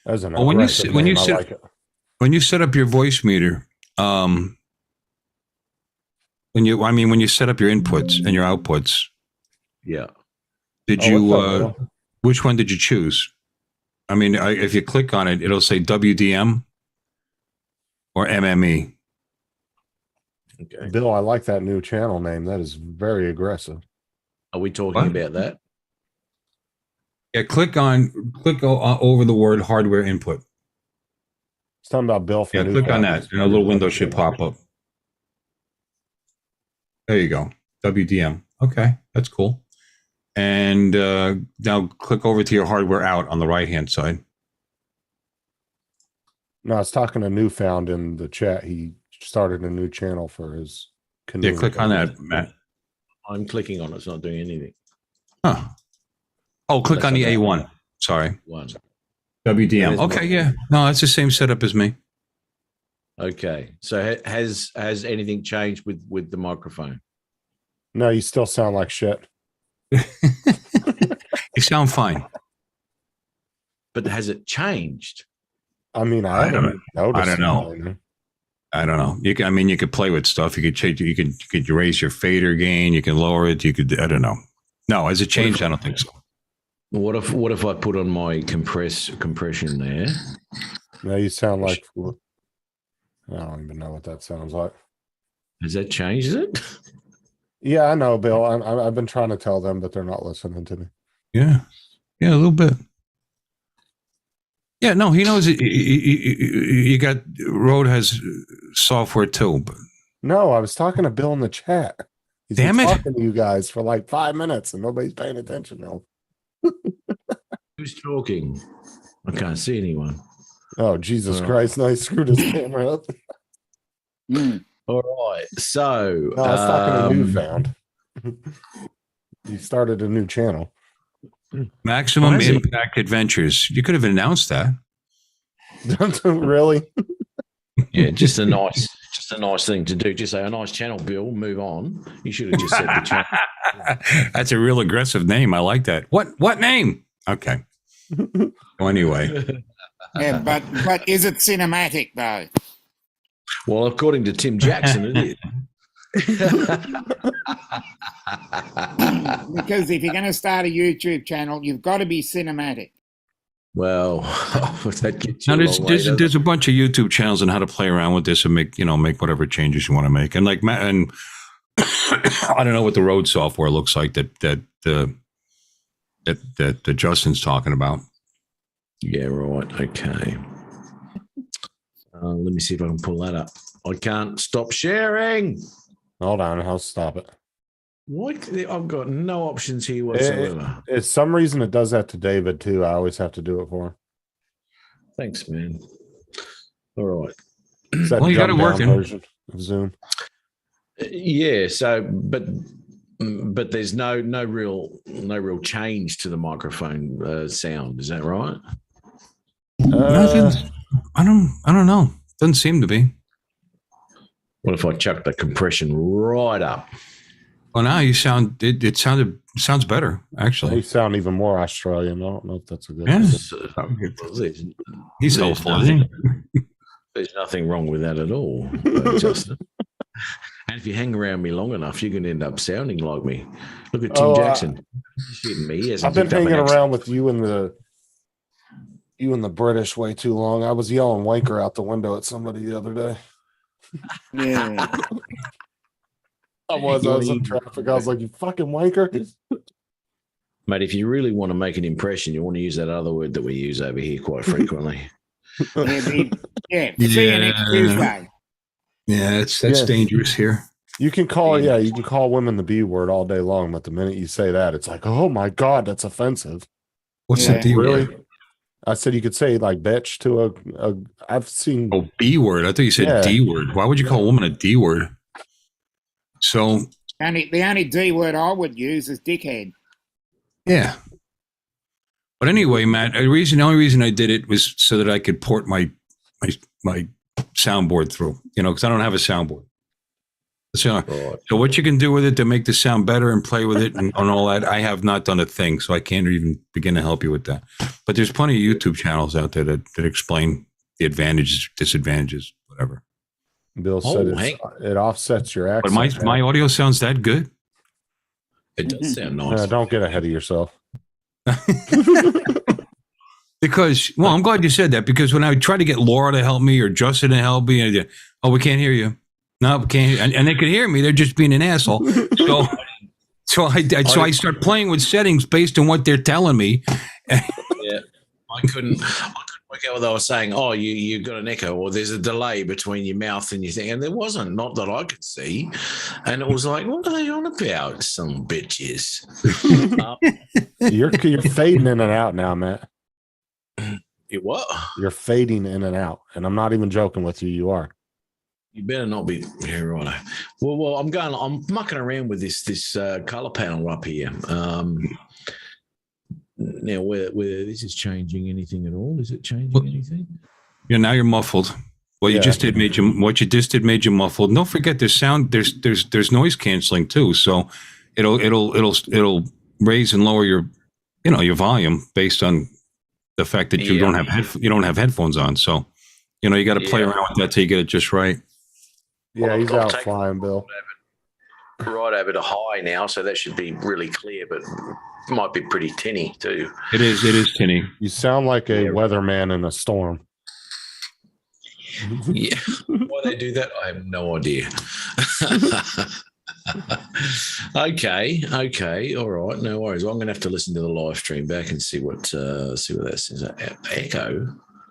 As an Oh, when you aggressive sit- when you name, I sit- like it. When you set up your voice meter, when you set up your inputs and your outputs, Yeah. did Oh, you? what's up, Leo? Which one did you choose? I mean, if you click on it, it'll say WDM or MME. Okay. Bill, I like that new channel name. That is very aggressive. Are we talking What? about that? Yeah, click over the word hardware input. It's talking about Bill from Yeah, click on that, and a little window should pop up. There you go. WDM. Okay, that's cool. And now click over to your hardware out on the right-hand side. No, I was talking to Newfound in the chat. He started a new channel for his canoe. Yeah, click on that, Matt. I'm clicking on it. It's not doing anything. Huh. Oh, click on the A1. Sorry. One. WDM. There's Okay, one. yeah. No, that's the same setup as me. Okay. So has anything changed with the microphone? No, you still sound like shit. You sound fine. But has it changed? I mean, I I don't- haven't noticed. I don't know. anything. I don't know. You could play with stuff. You could change. You could raise your fader gain. You can lower it. You could. I don't know. No, has it changed? I don't think so. What if I put on my compression there? No, you sound like. I don't even know what that sounds like. Has that changed it? Yeah, I know, Bill. I've been trying to tell them, but they're not listening to me. Yeah, a little bit. Yeah, no, he knows. You got Rode has software too, but No, I was talking to Bill in the chat. He's Damn been it. talking to you guys for like 5 minutes, and nobody's paying attention now. Who's talking? I can't see anyone. Oh, Jesus Oh. Christ! No, he screwed his camera up. All right. So No, I was talking to Newfound. He started a new channel. Maximum Oh, has he? Impact Adventures. You could have announced that. Really? Yeah, just a nice thing to do. Just say a nice channel, Bill. Move on. You should have just said the channel. That's a real aggressive name. I like that. What name? Okay. So anyway, Yeah, but is it cinematic though? Well, according to Tim Jackson, it is. Because if you're going to start a YouTube channel, you've got to be cinematic. Well, that gets you now a long way, there's doesn't a bunch of YouTube channels on how to play around with this and make whatever changes you want to make. And like Matt, and I don't know what the Rode software looks like that Justin's talking about. it? Yeah, right. Okay. Let me see if I can pull that up. I can't stop sharing. Hold on, I'll stop it. What? I've got no options here whatsoever. It's some reason it does that to David too. I always have to do it for him. Thanks, man. All right. It's that Well, you got it dumbed down working. version of Zoom. Yeah. So, but there's no real change to the microphone sound. Is that right? Nothing. I don't know. Doesn't seem to be. What if I chuck the compression right up? Well, now you sound. It sounds better They actually. sound even more Australian. I don't know if that's a good Yeah. thing. There's, He's there's helpful. Isn't he? there's nothing wrong with that at all, Justin. if you hang around me long enough, you're going to end up sounding like me. Look at Tim Oh, Jackson. Shitting me. He hasn't I've been picked up an hanging accent. around with you and the British way too long. I was yelling wanker out the window at somebody the other day. Yeah. I was in traffic. I was like, "You fucking wanker!" Mate, if you really want to make an impression, you want to use that other word that we use over here quite frequently. Yeah, see you next Tuesday. Yeah, that's Yes. dangerous here. You can call, you can call women the B word all day long, but the minute you say that, it's like, oh my god, that's offensive. What's Yeah. the D Really? word? I said you could say like bitch to a I've seen. Oh, B word. I thought you said Yeah. D word. Why would you call a woman a D word? So The only D word I would use is dickhead. yeah. But anyway, Matt, the only reason I did it was so that I could port my soundboard through, because I don't have a soundboard. So, so what you can do with it to make the sound better and play with it and all that, I have not done a thing, so I can't even begin to help you with that. But there's plenty of YouTube channels out there that explain the advantages, disadvantages, whatever. Bill said it offsets your accent. But my audio sounds that good. It does sound nice. Don't get ahead of yourself. Because, well, I'm glad you said that, because when I try to get Laura to help me or Justin to help me, oh, we can't hear you. No, we can't hear. And they could hear me. They're just being an asshole. So I start playing with settings based on what they're telling me. Yeah, I couldn't work out what they were saying. Oh, you got an echo, or there's a delay between your mouth and your thing, and there wasn't, not that I could see. And it was like, what are they on about? Some bitches. You're fading in and out now, Matt. You what? You're fading in and out, and I'm not even joking with you. You are. You better not be here, right? Well, I'm mucking around with this color panel up here. Now, whether this is changing anything at all? Is it changing anything? Yeah, now you're muffled. What you just did made you muffled. Don't forget there's sound. There's noise canceling too. So it'll raise and lower your volume based on the fact that you don't have headphones on. So you got to play around with that till you get it just right. Yeah, he's out flying, Bill. Right over to high now, so that should be really clear, but it might be pretty tinny too. It is tinny. You sound like a weatherman in a storm. Yeah. Why they do that, I have no idea. Okay, all right, no worries. Well, I'm gonna have to listen to the live stream back and see what that says. Echo.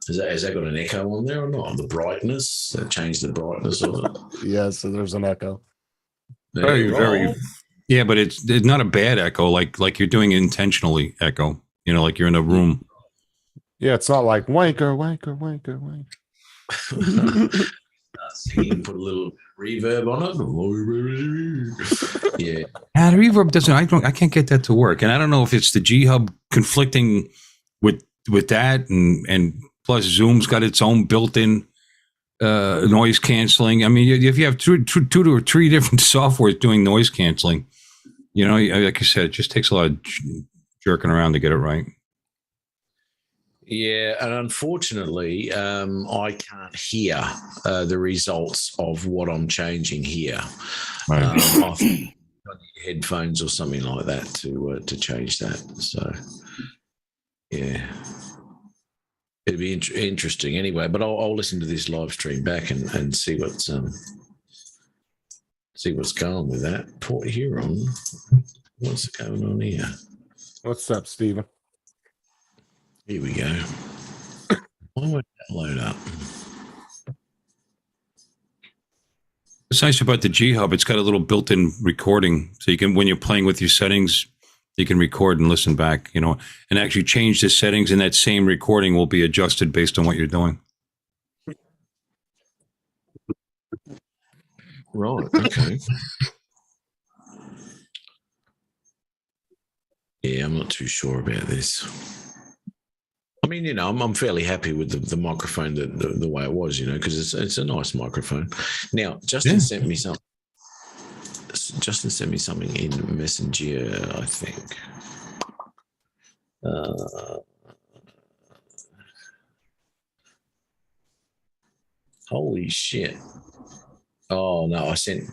Has that got an echo on there or not? The brightness, change the brightness of it. Yeah, so there's an echo. Very. Yeah, but it's not a bad echo, like you're doing intentionally echo. Like you're in a room. Yeah, it's not like wanker. So you can put a little reverb on it. Yeah. The reverb doesn't. I can't get that to work, and I don't know if it's the G Hub conflicting with that, and plus Zoom's got its own built-in noise canceling. I mean, if you have two or three different softwares doing noise canceling, like I said, it just takes a lot of jerking around to get it right. Yeah, and unfortunately, I can't hear the results of what I'm changing here. Right. I think I need headphones or something like that to change that. So, yeah, it'd be interesting anyway. But I'll listen to this live stream back and see what's going with that. Port Huron, what's going on here? What's up, Stephen? Here we go. Why would that load up? What's nice about the G Hub, it's got a little built-in recording, so you can, when you're playing with your settings, you can record and listen back, and actually change the settings, and that same recording will be adjusted based on what you're doing. Right. Okay. Yeah, I'm not too sure about this. I mean, I'm fairly happy with the microphone the way it was, because it's a nice microphone. Now, Justin sent me something. Justin sent me something in Messenger, I think. Holy shit! Oh no, I sent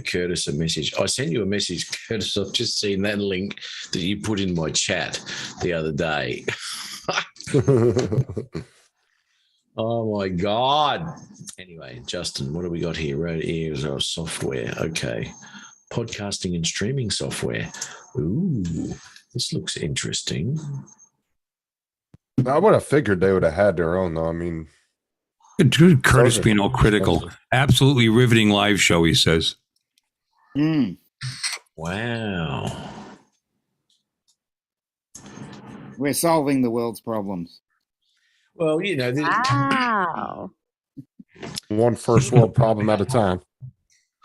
Curtis a message. I sent you a message, Curtis. I've just seen that link that you put in my chat the other day. Oh my God. Anyway, Justin, what do we got here? Right here's our software. Okay. Podcasting and streaming software. Ooh, this looks interesting. I would have figured they would have had their own though. I mean, Dude, Curtis Those are being all critical. expensive. Absolutely riveting live show, he says. Mm. Wow. We're solving the world's problems. Well, you know, Wow. one first world problem at a time.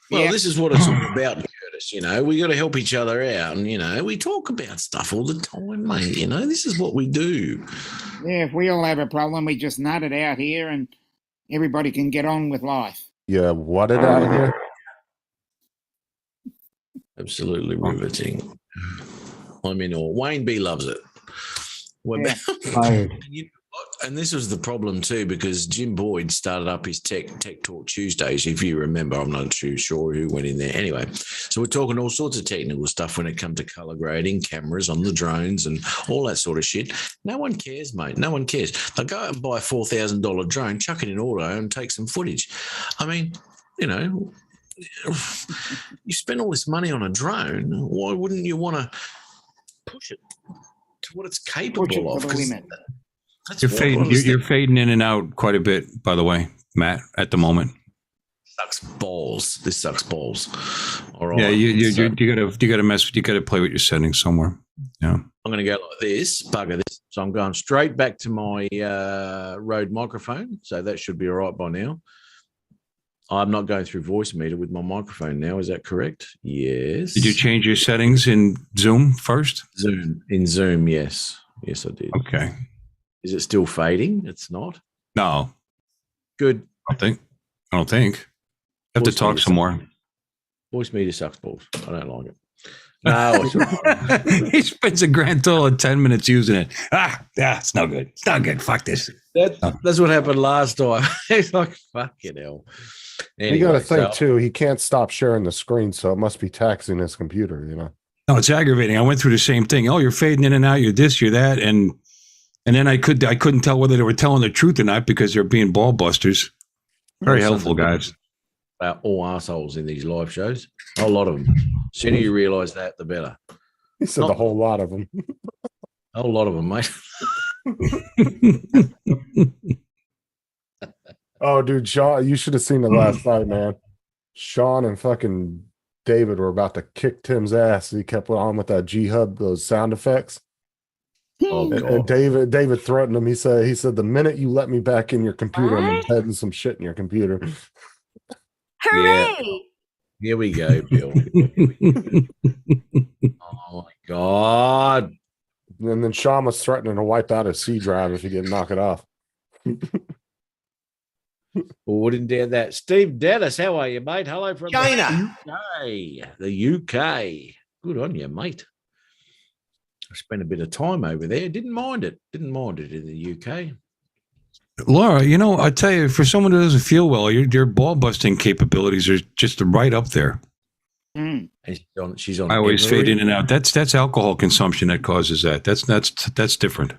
well, Yeah. this is what it's all about, Curtis. You know, we got to help each other out. And, you know, we talk about stuff all the time, mate. You know, this is what we do. Yeah, if we all have a problem, we just nut it out here and everybody can get on with life. Yeah, what it out of here? Absolutely riveting. I'm in awe. Wayne B loves it. We're Yeah. and, you know what? And this was the problem too, because Jim Boyd started up his Tech Talk Tuesdays. If you remember, I'm not too sure who went in there. Anyway, so we're talking all sorts of technical stuff when it comes to color grading, cameras on the drones, and all that sort of shit. No one cares, mate. No one cares. They'll go out and buy a $4,000 drone, chuck it in auto, and take some footage. I mean, you know, you spend all this money on a drone. Why wouldn't you want to push it to what it's capable Push it of? to the 'Cause limit. that's You're what I fading. understand. You're fading in and out quite a bit, by the way, Matt. At the moment. Sucks balls. This sucks balls. All right. Yeah, you so gotta mess. You gotta play with your settings somewhere. Yeah. I'm going to go like this. Bugger this. So I'm going straight back to my Rode microphone. So that should be all right by now. I'm not going through voice meter with my microphone now. Is that correct? Yes. Did you change your settings in Zoom first? Zoom? In Zoom, yes. Yes, I did. Okay. Is it still fading? It's not. No, Good. I don't think. You have to Voice talk meter some more. Voice meter sucks balls. I don't like it. No, it's all right. He spends a grand total of 10 minutes using it. It's no good. It's not good. Fuck this. That's what happened last time. It's like, fucking hell. You got to Anyway, think so- too. He can't stop sharing the screen, so it must be taxing his computer. You know. No, it's aggravating. I went through the same thing. Oh, you're fading in and out. You're this, you're that, and then I couldn't tell whether they were telling the truth or not because they're being ball busters. Very Well, helpful, guys. About all assholes in these live shows. A whole lot of them. The sooner you realise that, the better. He said Not- a whole lot of them. A whole lot of them, mate. Oh, dude, Sean, you should have seen it last night, man. Sean and fucking David were about to kick Tim's ass. He kept on with that G Hub, those sound effects. Oh, And God. David threatened him. He said, the minute you let me back in your computer, I'm What? embedding some shit in your computer. Hooray! Here we go, Bill. Oh, my God. And then Sean was threatening to wipe out his C drive if he didn't knock it off. Well, wouldn't dare that. Steve Dennis, how are you, mate? Hello from China. the UK. The UK. Good on you, mate. I spent a bit of time over there. Didn't mind it. Didn't mind it in the UK. Laura, I tell you, for someone who doesn't feel well, your ball busting capabilities are just right up there. Mm. And she's on I always every- fade in and out. That's alcohol consumption that causes that. That's different.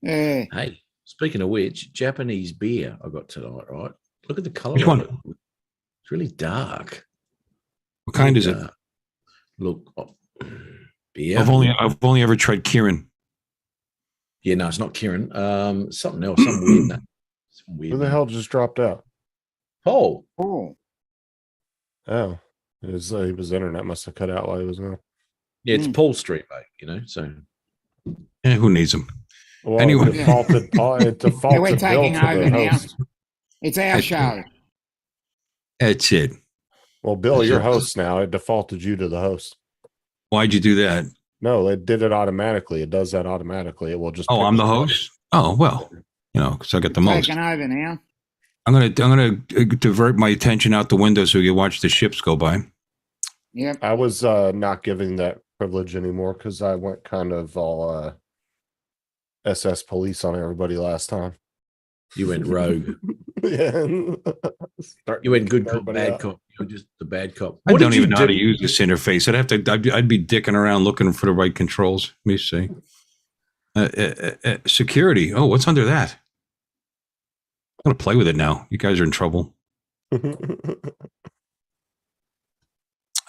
Hey, speaking of which, Japanese beer I got tonight, right? Look at the color Which of one? it. It's really dark. What kind is it? Look, beer. I've only ever tried Kieran. Yeah, no, it's not Kieran. Something else. Some weird name. Some weird Who the name. hell just dropped out? Paul. Oh, Oh, his internet must have cut out while he was on. Yeah, it's Hmm. Paul Street, mate. So Who needs them? Well, Anyway. it defaulted Bill we're to taking the over now. host. it's our show. That's it. Well, Bill, That's you're it. host now. It defaulted you to the host. Why'd you do that? No, it did it automatically. It does that automatically. It will just. Oh, pick I'm the the- host. Oh well, because I got the most. Taking over now. I'm gonna divert my attention out the window so you can watch the ships go by. Yep. I was not giving that privilege anymore because I went kind of all SS police on everybody last time. you went rogue. Yeah. You went good cop, Everybody bad out. cop. You're just the bad cop. I What don't did you even know how to do? use this interface. I'd be dicking around looking for the right controls. Let me see. Security. Oh, what's under that? I'm gonna play with it now. You guys are in trouble.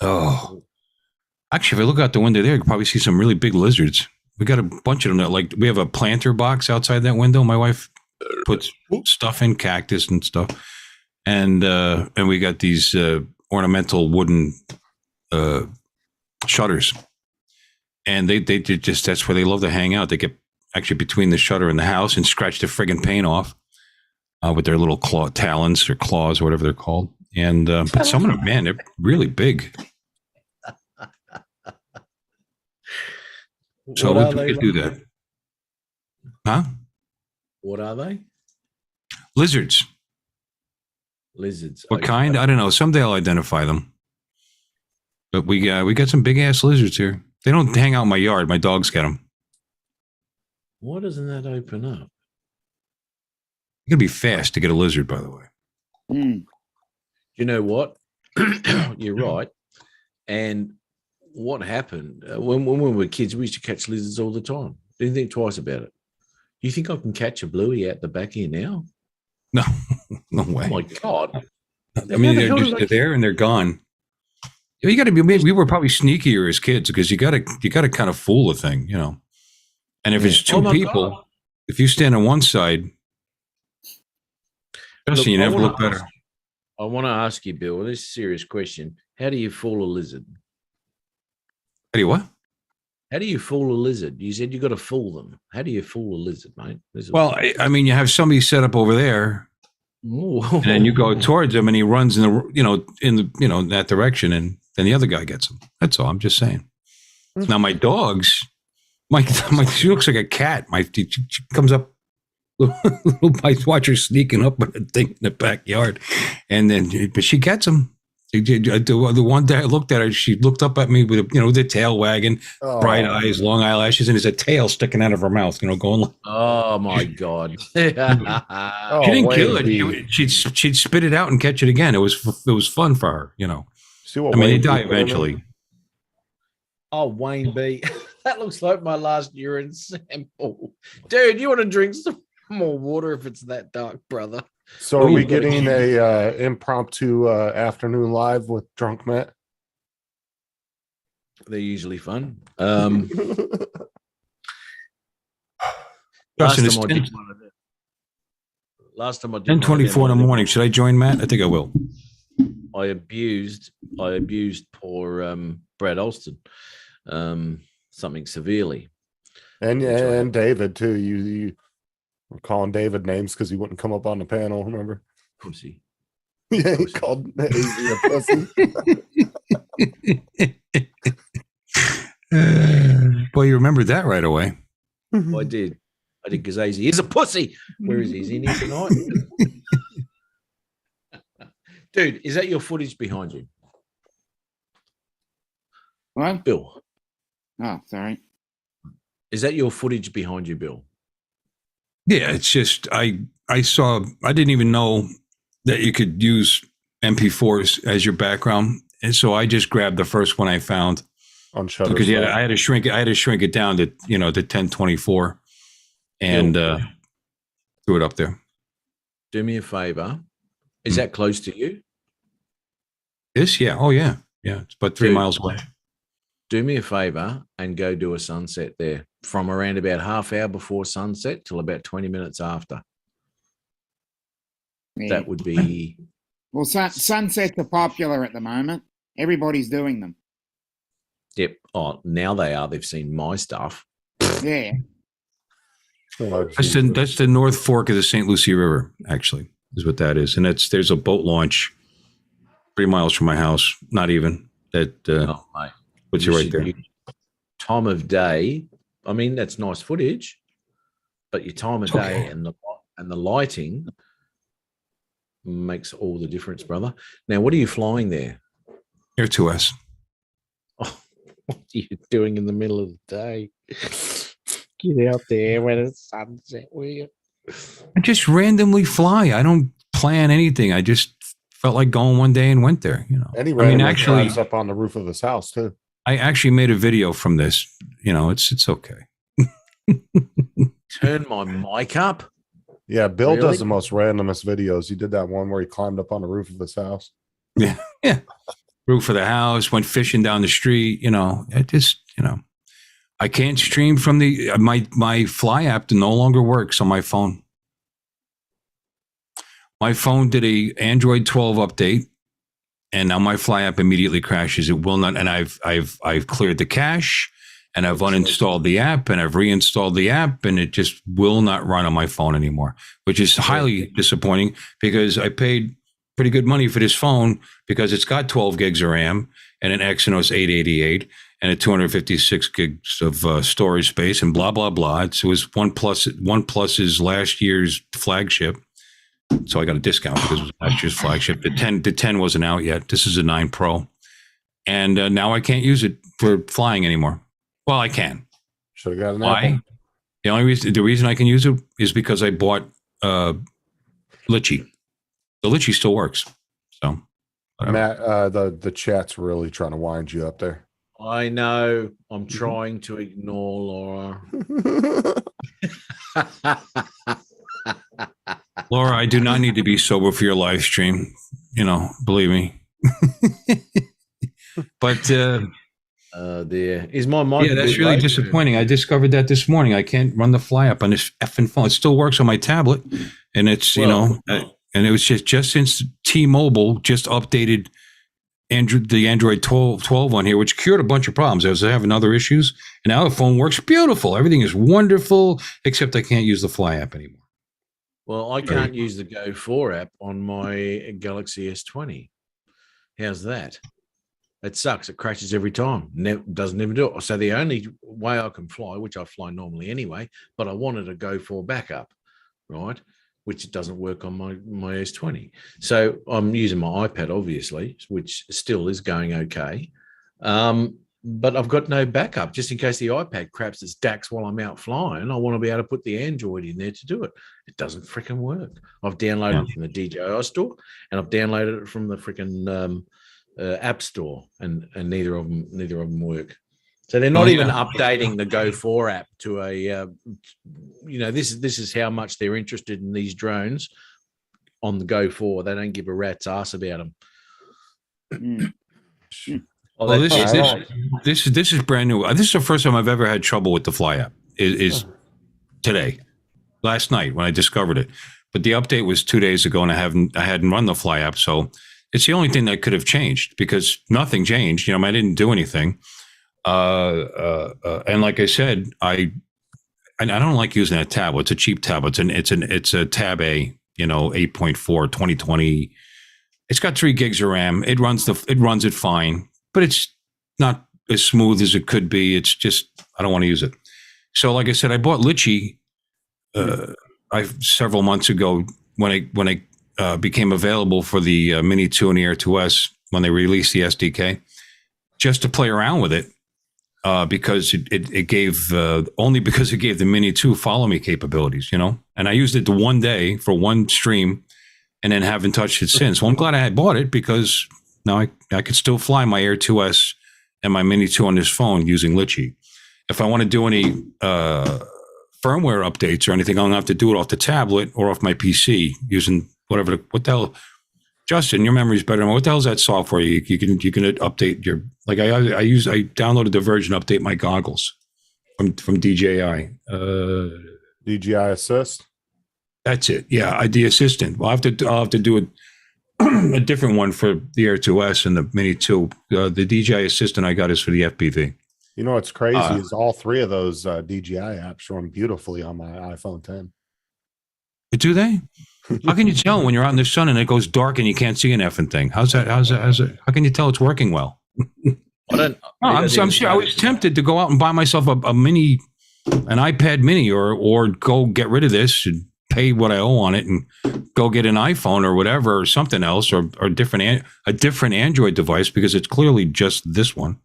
Oh, actually, if I look out the window there, you can probably see some really big lizards. We got a bunch of them. That, like, we have a planter box outside that window. My wife puts stuff in, cactus and stuff, and we got these ornamental wooden shutters, and they just, that's where they love to hang out. They get actually between the shutter and the house and scratch the friggin' paint off with their little talons or claws or whatever they're called. And but some of them, man, they're really big. So What are we they, could do Ron? that. Huh? What are they? Lizards. Lizards. What Okay. kind? I don't know. Someday I'll identify them. But we got some big ass lizards here. They don't hang out in my yard. My dogs get them. Why doesn't that open up? You gotta be fast to get a lizard, by the way. Hmm. You know what? You're right. And what happened when we were kids, we used to catch lizards all the time. Didn't think twice about it. You think I can catch a bluey out the back here now? No, no way. Oh my God. I mean, they're there and they're gone. You got to be. We were probably sneakier as kids because you got to kind of fool the thing, you know. And if it's two Oh my people, God. if you stand on one side, trust me, you I never wanna look better. ask- I want to ask you, Bill, this is a serious question. How do you fool a lizard? How do you what? How do you fool a lizard? You said you got to fool them. How do you fool a lizard, mate? Well, I mean, you have somebody set up over there, and then you go towards him, and he runs in in that direction, and then the other guy gets him. That's all. I'm just saying. Now my dogs, she looks like a cat. She comes up. I watch her sneaking up with a thing in the backyard, and then but she gets him. The one day I looked at her, she looked up at me with the tail wagging, bright eyes, long eyelashes, and there's a tail sticking out of her mouth. Going like, oh my God! she didn't kill it. She'd spit it out and catch it again. It was fun for her, See what I mean, they Wayne die did, man? eventually. Oh, Wayne B. That looks like my last urine sample. Dude, you want to drink some more water if it's that dark, brother? So are Oh, we you gotta getting keep- a impromptu afternoon live with Drunk Matt? They're usually fun. Justin, last it's time I did one of them. Last time I did 10:24 in the morning. Should I join Matt? I think I will. I abused poor Brad Alston something severely. And David too. You were calling David names because he wouldn't come up on the panel. Remember? Pussy. Yeah, he called AZ a pussy. Well, you remembered that right away. I did because AZ is a pussy. Where is he? Is he in here tonight? Dude, is that your footage behind you? What? Bill, Oh, sorry. is that your footage behind you, Bill? Yeah, it's just I didn't even know that you could use MP4s as your background, and so I just grabbed the first one I found On Shutterstock. because I had to shrink it down to to 1024, and threw it up there. Do me a favor. Is that close to you? This, yeah, oh yeah, it's about 3 Dude. miles away. Do me a favor and go do a sunset there from around about half hour before sunset till about 20 minutes after. Yeah. That would be Well, sunsets are popular at the moment. Everybody's doing them. yep. Oh, now they are. They've seen my stuff. Yeah. Oh, That's the North Fork of the St. Lucie River, actually, is what that is, and there's a boat launch 3 miles from my house. Not even that. Oh, mate. Puts you right should there. use time of day. I mean, that's nice footage, but your time of day and the lighting makes all the difference, brother. Now, what are you flying there? Air 2S. Oh, what are you doing in the middle of the day? Get out there when it's sunset, will you? I just randomly fly. I don't plan anything. I just felt like going one day and went there. And he I mean, randomly actually, drives up on the roof of his house too. I actually made a video from this. It's okay. Turn my mic up. Yeah, Bill Really? does the most randomest videos. He did that one where he climbed up on the roof of his house. Yeah. Roof of the house, went fishing down the street. It just, I can't stream from my Fly app no longer works on my phone. My phone did a Android 12 update, and now my Fly app immediately crashes. It will not, and I've cleared the cache, and I've uninstalled the app, and I've reinstalled the app, and it just will not run on my phone anymore, which is highly disappointing because I paid pretty good money for this phone because it's got 12 gigs of RAM and an Exynos 888 and a 256 gigs of storage space and blah, blah, blah. It was OnePlus's last year's flagship. So I got a discount because it was last year's flagship. The 10 wasn't out yet. This is a 9 Pro. And now I can't use it for flying anymore. Well, I can. Should have got an Why? Apple. The reason I can use it is because I bought Litchi. The Litchi still works. So whatever. Matt, the chat's really trying to wind you up there. I know. I'm trying to ignore Laura. Laura, I do not need to be sober for your live stream. Believe me. But dear. Is my mic? yeah, that's really disappointing. I discovered that this morning. I can't run the Fly app on this effing phone. It still works on my tablet, and it's and it was just since T-Mobile just updated the Android 12 on here, which cured a bunch of problems. I was having other issues, and now the phone works beautiful. Everything is wonderful, except I can't use the Fly app anymore. Well, I can't use the Go 4 app on my Galaxy S20. How's that? It sucks. It crashes every time. Doesn't even do it. So the only way I can fly, which I fly normally anyway, but I wanted a Go 4 backup, right? Which it doesn't work on my S20. So I'm using my iPad, obviously, which still is going okay. But I've got no backup just in case the iPad craps its DAX while I'm out flying. I want to be able to put the Android in there to do it. It doesn't freaking work. I've downloaded it from the DJI store and I've downloaded it from the freaking App Store, and neither of them work. So they're not even updating the Go 4 app to a, this is how much they're interested in these drones on the Go 4. They don't give a rat's ass about them. Well, this is brand new. This is the first time I've ever had trouble with the Fly app. Is today, last night when I discovered it. But the update was 2 days ago, and I hadn't run the Fly app, so it's the only thing that could have changed because nothing changed. I didn't do anything. And like I said, I don't like using that tablet. It's a cheap tablet. It's a Tab A, 8.4 2020. It's got 3 gigs of RAM. It runs it fine, but it's not as smooth as it could be. It's just I don't want to use it. So like I said, I bought Litchi several months ago when I became available for the Mini 2 and the Air 2S when they released the SDK, just to play around with it. Because it gave only because it gave the Mini 2 follow me capabilities, and I used it the one day for one stream and then haven't touched it since. Well, I'm glad I had bought it because now I could still fly my Air 2S and my Mini 2 on this phone using Litchi. If I want to do any firmware updates or anything, I'm going to have to do it off the tablet or off my PC using what the hell. Justin, your memory's better than mine. What the hell is that software? You can update your I downloaded the version update my goggles from DJI. DJI Assist. That's it. Yeah, ID Assistant. Well, I'll have to do a different one for the Air 2S and the Mini 2. The DJI Assistant I got is for the FPV. You know what's crazy is all 3 of those DJI apps run beautifully on my iPhone 10. Do they? How can you tell when you're out in the sun and it goes dark and you can't see an effing thing? How's that? How can you tell it's working well? I'm sure I was tempted to go out and buy myself an iPad mini or go get rid of this and pay what I owe on it and go get an iPhone or whatever or something else or a different Android device because it's clearly just this one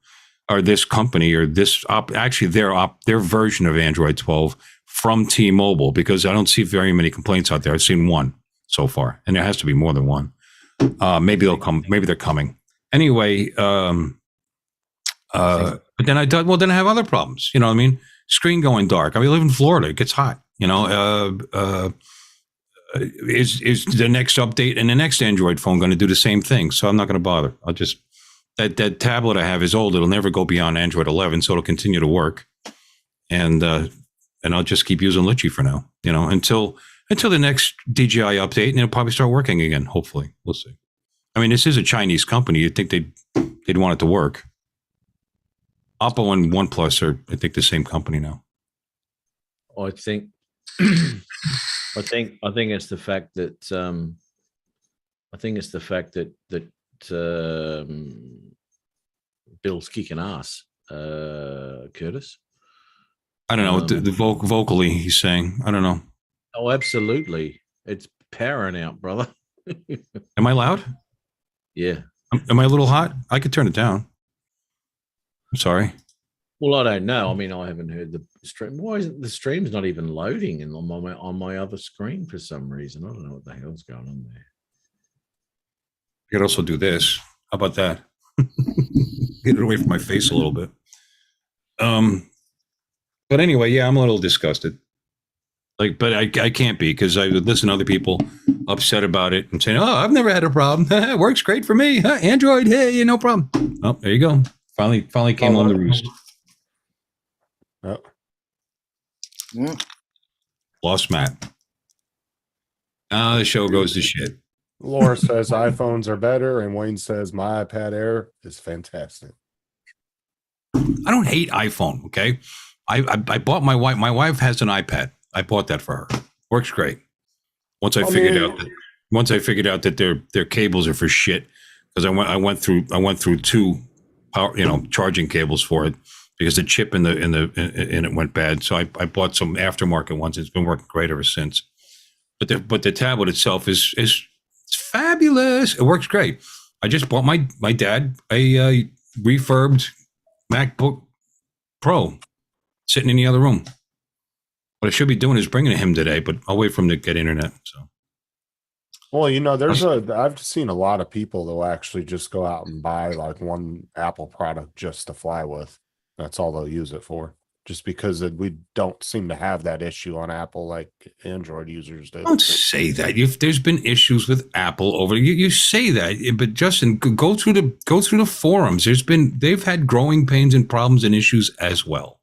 or this company or this their version of Android 12 from T-Mobile because I don't see very many complaints out there. I've seen one so far, and there has to be more than one. Maybe they'll come. Maybe they're coming. Anyway, but then then I have other problems. You know what I mean? Screen going dark. I mean, I live in Florida. It gets hot. You know, is the next update and the next Android phone going to do the same thing? So I'm not going to bother. I'll just, that tablet I have is old. It'll never go beyond Android 11, so it'll continue to work. And I'll just keep using Litchi for now, you know, until the next DJI update, and it'll probably start working again. Hopefully, we'll see. I mean, this is a Chinese company. You'd think they'd want it to work. Oppo and OnePlus are, I think, the same company now. I think it's the fact that Bill's kicking ass, Curtis. I don't know. Vocally, he's saying. I don't know. Oh, absolutely. It's powering out, brother. Am I loud? Yeah. Am I a little hot? I could turn it down. I'm sorry. Well, I don't know. I mean, I haven't heard the stream. Why isn't the stream's not even loading on my other screen for some reason? I don't know what the hell's going on there. I could also do this. How about that? Get it away from my face a little bit. But anyway, yeah, I'm a little disgusted. But I can't be, because I would listen to other people upset about it and saying, "Oh, I've never had a problem. It works great for me. Android, hey, no problem." Oh, there you go. Finally came on the roost. Oh. Yeah. Lost Matt. The show goes to shit. Laura says iPhones are better, and Wayne says my iPad Air is fantastic. I don't hate iPhone. Okay, I bought my wife has an iPad. I bought that for her. Works great. Once I figured out that their cables are for shit, because I went through two power, charging cables for it, because the chip in it went bad. So I bought some aftermarket ones. It's been working great ever since. But the tablet itself is it's fabulous. It works great. I just bought my dad a refurbed MacBook Pro sitting in the other room. What I should be doing is bringing it to him today, but I'll wait for him to get internet. So, Well, I've seen a lot of people that will actually just go out and buy like one Apple product just to fly with. That's all they'll use it for, just because we don't seem to have that issue on Apple like Android users do. don't say that. There's been issues with Apple over. You say that, but Justin, go through the forums. They've had growing pains and problems and issues as well.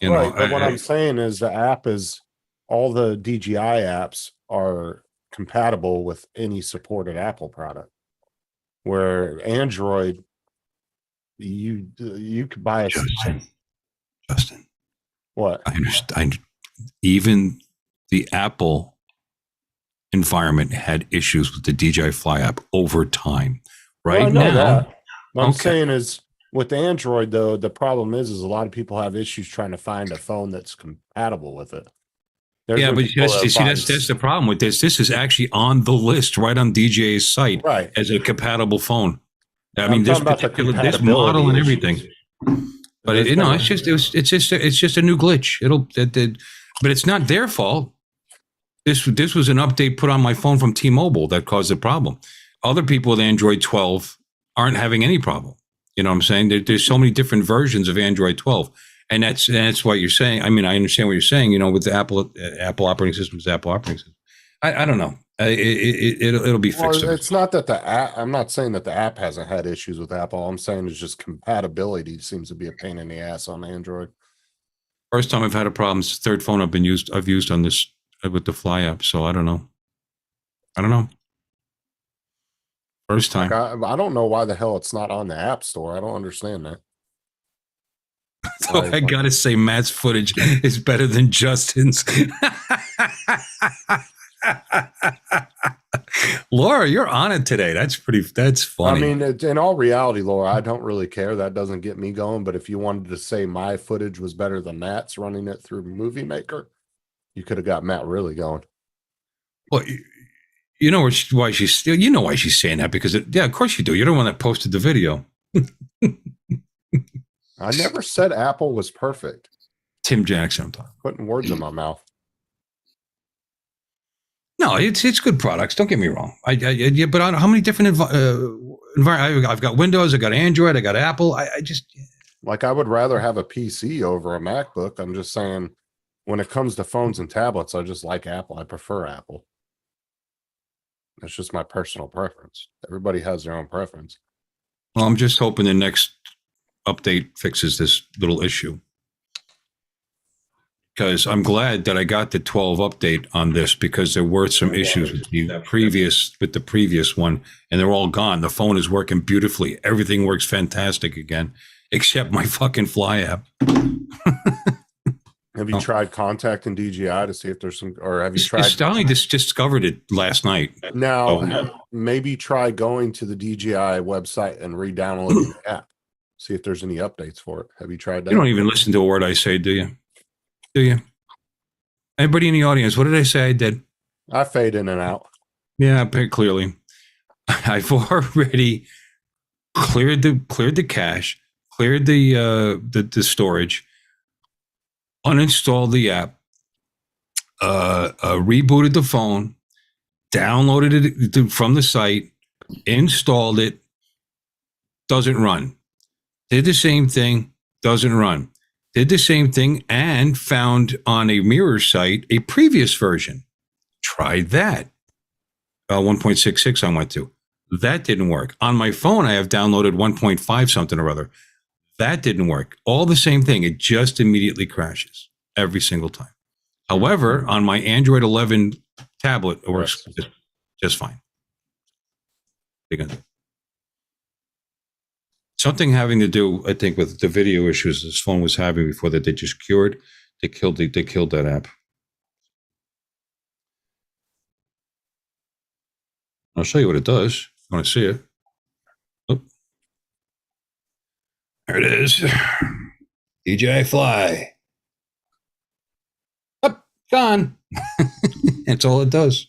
Right, but what I'm saying is all the DJI apps are compatible with any supported Apple product. Where Android, you could buy a Justin. What? I understand. Even the Apple environment had issues with the DJI Fly app over time. Right Well, I know now, that. What I'm okay. saying is, with Android, though, the problem is a lot of people have issues trying to find a phone that's compatible with it. There's Yeah, where but people that's the problem with this. This is actually on the list right on DJI's site right. as a compatible phone. I I'm mean, this talking about the particular this model and everything. But it's just a new glitch. But it's not their fault. This was an update put on my phone from T-Mobile that caused the problem. Other people with Android 12 aren't having any problem. You know what I'm saying? There's so many different versions of Android 12, and that's what you're saying. I mean, I understand what you're saying. With the Apple operating system is Apple operating system. I don't know. It'll be fixed. Well, it's not that the app. I'm not saying that the app hasn't had issues with Apple. I'm saying it's just compatibility seems to be a pain in the ass on Android. First time I've had a problem. It's the third phone I've used on this with the Fly app. So I don't know. First time. I don't know why the hell it's not on the App Store. I don't understand that. So I gotta say, Matt's footage is better than Justin's. Laura, you're on it today. That's funny. I mean, in all reality, Laura, I don't really care. That doesn't get me going. But if you wanted to say my footage was better than Matt's running it through Movie Maker, you could have got Matt really going. Well, you know why she's saying that, because of course you do. You're the one that posted the video. I never said Apple was perfect. Tim Jackson, I'm talking. Putting words in my mouth. No, it's good products. Don't get me wrong. Yeah, but how many different environments? I've got Windows, I got Android, I got Apple. I just Like I would rather have a PC over a MacBook. I'm just saying, when it comes to phones and tablets, I just like Apple. I prefer Apple. That's just my personal preference. Everybody has their own preference. well, I'm just hoping the next update fixes this little issue. Because I'm glad that I got the 12 update on this, because there were some issues with the previous one, and they're all gone. The phone is working beautifully. Everything works fantastic again, except my fucking Fly app. Have you tried contacting DJI to see if there's some, or have you tried? I only just discovered it last night. Now, maybe try going to the DJI website and re-downloading the app. See if there's any updates for it. Have you tried that? You don't even listen to a word I say, do you? Do you? Everybody in the audience, what did I say I did? I fade in and out. Yeah, very clearly. I've already cleared the cache, cleared the storage, uninstalled the app, rebooted the phone, downloaded it from the site, installed it, doesn't run. Did the same thing, doesn't run. Did the same thing and found on a mirror site a previous version. Tried that. 1.66 I went to. That didn't work. On my phone, I have downloaded 1.5 something or other. That didn't work. All the same thing. It just immediately crashes every single time. However, on my Android 11 tablet, it works just fine. Something having to do, I think, with the video issues this phone was having before that they just cured. They killed that app. I'll show you what it does. I want to see it. Oh. There it is. DJI Fly. Up, gone. That's all it does.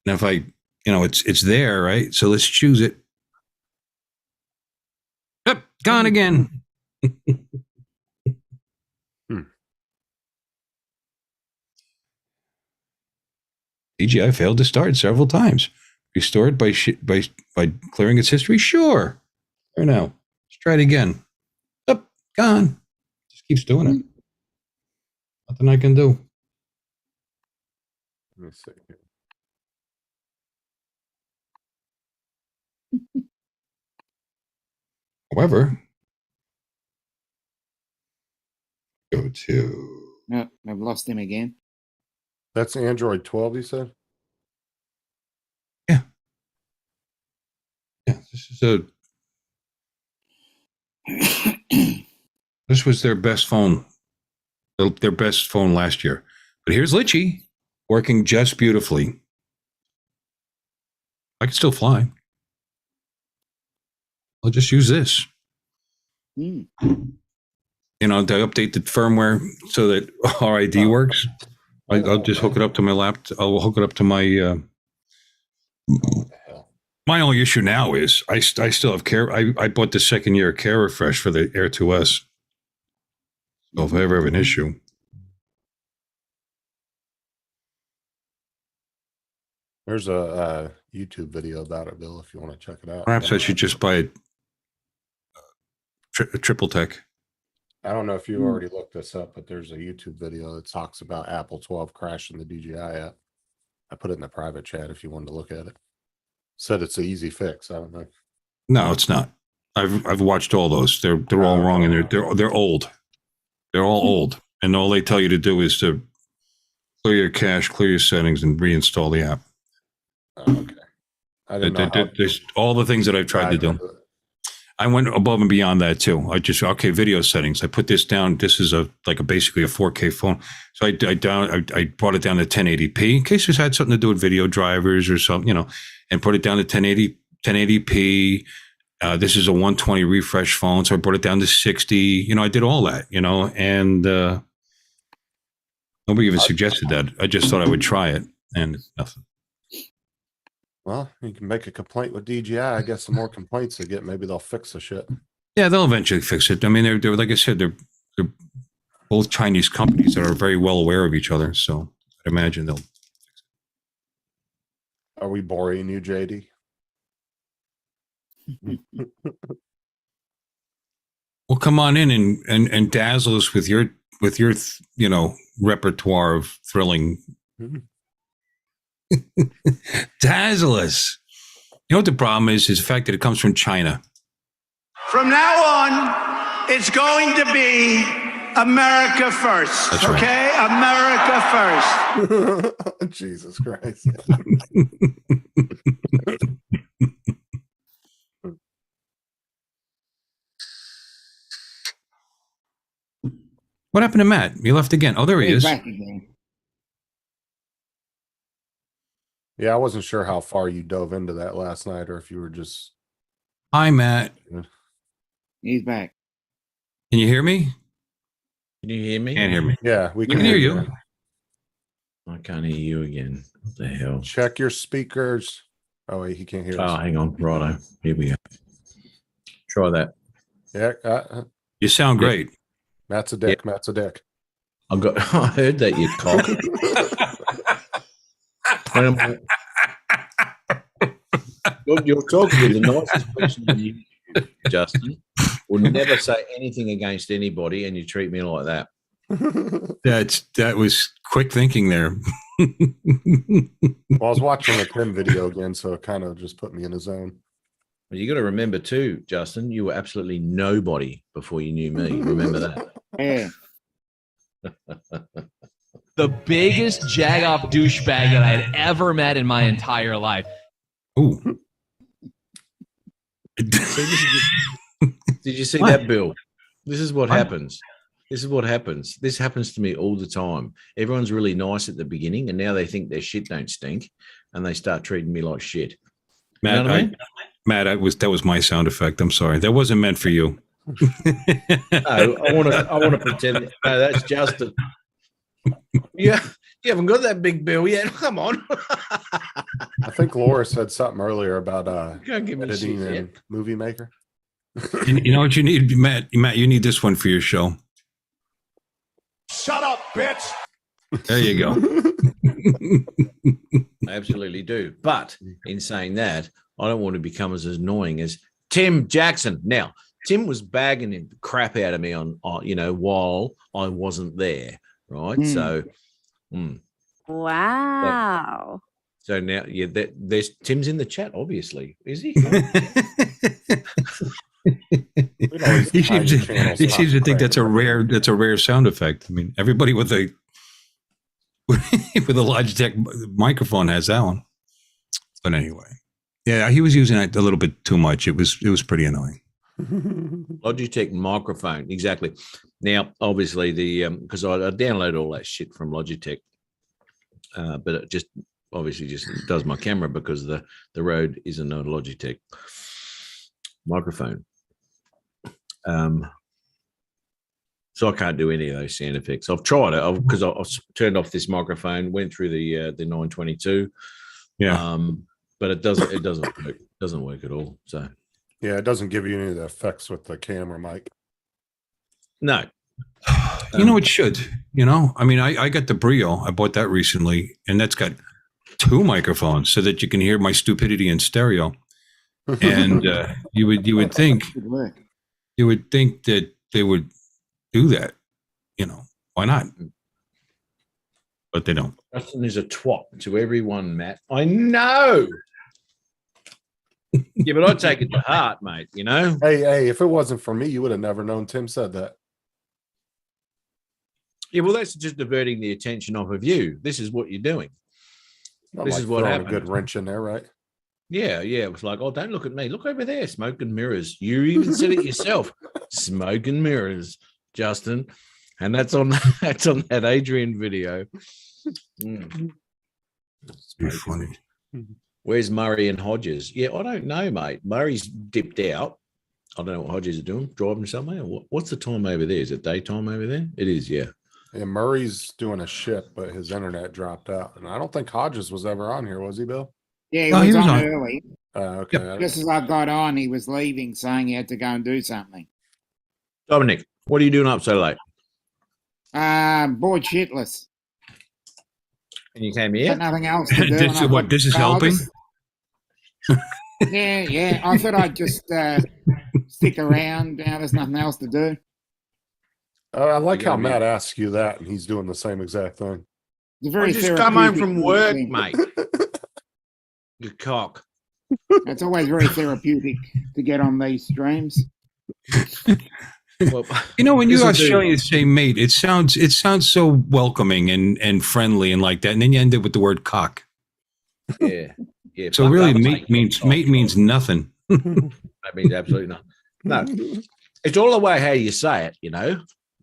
Now, if I, it's there, right? So let's choose it. Up, gone again. DJI failed to start several times. Restored by clearing its history? Sure. There now. Let's try it again. Up, gone. Just keeps doing it. Nothing I can do. Let me see. However, go to. No, I've lost him again. That's Android 12, you said? Yeah, this is this was their best phone. Their best phone last year. But here's Litchi working just beautifully. I can still fly. I'll just use this. Hmm. To update the firmware so that RID works. I'll just hook it up to my laptop. I'll hook it up to my. My only issue now is I still have care. I bought the second year care refresh for the Air 2S. So if I ever have an issue. There's a YouTube video about it, Bill, if you want to check it out. Perhaps I should just buy a Triple Tech. I don't know if you already looked this up, but there's a YouTube video that talks about Apple 12 crashing the DJI app. I put it in the private chat if you wanted to look at it. Said it's an easy fix. I don't know. No, it's not. I've watched all those. They're all wrong, and they're old. They're all old, and all they tell you to do is to clear your cache, clear your settings, and reinstall the app. Okay. I didn't know. There's all the things that I've tried to do. I went above and beyond that too. I video settings. I put this down. This is basically a 4K phone. So I brought it down to 1080p in case this had something to do with video drivers or something, and put it down to 1080p. This is a 120 refresh phone, so I brought it down to 60. I did all that, and nobody even suggested that. I just thought I would try it, and it's nothing. Well, you can make a complaint with DJI. I guess the more complaints they get, maybe they'll fix the shit. Yeah, they'll eventually fix it. I mean, they're like I said, they're both Chinese companies that are very well aware of each other. So I imagine they'll. Are we boring you, JD? Well, come on in and dazzle us with your repertoire of thrilling. Dazzle us. You know what the problem is the fact that it comes from China. From now on, it's going to be America first. That's right. Okay? America first. Jesus Christ. What happened to Matt? He left again. Oh, there he He's is. back again. Yeah, I wasn't sure how far you dove into that last night or if you were just. Hi, Matt. He's back. Can you hear me? Can you hear me? Can't hear me. Yeah, we We can hear you. I can't hear you again. What the hell? Check your speakers. Oh, wait, he can't hear Oh, us. hang on. Righto. Here we go. Try that. Yeah, You sound great. Matt's a dick. Matt's a dick. I heard that, you cock. You're talking to the nicest person in you, Justin. Will never say anything against anybody, and you treat me like that. That was quick thinking there. Well, I was watching the Tim video again, so it kind of just put me in a zone. Well, you got to remember too, Justin. You were absolutely nobody before you knew me. Remember that. Yeah. The biggest jag-off douchebag that I had ever met in my entire life. Ooh. Did you see that, Bill? This is what happens. This is what happens. This happens to me all the time. Everyone's really nice at the beginning, and now they think their shit don't stink, and they start treating me like shit. Matt, You know what I mean? Matt, that was my sound effect. I'm sorry. That wasn't meant for you. No, I want to pretend. No, that's Justin. Yeah, you haven't got that big bill yet. Come on. I think Laura said something earlier about Can't give me editing shit, and movie maker. You know what you need, Matt? Matt, you need this one for your show. Shut up, bitch. There you go. I absolutely do. But in saying that, I don't want to become as annoying as Tim Jackson. Now, Tim was bagging the crap out of me on while I wasn't there, right? So, Wow. so now, yeah, there's Tim's in the chat. Obviously, is he? He seems to think that's a rare sound effect. I mean, everybody with a with a Logitech microphone has that one. But anyway, yeah, he was using it a little bit too much. It was pretty annoying. Logitech microphone, exactly. Now, obviously, because I download all that shit from Logitech, but it just obviously just does my camera because the Rode isn't a Logitech microphone. So I can't do any of those sound effects. I've tried it because I turned off this microphone, went through the 922. Yeah. But it doesn't work. It doesn't work at all. So Yeah, it doesn't give you any of the effects with the camera mic. no. You know, it should. You know, I mean, I got the Brio. I bought that recently, and that's got 2 microphones so that you can hear my stupidity in stereo. And you would think that they would do that. You know, why not? But they don't. Justin is a twat to everyone, Matt. I know. Yeah, but I take it to heart, mate. You know. Hey, if it wasn't for me, you would have never known Tim said that. Yeah, well, that's just diverting the attention off of you. This is what you're doing. Not This like is what throwing happened. A good wrench in there, right? Yeah. It was like, oh, don't look at me. Look over there, smoke and mirrors. You even said it yourself. Smoke and mirrors, Justin. And that's on that Adrian video. It's pretty funny. Where's Murray and Hodges? Yeah, I don't know, mate. Murray's dipped out. I don't know what Hodges are doing. Driving somewhere. What's the time over there? Is it daytime over there? It is, yeah. Yeah, Murray's doing a ship, but his internet dropped out. And I don't think Hodges was ever on here, was he, Bill? Yeah, he No, was, he was on on. early. Okay. Just as I got on, he was leaving, saying he had to go and do something. Dominic, what are you doing up so late? Bored shitless. And you came Got here. nothing else to do. and I What, thought, this is "Oh, I'll helping? just-" Yeah. I thought I'd just stick around. There's nothing else to do. I like You gotta how be- Matt asks you that, and he's doing the same exact thing. It's a very I just come home therapeutic from work, thing. mate. You cock. It's always very therapeutic to get on these streams. Well, You know, when you This is Australians say mate, it sounds so welcoming and friendly and like that, and then you end it with the word cock. yeah. So fuck really, up, mate means nothing. That means absolutely nothing. No, it's all the way how you say it, you know,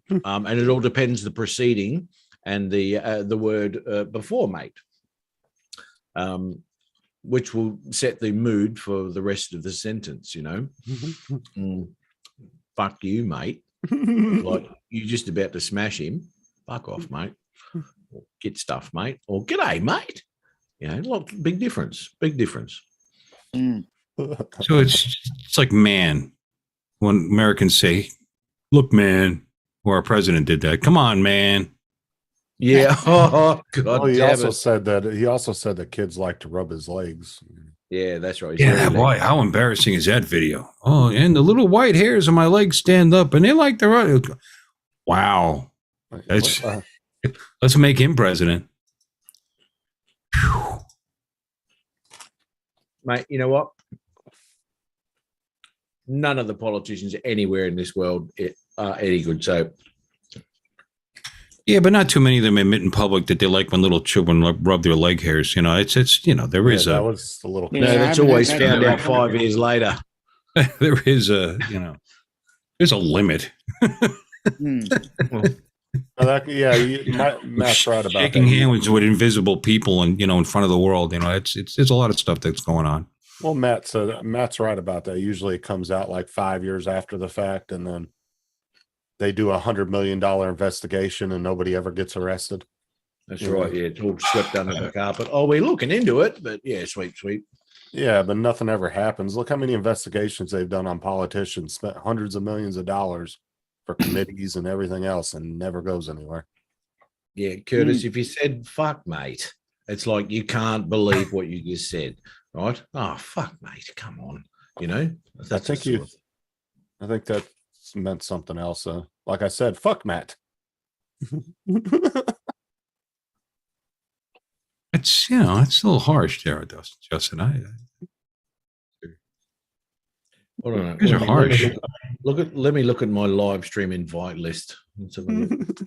and it all depends the proceeding and the word before mate, which will set the mood for the rest of the sentence. You know, fuck you, mate. Like you're just about to smash him. Fuck off, mate. Or get stuff, mate. Or g'day, mate. You know, look, big difference. Big difference. Mm. So it's like man. When Americans say, "Look, man," or our president did that. Come on, man. Yeah. Oh God. Well, he damn also it. said that kids like to rub his legs. Yeah, that's right. He's Yeah, very boy, how embarrassing is that video? Oh, and the little white hairs on my legs stand up, and they like to run. Wow, That's- let's make him president. Phew. mate, you know what? None of the politicians anywhere in this world are any good. So, Yeah, but not too many of them admit in public that they like when little children rub their leg hairs. You know, it's there is that a was a little. Yeah, no, that's I haven't always heard that found out before. 5 years later. there is a there's a limit. Hmm. Matt's right about Shaking that. hands with invisible people and in front of the world. It's there's a lot of stuff that's going on. Well, Matt's right about that. Usually it comes out like 5 years after the fact, and then they do $100 million investigation and nobody ever gets arrested. That's Yeah. right. Yeah, it's all swept under the carpet. Oh, we're looking into it, but yeah, sweep. Yeah, but nothing ever happens. Look how many investigations they've done on politicians, spent hundreds of millions of dollars for committees and everything else, and never goes anywhere. Yeah, Curtis, if you said fuck, mate, it's like you can't believe what you just said, right? Oh, fuck, mate, come on. You know, I think that meant something else. Like I said, fuck Matt. It's it's a little harsh there, Justin. Hold on. These are harsh. Let me look at my live stream invite list. Let's have a look.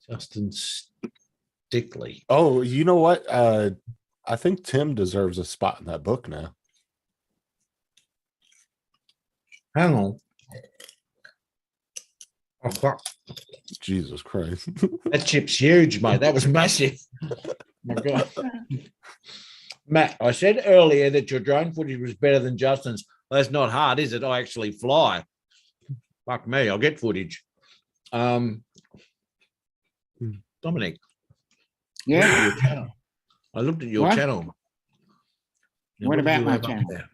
Justin Stickley. Oh, you know what? I think Tim deserves a spot in that book now. Hang on. Oh, fuck. Jesus Christ. That chip's huge, mate. That was massive. My God. Matt, I said earlier that your drone footage was better than Justin's. Well, that's not hard, is it? I actually fly. Fuck me, I'll get footage. Dominic. Yeah. I looked at your What? channel. Now, What did about you my have up channel? there?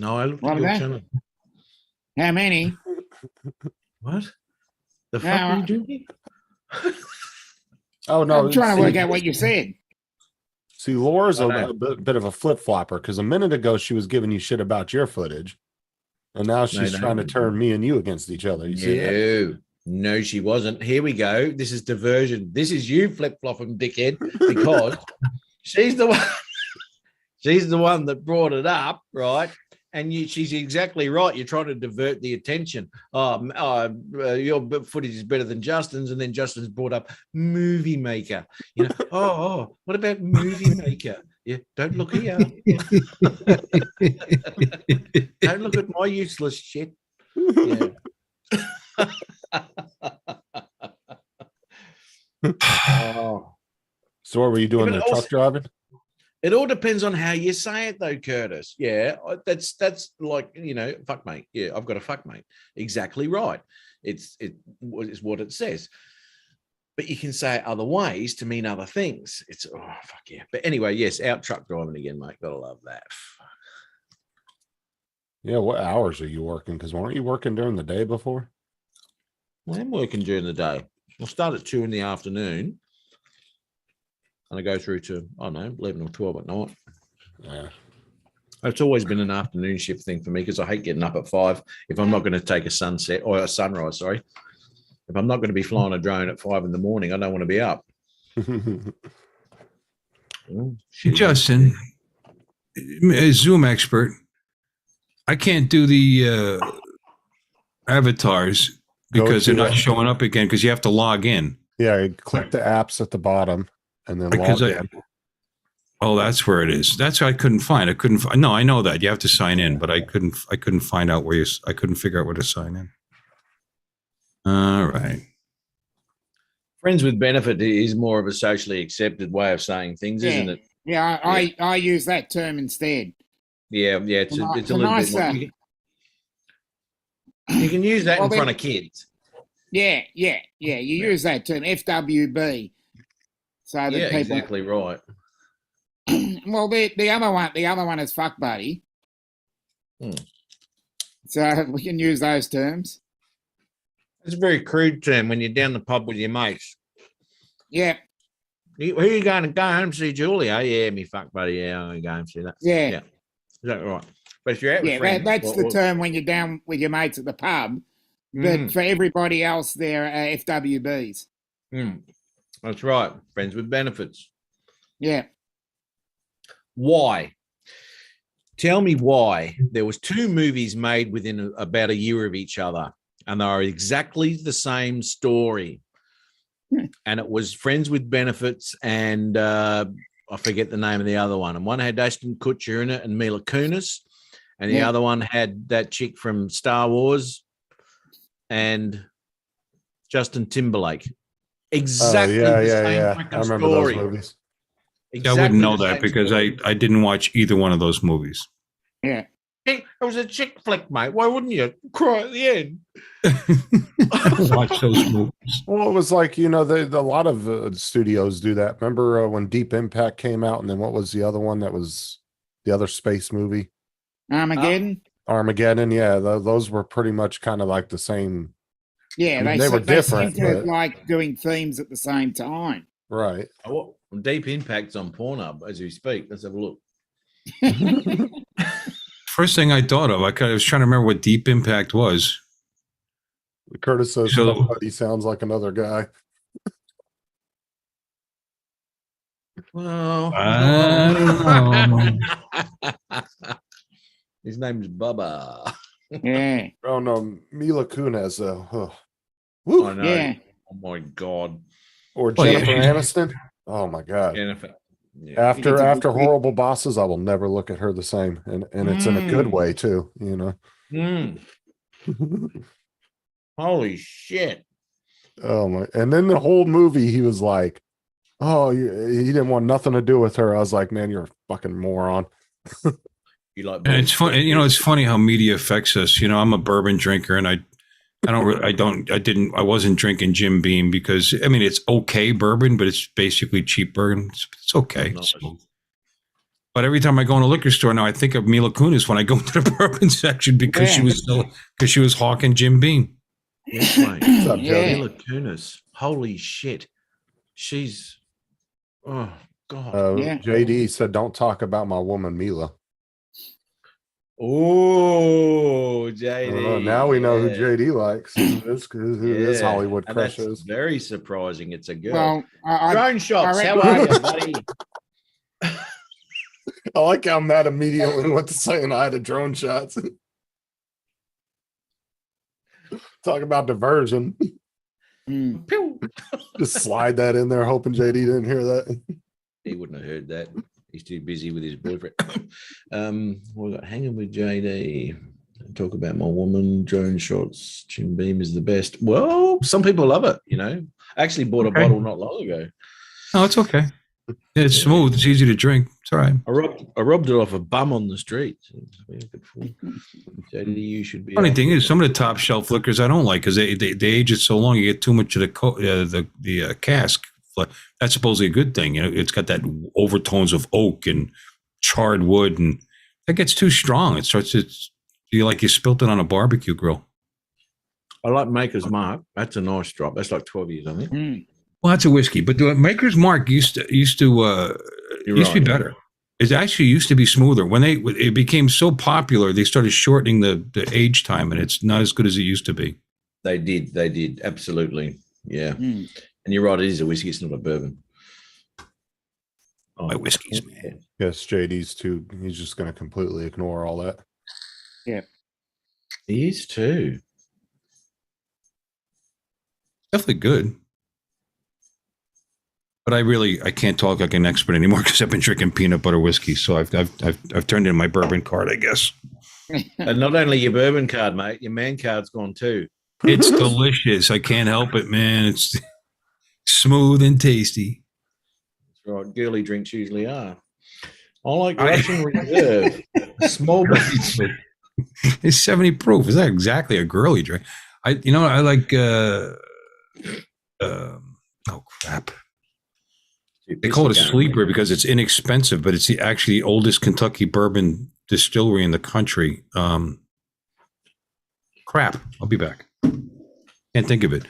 No, I looked What at your about? channel. How many? What? The No, fuck are you doing? Oh no! I'm trying to see- work out what you said. See, Laura's I a know. bit of a flip flopper because a minute ago she was giving you shit about your footage, and now she's no. trying to turn me and you against each other. You see that? No, she wasn't. Here we go. This is diversion. This is you flip flopping, dickhead, because she's the one. She's the one that brought it up, right? And she's exactly right. You're trying to divert the attention. Your footage is better than Justin's, and then Justin's brought up Movie Maker. What about Movie Maker? Yeah, don't look here. Don't look at my useless shit. Yeah. Oh. So what were you doing but there, also- truck driving? It all depends on how you say it, though, Curtis. Yeah, that's like fuck mate. Yeah, I've got a fuck mate. Exactly right. It's what it says. But you can say it other ways to mean other things. It's fuck yeah. But anyway, yes, out truck driving again, mate. Gotta love that. Yeah, what hours are you working? Because weren't you working during the day before? Well, I'm working during the day. I'll start at 2 in the afternoon. and I go through to, I don't know, 11 or 12 at night. Yeah. It's always been an afternoon shift thing for me because I hate getting up at 5 if I'm not going to take a sunset or a sunrise. Sorry, if I'm not going to be flying a drone at 5 in the morning, I don't want to be up. Justin, a Zoom expert, I can't do the avatars because to they're not the- showing up again because you have to log in. Yeah, you click the apps at the bottom and then Because log I- in. Oh, that's where it is. That's what I couldn't find. No, I know that you have to sign in, but I couldn't find out where I couldn't figure out where to sign in. All right. Friends with benefit is more of a socially accepted way of saying things, isn't it? Yeah, I use that term instead. Yeah, it's a It's a little bit more. nicer- You can use that Well, in front then- of kids. Yeah. You use that term, FWB, so that Yeah, people. exactly right. Well, the other one is fuck buddy. Hmm. So we can use those terms. It's a very crude term when you're down the pub with your mates. Yeah, Who are you going to go home see Julia? Yeah, me fuck buddy. Yeah, I'm going to go and see that. yeah, Is that right? But if you're out with yeah. friends, That's the term when you're down with your mates at the pub. But for everybody else, they're FWBs. That's right. Friends with benefits. Yeah. Why? Tell me why there was 2 movies made within about a year of each other, and they are exactly the same story. And it was Friends with Benefits, and I forget the name of the other one. And one had Ashton Kutcher in it and Mila Kunis, and the other one had that chick from Star Wars and Justin Timberlake. Exactly the same I freaking remember story. those movies. I wouldn't know the that same because story. I didn't watch either one of those movies. Yeah. It was a chick flick, mate. Why wouldn't you cry at the end? Watch those movies. Well, it was like, a lot of studios do that. Remember when Deep Impact came out, and then what was the other one that was the other space movie? Armageddon. Armageddon. Yeah, those were pretty much kind of like the same. Yeah, I mean, they were different, seem to but- like doing themes at the same time. Right. Oh, Deep Impact's on Pornhub as we speak. Let's have a look. First thing I thought of, I was trying to remember what Deep Impact was. Curtis says So- he sounds like another guy. Well, I don't know. His name's Bubba. Yeah. Oh no, Mila Kunis. I know. Yeah. Oh my God. Or Oh, yeah. Jennifer Aniston. Oh my God. Jennifer. Yeah. After It's a after good- Horrible Bosses, I will never look at her the same, and it's in a good way too. Mm. Holy shit. Oh my! And then the whole movie, he was like, "Oh, he didn't want nothing to do with her." I was like, "Man, you're a fucking moron." You like And it's funny, it's funny how media affects us. I'm a bourbon drinker, and I wasn't drinking Jim Beam because it's okay bourbon, but it's basically cheap bourbon. It's okay. Nice. But every time I go in a liquor store now, I think of Mila Kunis when I go into the bourbon section because she was hawking Jim Beam. Yes, mate. What's up, Yeah. Jody? Mila Kunis. Holy shit. She's, oh God. Yeah. JD said, "Don't talk about my woman Mila." Oh, JD. Now we know who yeah. JD likes. Who his Yeah. Hollywood And crush that's is. very surprising. It's a girl. Well, I Drone shots. I How reckon- are you, buddy? I like how Matt immediately went to saying I had a drone shots. Talk about diversion. Mm. Pew. Just slide that in there, hoping JD didn't hear that. He wouldn't have heard that. He's too busy with his boyfriend. We've got hanging with JD. Talk about my woman. Drone shots. Jim Beam is the best. Well, some people love it. I actually bought a Okay. bottle not long ago. Oh, it's okay. It's smooth. It's easy to drink. It's all right. I robbed it off a bum on the street. JD, you should be. Funny thing is, some of the top shelf liquors I don't like because they age it so long. You get too much of the cask. That's supposedly a good thing. It's got that overtones of oak and charred wood, and that gets too strong. It starts. You spilt it on a barbecue grill. I like Maker's Mark. That's a nice drop. That's like 12 years, I think. Mm. Lots of whiskey, but the Maker's Mark used to You're used to be right. better. It actually used to be smoother. When it became so popular, they started shortening the age time, and it's not as good as it used to be. They did. Absolutely. Yeah. Mm. And you're right, it is a whiskey, it's not a bourbon. Oh, My whiskeys, man. Yes, JD's too. He's just going to completely ignore all that. He is too. Definitely good. But I can't talk like an expert anymore because I've been drinking peanut butter whiskey. So I've turned in my bourbon card, I guess. And not only your bourbon card, mate, your man card's gone too. It's delicious. I can't help it, man. It's smooth and tasty. That's right. Girly drinks usually are. I like Russian Reserve. Small but sweet. It's 70 proof. Is that exactly a girly drink? I like oh crap. They call it a sleeper because it's inexpensive, but it's actually the oldest Kentucky bourbon distillery in the country. Crap. I'll be back. Can't think of it.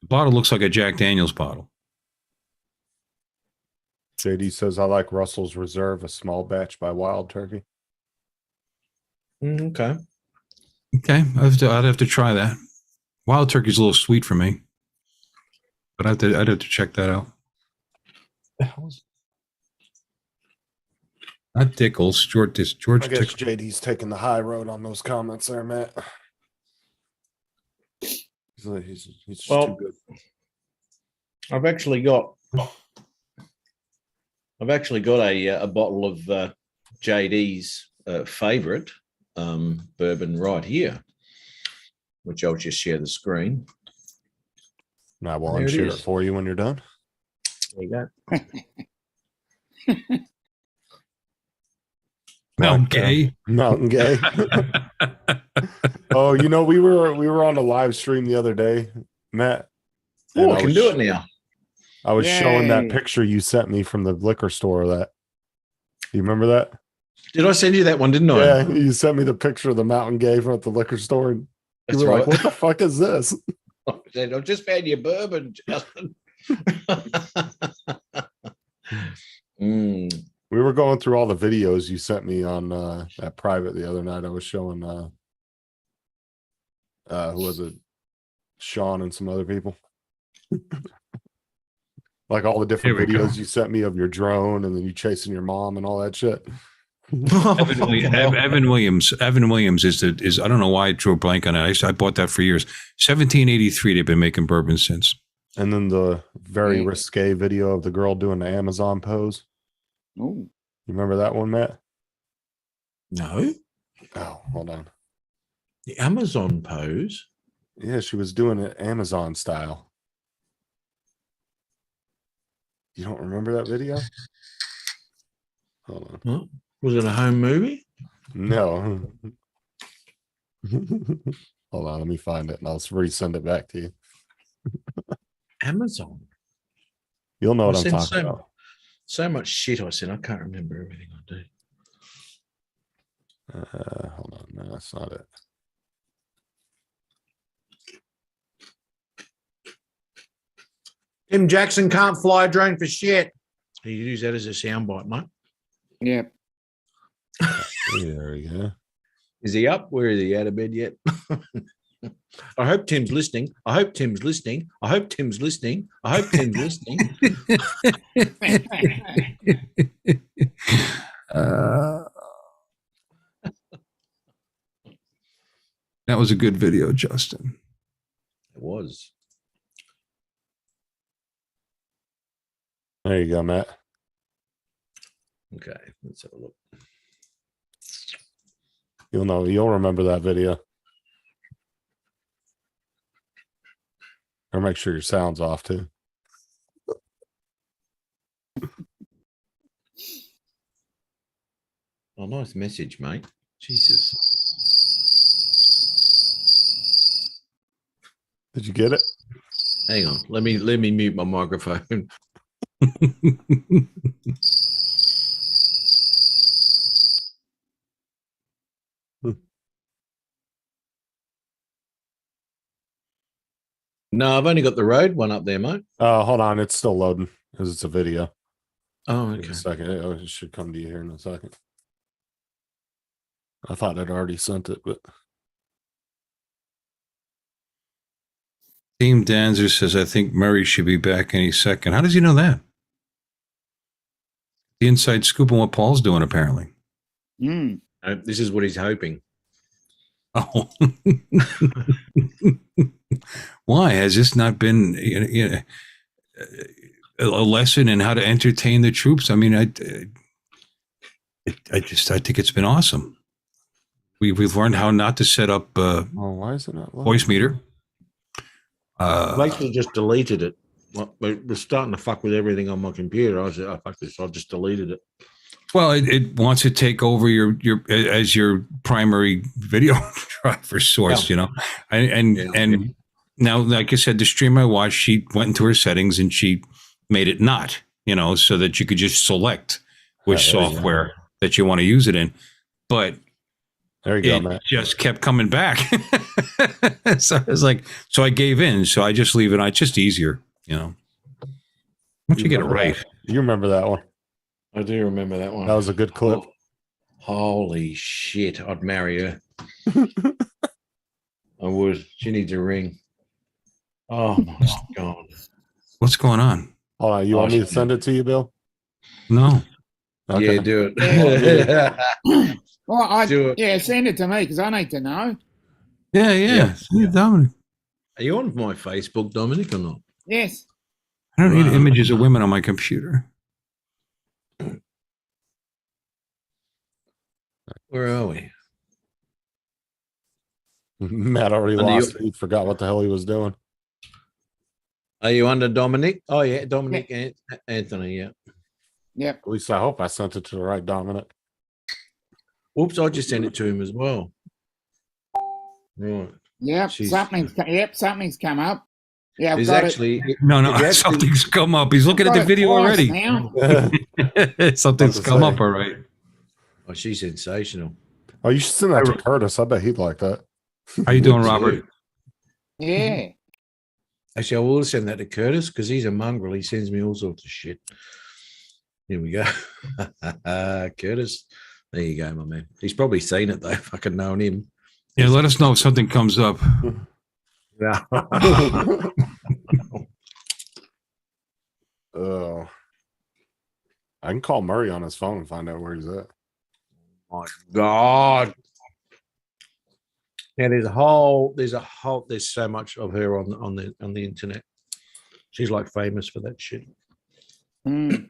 The bottle looks like a Jack Daniels bottle. JD says, I like Russell's Reserve, a small batch by Wild Turkey. Okay. Okay. I'd have to try that. Wild Turkey's a little sweet for me. But I'd have to check that out. Not Dickles. George I guess Dickles. JD's taking the high road on those comments there, Matt. He's just Well, too good. I've actually got a bottle of JD's favorite bourbon right here, which I'll just share the screen. And I will There it unshare it is. for you when you're done. There you go. Mount Gay. Mountain Gay. Oh, we were on a live stream the other day, Matt. Oh, and I can do it now. I was showing that Yay. picture you sent me from the liquor store. That you remember that? Did I send you that one? Didn't I? Yeah, you sent me the picture of the Mountain Gay from at the liquor store, and That's you were right. like, "What the fuck is this?" I said, I've just found your bourbon, Justin. Mm. We were going through all the videos you sent me on that private the other night. I was showing who was it? Sean and some other people. Like all the different Here we go. videos you sent me of your drone and then you chasing your mom and all that shit. Evan Williams. Evan Williams is I don't know why I drew a blank on it. I bought that for years. 1783. They've been making bourbon since. And then the very risque video of the girl doing the Amazon pose. Ooh. You remember that one, Matt? No, Oh, hold on. the Amazon pose. Yeah, she was doing it Amazon style. You don't remember that video? Hold on. Huh? Was it a home movie? No. Hold on, let me find it and I'll resend it back to you. Amazon. You'll know what I I'm sent talking about. So much shit I said. I can't remember everything I do. Hold on, no, that's not it. Tim Jackson can't fly a drone for shit. You use that as a soundbite, mate. Yep. There we go. Is he up? Where is he? Out of bed yet? I hope Tim's listening. I hope Tim's listening. I hope Tim's listening. I hope Tim's listening. That was a good video, Justin. It was. There you go, Matt. Okay, let's have a look. You'll remember that video. Or make sure your sound's off too. Oh, nice message, mate. Jesus. Did you get it? Hang on. Let me mute my microphone. No, I've only got the road one up there, mate. Hold on, it's still loading because it's a video. Oh, Give me okay. a second. It should come to you here in a second. I thought I'd already sent it, but Team Danzer says, I think Murray should be back any second. How does he know that? The inside scoop on what Paul's doing, apparently. Mm. This is what he's hoping. Oh. Why? Has this not been a lesson in how to entertain the troops? I mean, I think it's been awesome. We've learned how not to set up why is it not loading? voice meter. Basically, just deleted it. Well, we're starting to fuck with everything on my computer. I said, "Oh fuck this!" I just deleted it. Well, it wants to take over your as your primary video driver source, Yeah. and now, like I said, the stream I watched, she went into her settings and she made it not, so that you could just select which there you go. software that you want to use it in, but There you go, it Matt. just kept coming back. So I was like, so I gave in. So I just leave it on. It's just easier, once you get it remember right. that? You remember that one? I do remember that one. That was a good clip. Holy shit! I'd marry her. I would. She needs a ring. Oh my god! What's going on? Hold on, you want me to send it to you, Bill? No. Okay. Yeah, do it. Well, Do it. yeah, send it to me because I need to know. Yeah. Dominic. Are you on my Facebook, Dominic, or not? Yes. I don't need Wow. images of women on my computer. Where are we? Matt already Under lost it. He forgot what the hell he was doing. Are you under Dominic? Oh yeah, Dominic Anthony. Yeah. Yep. At least I hope I sent it to the right Dominic. Oops, I just sent it to him as well. Right. Yep. Jeez. Something's come up. Yeah, I've There's got actually No, Did you actually- something's come up. He's looking at the Got it video twice already. now. Something's About to come say. up, all right. oh, she's sensational. Oh, you should send that to Curtis. I bet he'd like that. How you doing, Robert? Yeah. Actually, I will send that to Curtis because he's a mongrel. He sends me all sorts of shit. Here we go. Curtis. There you go, my man. He's probably seen it though. Fucking knowing him. Yeah, let us know if something comes up. Yeah. Oh, I can call Murray on his phone and find out where he's at. My God. Yeah, there's so much of her on the internet. She's like famous for that shit. Mm.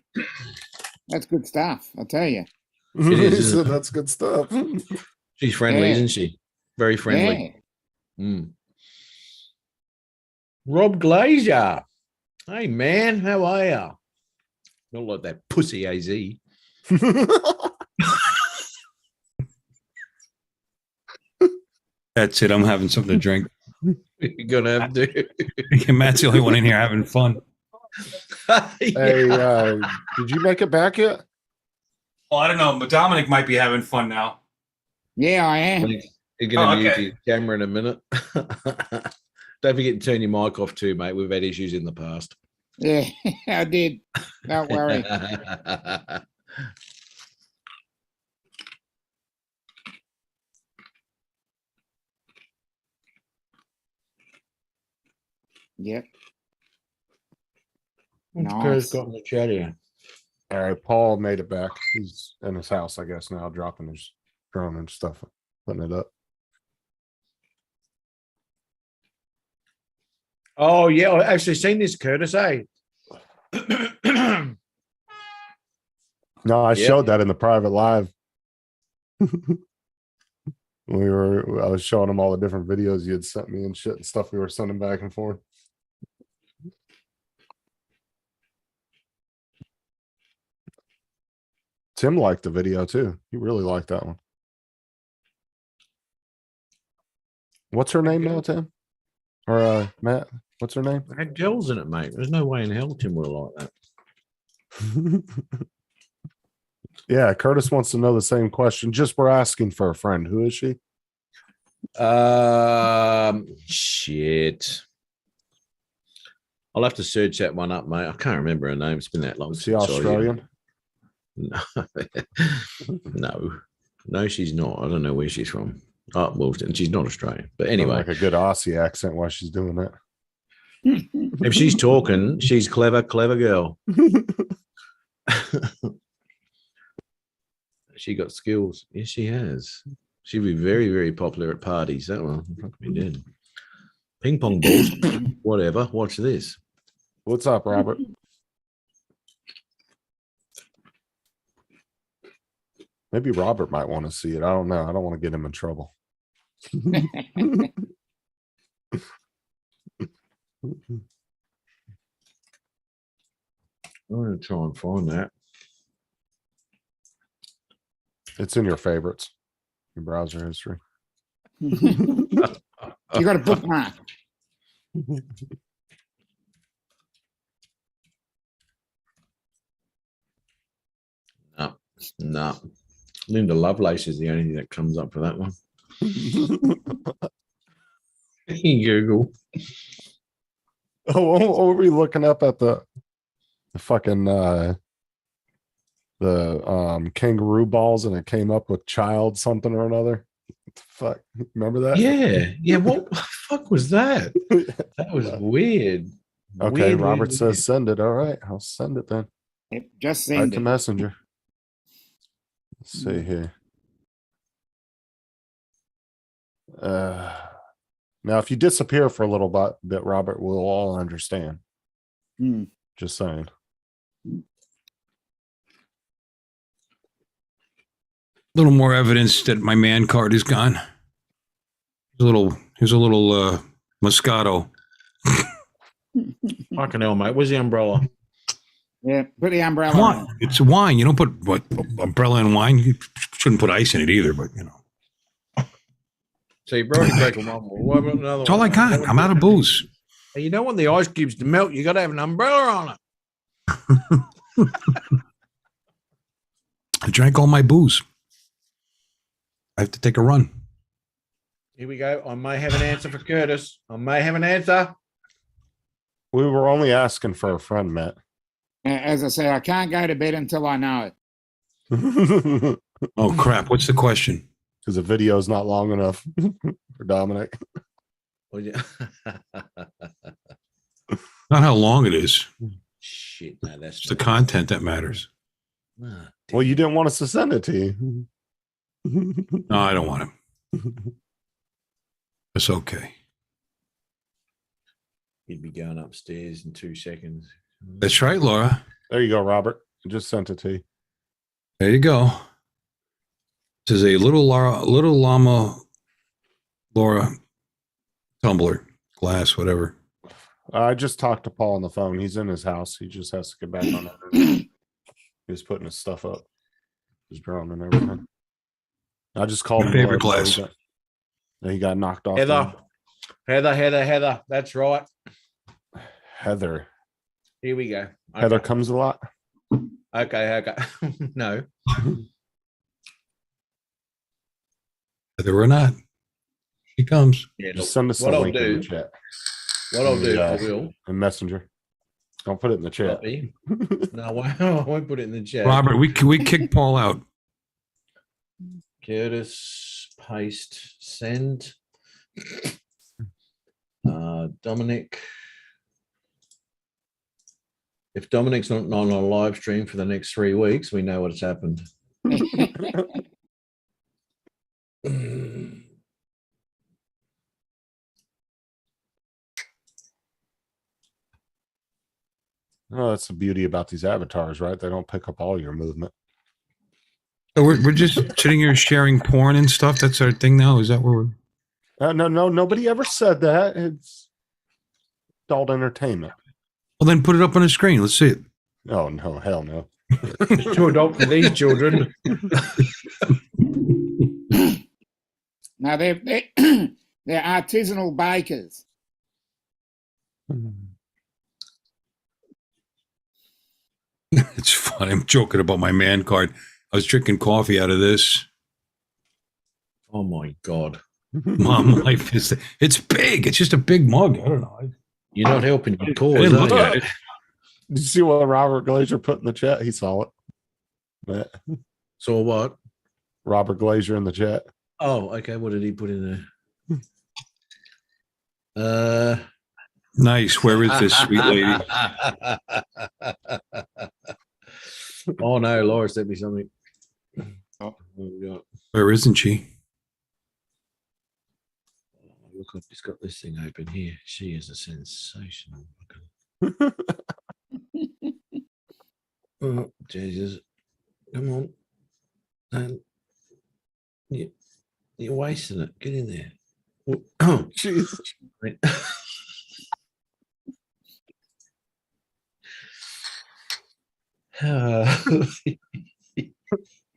That's good stuff. I tell you. It is, He isn't said it? that's good stuff. She's friendly, Yeah. isn't she? Very friendly. Yeah. Mm. Rob Glazier. Hey man, how are ya? Not like that pussy AZ. That's it. I'm having something to drink. You're gonna have to. Matt's the only one in here having fun. Hey, did you make it back yet? Well, I don't know, but Dominic might be having fun now. Yeah, I am. You're gonna Oh, mute okay. your camera in a minute. Don't forget to turn your mic off too, mate. We've had issues in the past. Yeah, I did. Don't worry. Yep. What's Nice. Curtis got in the chat here? All right, Paul made it back. He's in his house, I guess, now, dropping his drone and stuff, putting it up. Oh yeah, I actually seen this, Curtis. Hey. No, I Yeah. showed that in the private live. I was showing him all the different videos you had sent me and shit and stuff we were sending back and forth. Tim liked the video too. He really liked that one. What's her name now, Tim? Or Matt? What's her name? It had gels in it, mate. There's no way in hell Tim would have liked that. Yeah, Curtis wants to know the same question. Just we're asking for a friend. Who is she? Shit. I'll have to search that one up, mate. I can't remember her name. It's been that long. Was she since I- Australian? No, no, she's not. I don't know where she's from. Oh, well, she's not Australian. But anyway, Like a good Aussie accent while she's doing that. if she's talking, she's clever girl. She got skills. Yes, she has. She'd be very, very popular at parties. That one, fucking be dead. Ping pong balls, whatever. Watch this. What's up, Robert? Maybe Robert might want to see it. I don't know. I don't want to get him in trouble. I'm going to try and find that. It's in your favorites, your browser history. You got a bookmark. No. Linda Lovelace is the only thing that comes up for that one. Google. Oh, what were we looking up at the fucking the kangaroo balls, and it came up with child something or another? What the fuck? Remember that? Yeah. What the fuck was that? That was weird. Okay, Weird, Robert weird, says send it. All right, I'll send it then. Yep, just Right send to it. Messenger. Let's see here. Now, if you disappear for a little bit, Robert, we'll all understand. Hmm. Just saying. Little more evidence that my man card is gone. Here's a little Moscato. Fucking hell, mate. Where's the umbrella? Yeah, put the umbrella Come on. on, it's wine. You don't put what umbrella in wine. You shouldn't put ice in it either. But you know, So you've already broken one more. What about another it's all I one? got. I'm out of booze. Hey, you don't want the ice cubes to melt. You got to have an umbrella on it. I drank all my booze. I have to take a run. Here we go. I may have an answer for Curtis. I may have an answer. We were only asking for a friend, Matt. As I say, I can't go to bed until I know it. Because Oh crap! What's the question? the video is not long enough for Dominic. Oh, yeah. Not how long it is. Shit, no, that's It's the content that matters. Ah, Well, you didn't want us to send it to you. No, I don't want it. It's okay. He'd be going upstairs in 2 seconds. That's right, Laura. There you go, Robert. I just sent it to you. There you go. This is a little llama Laura tumbler, glass, whatever. I just talked to Paul on the phone. He's in his house. He just has to get back on it. He's putting his stuff up, his drone and everything. I just called My him. favorite below, glass. He got knocked off. Heather. That's right. Heather. Here we go. Okay. Heather comes a lot. Okay. No. Whether or not, she comes. Yeah, Just send us a what I'll link in do, the chat. what I'll do, Yeah. I will. In Messenger. Don't put it in the chat. Copy. No, I won't put it in the chat. Robert, we kick Paul out. Curtis, paste, send. Dominic. If Dominic's not on a live stream for the next 3 weeks, we know what's happened. Oh, that's the beauty about these avatars, right? They don't pick up all your movement. So we're just sitting here sharing porn and stuff. That's our thing now. Is that where we're? No, nobody ever said that. It's adult entertainment. Well, then put it up on the screen. Let's see it. Oh no, hell no. It's too adult for these children. Now they're artisanal bakers. It's fun. I'm joking about my man card. I was drinking coffee out of this. Oh my God. Mom life is. It's big. It's just a big mug. I don't know. You're not helping your cause. didn't look are you? at it. Did you see what Robert Glazier put in the chat? He saw it. Matt. So what? Robert Glazier in the chat. Oh, okay. What did he put in there? Nice. Where is this sweet lady? Oh no, Laura sent me something. Oh. What we got? Where isn't she? Look, I've just got this thing open here. She is a sensational. Oh, Jesus. Come on. And you're wasting it. Get in there. Oh, Jeez.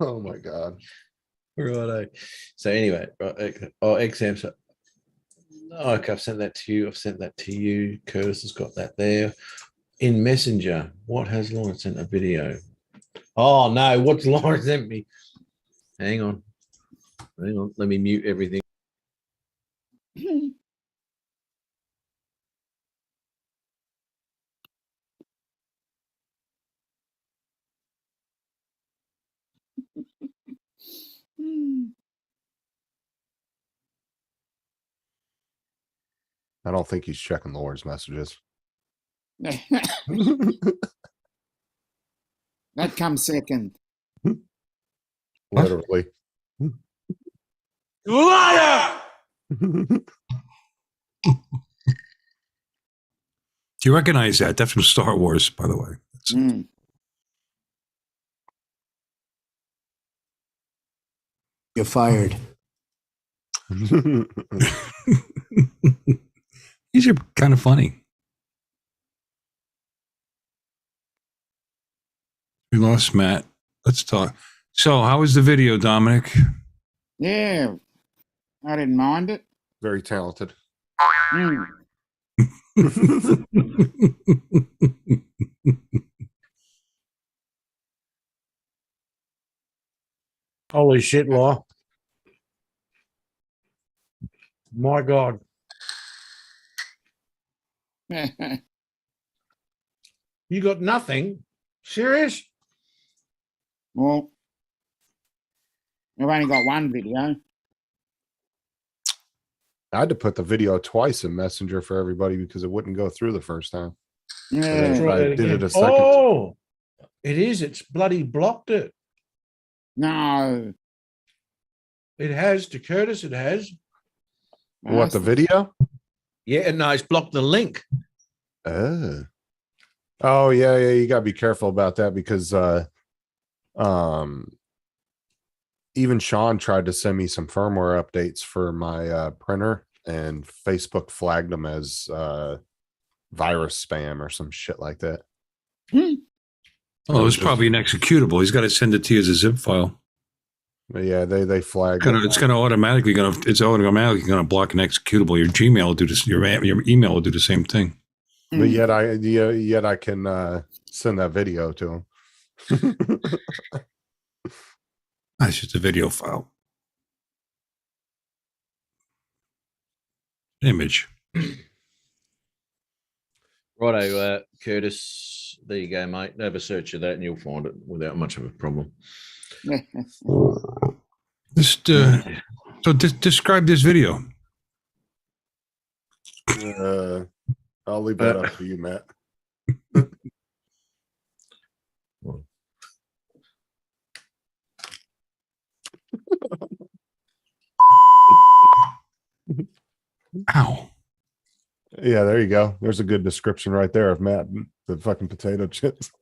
Oh my God. Righto. So anyway, right, XM. So, okay, I've sent that to you. I've sent that to you. Curtis has got that there. In Messenger, what has Lauren sent a video? Oh no, what's Lauren sent me? Hang on. Let me mute everything. I don't think he's checking Laura's messages. That comes second. Literally. Liar! Do you recognize that? That's from Star Wars, by the way. Mm. You're fired. These are kind of funny. We lost Matt. Let's talk. So, how was the video, Dominic? Yeah, I didn't mind it. Very talented. Mm. Holy shit, Law. My God. You got nothing? Serious? Well, I've only got one video. I had to put the video twice in Messenger for everybody because it wouldn't go through the first time. Yeah. Try I did it a second. Oh, it is. It's bloody blocked it. No. It has to Curtis. It has. What, the video? Yeah, no, it's blocked the link. Oh, yeah. You gotta be careful about that because even Sean tried to send me some firmware updates for my printer, and Facebook flagged them as virus spam or some shit like that. Oh, it's probably an executable. He's got to send it to you as a zip file. But yeah, they flagged. It's going to automatically going to block an executable. Your Gmail will do this. Your email will do the same thing. But yet I can send that video to him. That's just a video file. Image. Righto, Curtis. There you go, mate. Have a search of that and you'll find it without much of a problem. Just describe this video. I'll leave that up to you, Matt. Ow. Yeah, there you go. There's a good description right there of Matt, the fucking potato chips.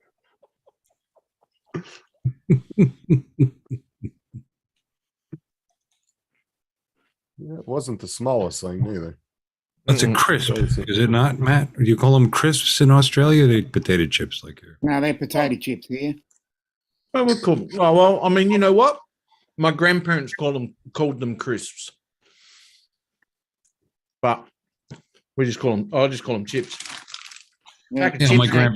Yeah, it wasn't the smallest thing either. That's a crisp, is it not, Matt? Do you call them crisps in Australia? They potato chips like here. No, they're potato chips here. Oh, we're cool. Oh, well, I mean, you know what? My grandparents called them crisps, but I just call them chips. Yeah. You know,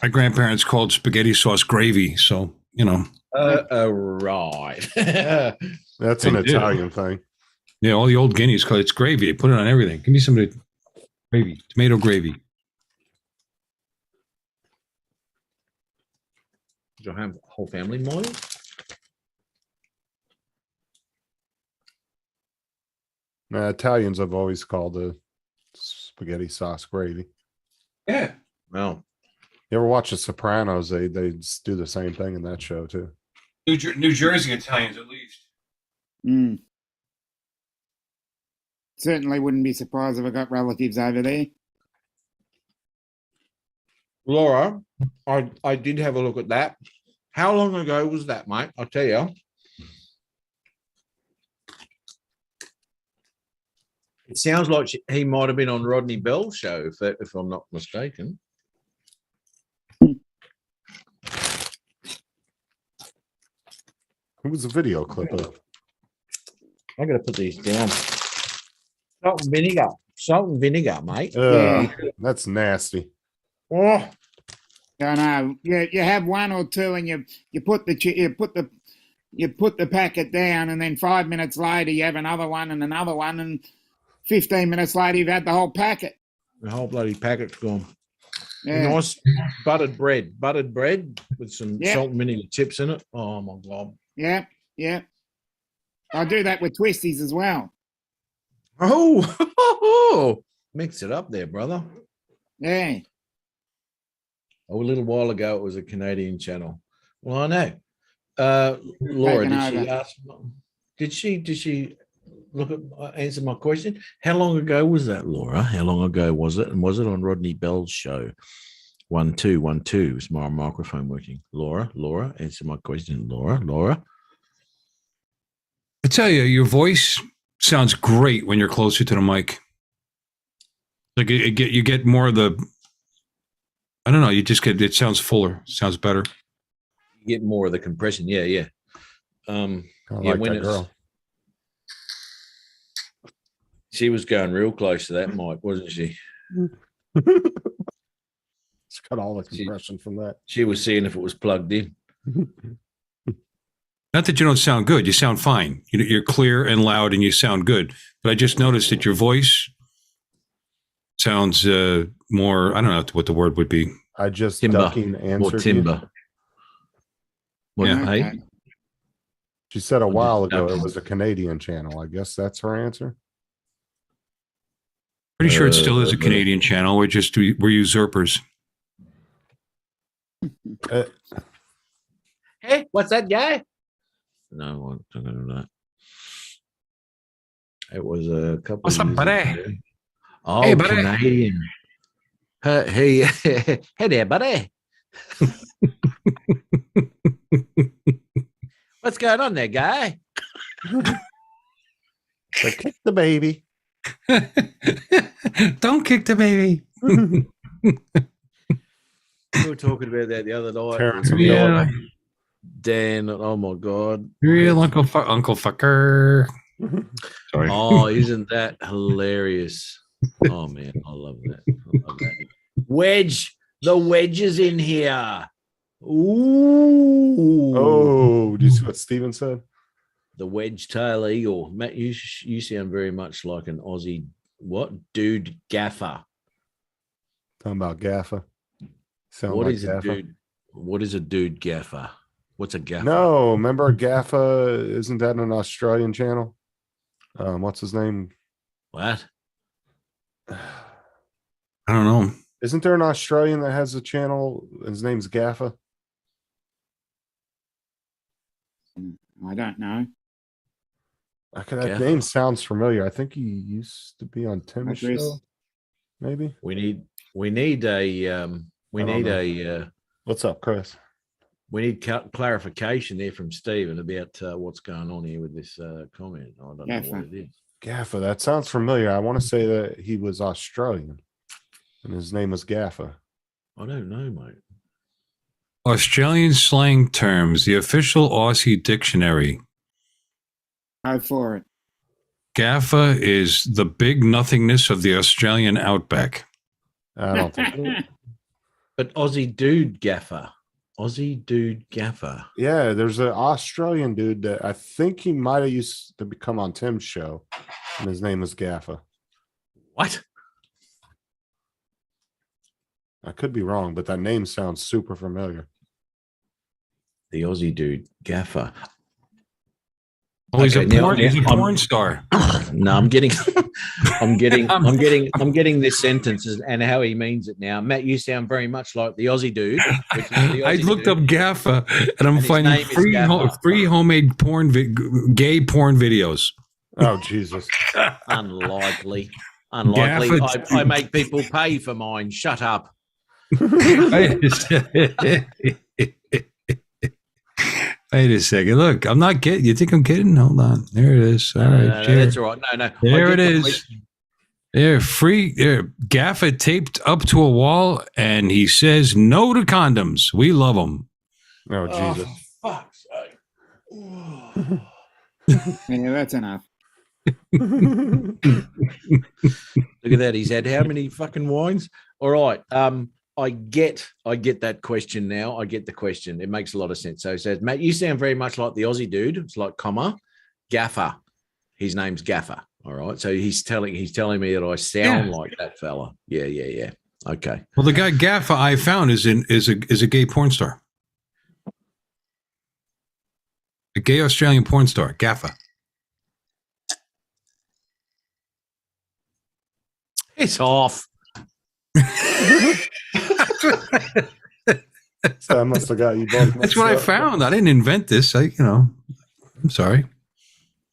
my grandparents called spaghetti sauce gravy, so you know. Right. That's an Italian thing. Yeah, all the old guineas call it's gravy. They put it on everything. Give me somebody. Gravy, tomato gravy. Did I have whole family more? Italians have always called the spaghetti sauce gravy. Yeah. Well, You ever watch The Sopranos? They just do the same thing in that show too. New Jersey Italians, at least. Mm. Certainly wouldn't be surprised if I got relatives over there. Laura, I did have a look at that. How long ago was that, mate? I'll tell you. It sounds like he might have been on Rodney Bell's show, if I'm not mistaken. Who was the video clip of? I gotta put these down. Salt and vinegar. Salt and vinegar, mate. That's nasty. Oh, I know. You have one or two, and you put the packet down, and then 5 minutes later you have another one, and 15 minutes later you've had the whole packet. the whole bloody packet's gone. Yeah. Nice buttered bread with some Yeah. salt and vinegar chips in it. Oh my god. Yeah, yeah. I do that with twisties as well. Oh, mix it up there, brother. Yeah. Oh, a little while ago, it was a Canadian channel. Well, I know. Laura, Taken did she over. ask? Did she look at answer my question? How long ago was that, Laura? How long ago was it? And was it on Rodney Bell's show? 1 2 1 2. Is my microphone working? Laura, answer my question. Laura. I tell you, your voice sounds great when you're closer to the mic. Like you get more of the. I don't know. You just get it sounds fuller. Sounds better. You get more of the compression. Yeah. I Yeah, like when that it's- girl. She was going real close to that mic, wasn't she? It's got all the compression from that. She was seeing if it was plugged in. Not that you don't sound good. You sound fine. You're clear and loud, and you sound good. But I just noticed that your voice sounds more. I don't know what the word would be. I just Timber. ducking More answered you. timber. What, Yeah. hey? Okay. She said a I'm while just ago it ducking. was a Canadian channel. I guess that's her answer. Pretty sure it still is a Canadian channel. We're usurpers. Uh, Hey, what's that guy? No, I'm not gonna do that. It was a couple. What's of up, years buddy? ago. Oh, Hey, buddy. Canadian. Hey, hey there, buddy. What's going on there, guy? But kick the baby. Don't kick the baby. We were talking about that the other night. Terrence and Yeah. Dan, oh my god. Real Uncle Fucker. Sorry. Oh, isn't that hilarious? Oh man, I love that. Wedge, the wedge is in here. Ooh. Oh, do you see what Steven said? The wedge tail eagle. Matt, you sound very much like an Aussie dude gaffer. Talking about Gaffa. Sound What like is a Gaffa. dude? What is a dude gaffer? What's a gaffer? No, remember Gaffa? Isn't that an Australian channel? What's his name? What? I don't know. Isn't there an Australian that has a channel? His name's Gaffa. I don't know. Okay, that Gaffa. name sounds familiar. I think he used to be on Tim's Chris. show. Maybe. We need a I don't know. What's up, Chris? we need clarification there from Stephen about what's going on here with this comment. I don't know Gaffer. what it is. Gaffa. That sounds familiar. I want to say that he was Australian, and his name was Gaffa. I don't know, mate. Australian slang terms, the official Aussie dictionary. Go for it. Gaffa is the big nothingness of the Australian outback. I don't think. But Aussie dude gaffer. Aussie dude gaffer. Yeah, there's an Australian dude that I think he might have used to become on Tim's show, and his name was Gaffa. What? I could be wrong, but that name sounds super familiar. The Aussie dude, Gaffer. Oh, he's Okay, a now- porn, he's a I'm- porn star. No, I'm getting this sentence and how he means it now. Matt, you sound very much like the Aussie dude. which is the I Aussie looked dude. up Gaffa, and I'm And his finding name is Gaffa. free homemade porn, gay porn videos. Oh Jesus! Unlikely. Unlikely. Gaffer- I make people pay for mine. Shut up. Wait a second. Look, I'm not kidding. You think I'm kidding? Hold on. There it is. All right. No, share. that's all right. No. There I it get the is. question. There, free. There, Gaffa taped up to a wall, and he says no to condoms. We love them. Oh Jesus! Fuck's sake. Yeah, that's enough. Look at that. He's had how many fucking wines? All right. I get that question now. I get the question. It makes a lot of sense. So he says, Matt, you sound very much like the Aussie dude. It's like Gaffer. His name's Gaffer. All right. So he's telling me that I sound like that fella. Yeah. Okay. Well, the guy Gaffa I found is a gay porn star, a gay Australian porn star, Gaffa. It's off. That must have got you both. That's what I found. I didn't invent this. I'm sorry.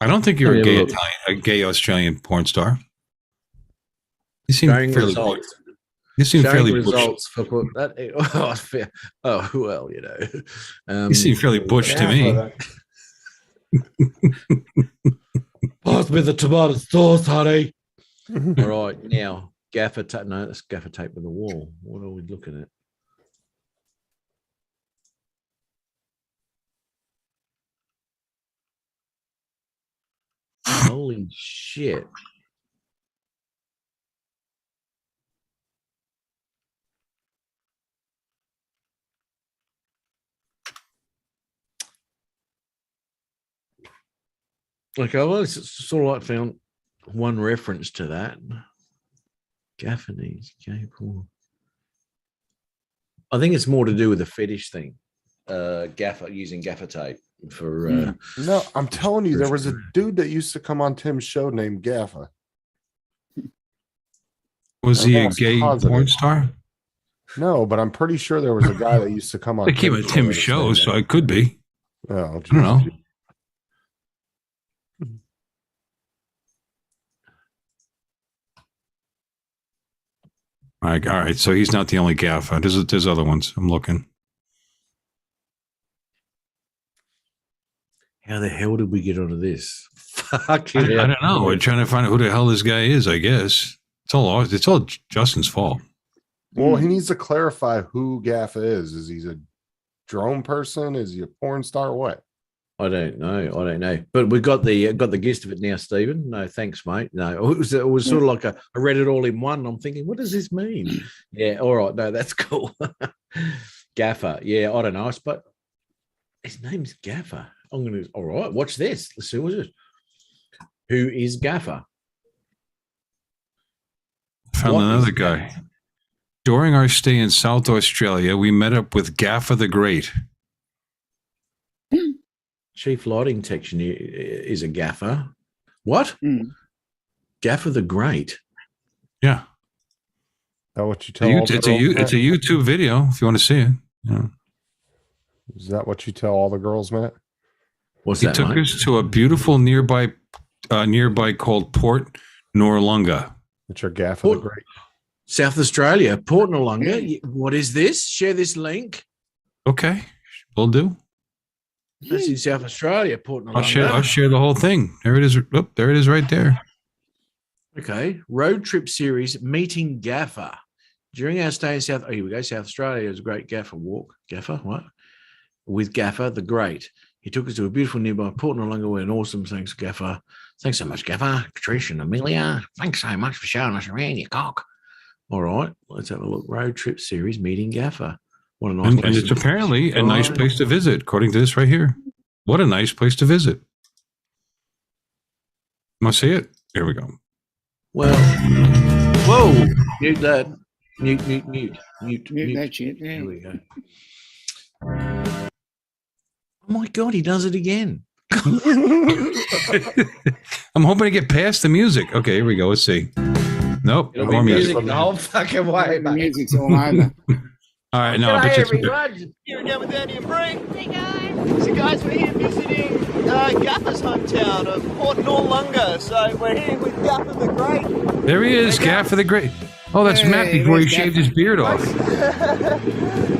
I don't think you're Let a me gay have a look. Italian, a gay Australian porn star. You seem Showing fairly. results. You seem Showing fairly. results for that. Oh, well, you know. You seem fairly butch to me. Pass me the tomato sauce, honey. All right, now gaffer tape. No, that's gaffer tape on the wall. What are we looking at? Holy shit! Okay, well, it's sort of like found one reference to that. Gaffanese, gay porn. I think it's more to do with the fetish thing. Using gaffer tape for. No, I'm telling you, there was a dude that used to come on Tim's show named Gaffa. Was he a almost gay positive. porn star? No, but I'm pretty sure there was a guy that used to come on. I came at Tim's show, so it could be. Oh, I don't know. All right. So he's not the only Gaffa. There's other ones. I'm looking. How the hell did we get onto this? Fuck I don't know. We're trying to find out who the hell this guy is. I guess it's all Justin's fault. Well, he needs to clarify who Gaffa is. Is he a drone person? Is he a porn star? What? I don't know. But we got the gist of it now, Stephen. No, thanks, mate. No, it was sort of like I read it all in one. And I'm thinking, what does this mean? Yeah, all right. No, that's cool. Gaffer. Yeah, I don't know. But his name's Gaffer. All right, watch this. Let's see what's this. Who is Gaffer? Found What another is guy. During our stay in South Australia, we met up with Gaffa the Great. Chief lighting technician is a gaffer. What? Gaffer the Great. Yeah. That what you tell? all the It's girls, a Matt? YouTube video if you want to see it. Yeah. Is that what you tell all the girls, Matt? What's He that, took mate? us to a beautiful nearby called Port Noarlunga. It's your Gaffa the Port- Great. South Australia, Port Noarlunga. What is this? Share this link. Okay, we'll do. That's in South Australia, Port I'll Noarlunga. share the whole thing. There it is. Oh, there it is right there. Okay. Road trip series, Meeting Gaffer. During our stay in here we go. South Australia is a great Gaffer walk. Gaffer, what? With Gaffer the Great. He took us to a beautiful nearby Port Noarlunga where an awesome thanks, Gaffer. Thanks so much, Gaffer. Patricia and Amelia. Thanks so much for showing us around, you cock. All right. Let's have a look. Road trip series, Meeting Gaffer. What a nice And place. it's apparently a nice place to visit, according to this right here. What a nice place to visit. Must see it. Here we go. Well, whoa, mute that. Mute. Mute that shit. Yeah. There we go. Oh my God, he does it again. I'm hoping to get past the music. Okay, here we go. Let's see. Nope. It'll More be music. music the whole fucking way, The mate. music's all over. All right, no, I bet you. Here again with Andy and Bree. Hey guys. So guys, we're here visiting Gaffer's hometown of Port Noarlunga. So we're here with Gaffer the Great. There he is, Gaffer the Great. Oh, that's Matt before he shaved his beard off.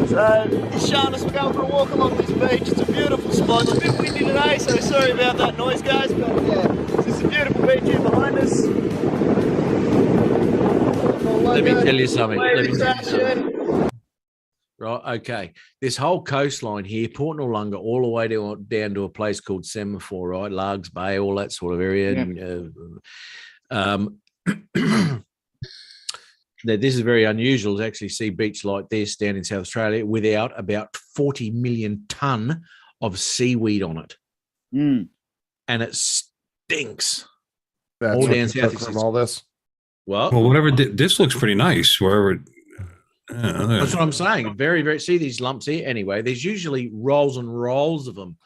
So he's showing us we're going for a walk along this beach. It's a beautiful spot. It's a bit windy today, so sorry about that noise, guys. But yeah, it's a beautiful beach here behind us. Let me tell you something. Wave Right, okay. This whole coastline here, Port Noarlunga, all the way down to a place called Semaphore, right? Largs Bay, all that sort of area. Now, this is very unusual to actually see beach like this down in South Australia without about 40 million tonne of seaweed on it. Mm. And it stinks. That's all what down you South took from all this. What? Well, whatever. This looks pretty nice. Wherever. That's what I'm saying. Very, very. See these lumps here? Anyway, there's usually rolls and rolls of them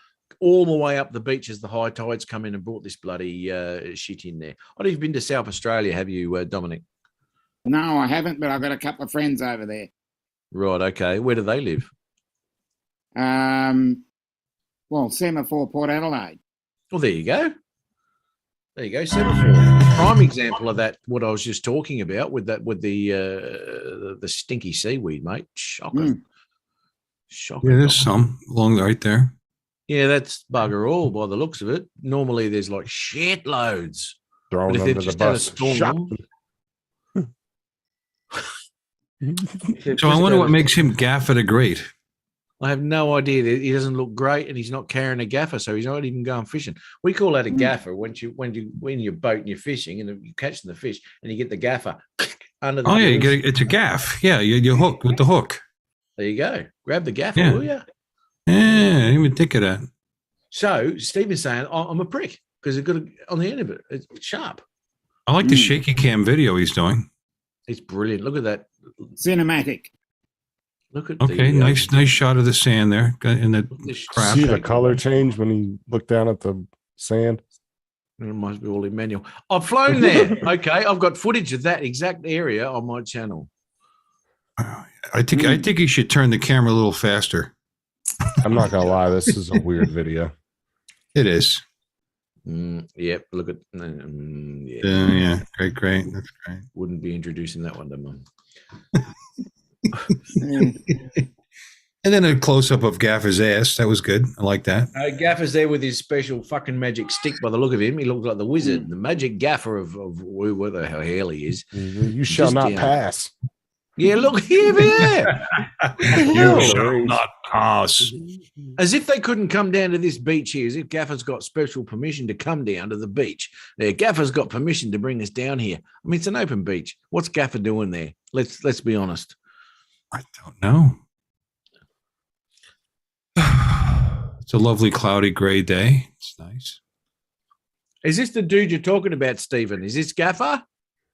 all the way up the beach as the high tides come in and brought this bloody shit in there. I don't know if you've been to South Australia, have you, Dominic? No, I haven't, but I've got a couple of friends over there. Right. Okay. Where do they live? Well, Semaphore, Port Adelaide. Well, there you go. There you go. Semaphore. Prime example of that. What I was just talking about with the stinky seaweed, mate. Shocking. Shocking. Yeah, there's some along right there. Yeah, that's bugger all by the looks of it. Normally, there's like shit loads. Throwing But if them they've to the just had a bus. storm, Shot. So I wonder what makes him Gaffer the Great. I have no idea. He doesn't look great, and he's not carrying a gaffer, so he's not even going fishing. We call that a gaffer when you're in your boat and you're fishing and you're catching the fish, and you get the gaffer under the. Oh yeah, gills. it's a gaff. Yeah, you hook with the hook. There you go. Grab the gaffer, Yeah. will you? Yeah, I didn't even think of that. So Stephen's saying, I'm a prick because it's got on the end of it. It's sharp. I like the shaky cam video he's doing. It's brilliant. Look at that. Cinematic. Look at Okay, the, nice shot of the sand there in the crap. See the color change when he looked down at the sand? It must be all Emmanuel. I've flown there. Okay, I've got footage of that exact area on my channel. I think he should turn the camera a little faster. I'm not gonna lie, this is a weird video. It is. Yep. Look at. Yeah. Great. That's great. Wouldn't be introducing that one to mum. And then a close up of Gaffer's ass. That was good. I like that. Gaffer's there with his special fucking magic stick. By the look of him, he looks like the wizard, the magic gaffer of where the hell he is. You shall not pass. Yeah, look here. You shall not pass. As if they couldn't come down to this beach here, as if Gaffer's got special permission to come down to the beach. Gaffer's got permission to bring us down here. I mean, it's an open beach. What's Gaffer doing there? Let's be honest. I don't know. It's a lovely cloudy gray day. It's nice. Is this the dude you're talking about, Stephen? Is this Gaffer?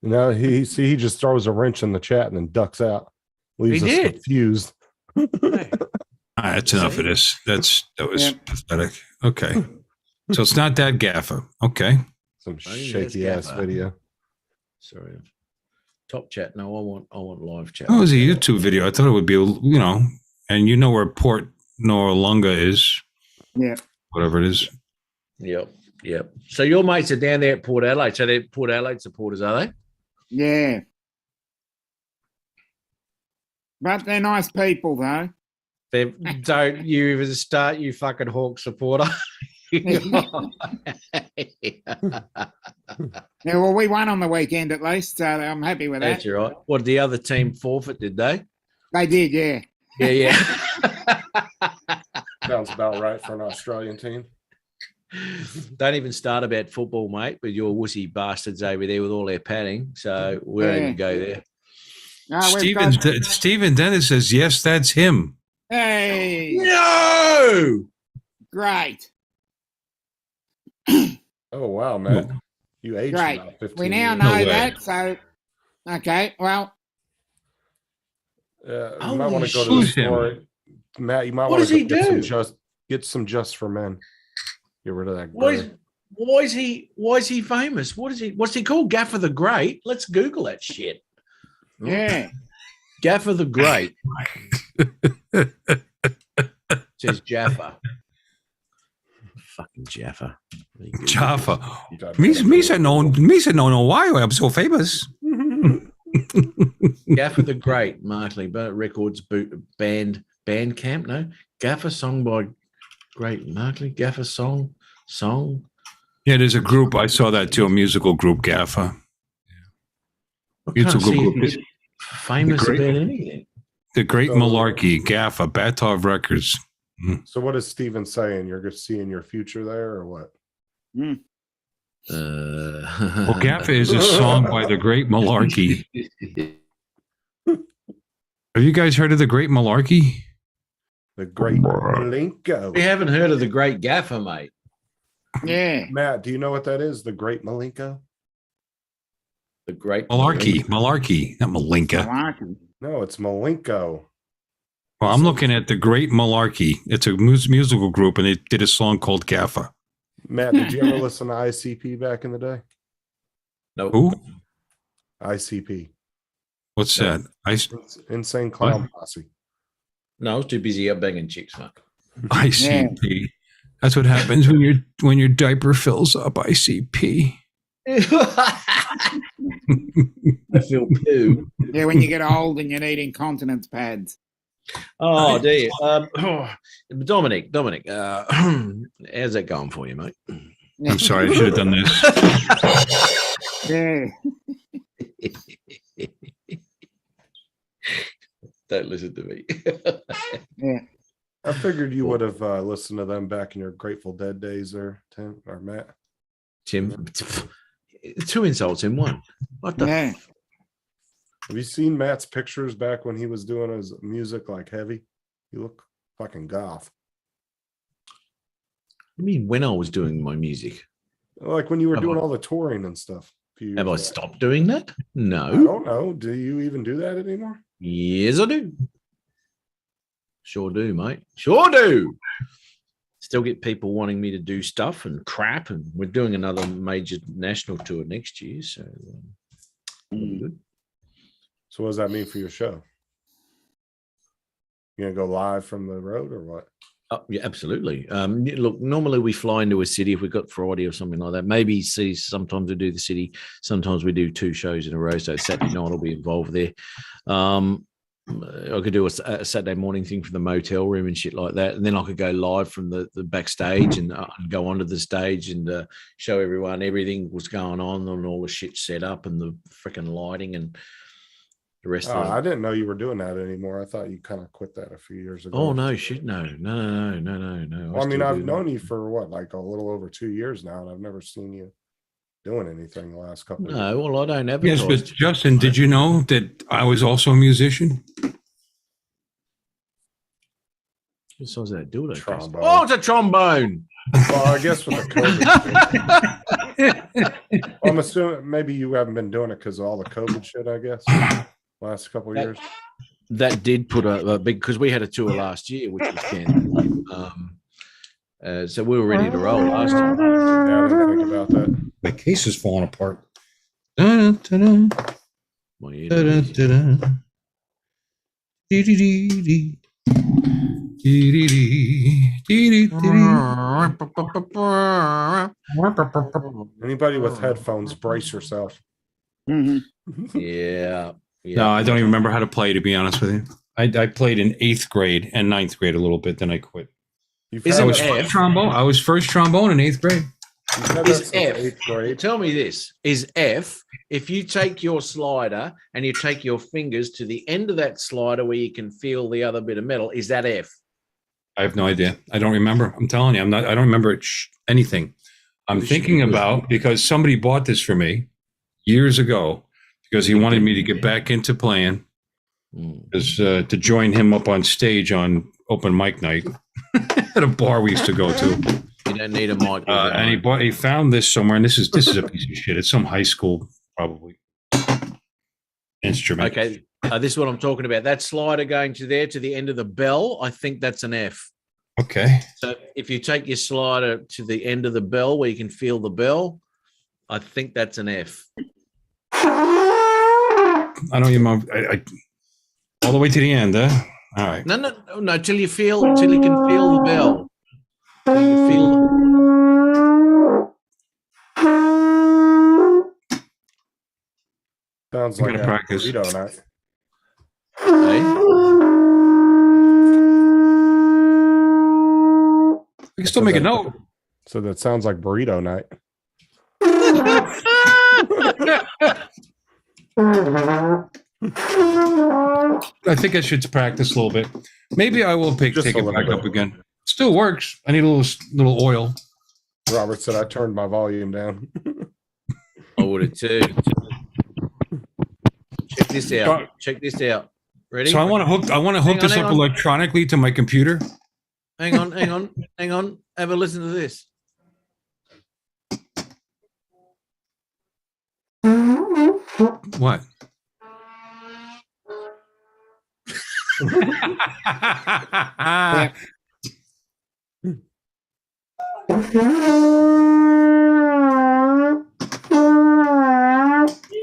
No, he just throws a wrench in the chat and then ducks out. Leaves us confused. That's enough of this. That was pathetic. Okay. So it's not that Gaffer. Okay. Some shaky ass video. Sorry. Top chat. No, I want live chat. Oh, it was a YouTube video. I thought it would be, and you know where Port Noarlunga is. Yeah. Whatever it is. Yep. So your mates are down there at Port Adelaide. So they're Port Adelaide supporters, are they? Yeah. But they're nice people, though. Don't you even start, you fucking Hawk supporter. Yeah, well, we won on the weekend at least, so I'm happy with that. That's right. What did the other team forfeit? Did they? They did, yeah. Yeah. Sounds about right for an Australian team. Don't even start about football, mate, with your wussy bastards over there with all their padding. So we don't even go there. No, Stephen Dennis says, yes, that's him. Hey. No. Great. Oh, wow, man. You aged Great. about 15 We now years. know that, so, okay, well, You might want to go to the Who's him? store. Matt, you might What want does to he do? get some just for men. Get rid of that. Why gray. is he famous? What's he called? Gaffer the Great? Let's Google that shit. Yeah. Gaffer the Great. Says Jaffa. Fucking Jaffa. There you go. Jaffa. Me said no. Why I'm so famous? Gaffer the Great, Markley, Records Bandcamp, no? Gaffer song by Great Markley, Gaffer song. Yeah, there's a group. I saw that too. A musical group, Gaffa. I can't Musical see group. if he's famous The Great- about anything. The Great Malarkey, Gaffa, Batov Records. So what is Steven saying? You're seeing your future there, or what? Well, Gaffa is a song by the Great Malarkey. Have you guys heard of the Great Malarkey? The Great Malenko. We haven't heard of the Great Gaffer, mate. Yeah. Matt, do you know what that is? The Great Malenko? The Great Malarkey, not Malinka. Malarkey. No, it's Malenko. Well, I'm looking at the Great Malarkey. It's a musical group, and they did a song called Gaffa. Matt, did you ever listen to ICP back in the day? No. Who? ICP. What's that? Insane Clown Posse. No, I was too busy up banging chicks, mate. ICP. That's what happens when your diaper fills up. ICP. I feel poo. Yeah, when you get old and you need incontinence pads. Oh dear. Dominic, how's that going for you, mate? I'm sorry, I should have done this. Yeah. Don't listen to me. Yeah. I figured you would have listened to them back in your Grateful Dead days there, Tim or Matt. Tim, two insults in one. What the? Yeah. Have you seen Matt's pictures back when he was doing his music like heavy? You look fucking goth. I mean, when I was doing my music, Like when you were doing all the touring and stuff. have I stopped doing that? I No. don't know. Do you even do that anymore? Yes, I do. Sure do, mate. Sure do. Still get people wanting me to do stuff and crap, and we're doing another major national tour next year. So, good. So what does that mean for your show? You gonna go live from the road or what? Oh, yeah, absolutely. Look, normally we fly into a city if we've got Friday or something like that. Maybe see, sometimes we do the city, sometimes we do 2 shows in a row. So Saturday night I'll be involved there. I could do a Saturday morning thing from the motel room and shit like that, and then I could go live from the backstage and go onto the stage and show everyone everything was going on and all the shit set up and the freaking lighting and the rest of it. I didn't know you were doing that anymore. I thought you kind of quit that a few years ago. Oh no, shit, no. Well, I mean, I've known you for what, like a little over 2 years now, and I've never seen you doing anything the last couple of years. No, well, I don't have. Yes, but Justin, did you know that I was also a musician? What size is that dildo? Trombone. Oh, it's a trombone. Well, I guess with the COVID. I'm assuming maybe you haven't been doing it because of all the COVID shit, I guess. Last couple of years. That did put a big, because we had a tour last year, which was cancelled. So we were ready to roll last time. Yeah, I didn't think about that. My case is falling apart. Dun-dun-dun-dun. Well, yeah, Dun-dun-dun-dun. Dee-dee-dee-dee. Dee-dee-dee. Dee-dee-dee-dee. Anybody with headphones, brace yourself. yeah. No, I don't even remember how to play, to be honest with you. I played in 8th grade and 9th grade a little bit, then I quit. Is I it was F? first trombone. I was first trombone in 8th grade. Is F? Tell me this: is F if you take your slider and you take your fingers to the end of that slider where you can feel the other bit of metal? Is that F? I have no idea. I don't remember. I'm telling you, I don't remember anything. I'm thinking about, because somebody bought this for me years ago because he wanted me to get back into playing, because to join him up on stage on open mic night at a bar we used to go to. You don't need a mic. And he found this somewhere, and this is a piece of shit. It's some high school probably. instrument. Okay, this is what I'm talking about. That slider going to there to the end of the bell, I think that's an F. Okay. So if you take your slider to the end of the bell where you can feel the bell, I think that's an F. I don't even all the way to the end, huh? All right. No, till you can feel the bell. Till you feel Sounds I'm like gonna a practice. burrito night. We can still make a note. So that sounds like burrito night. I think I should practice a little bit. Maybe I will take Just a it little back bit. up again. Still works. I need a little oil. Robert said I turned my volume down. I would have too. Check this out. Check this out. Ready? So I want to hook Hang this on, up hang on. electronically to my computer. Hang on. Have a listen to this. What?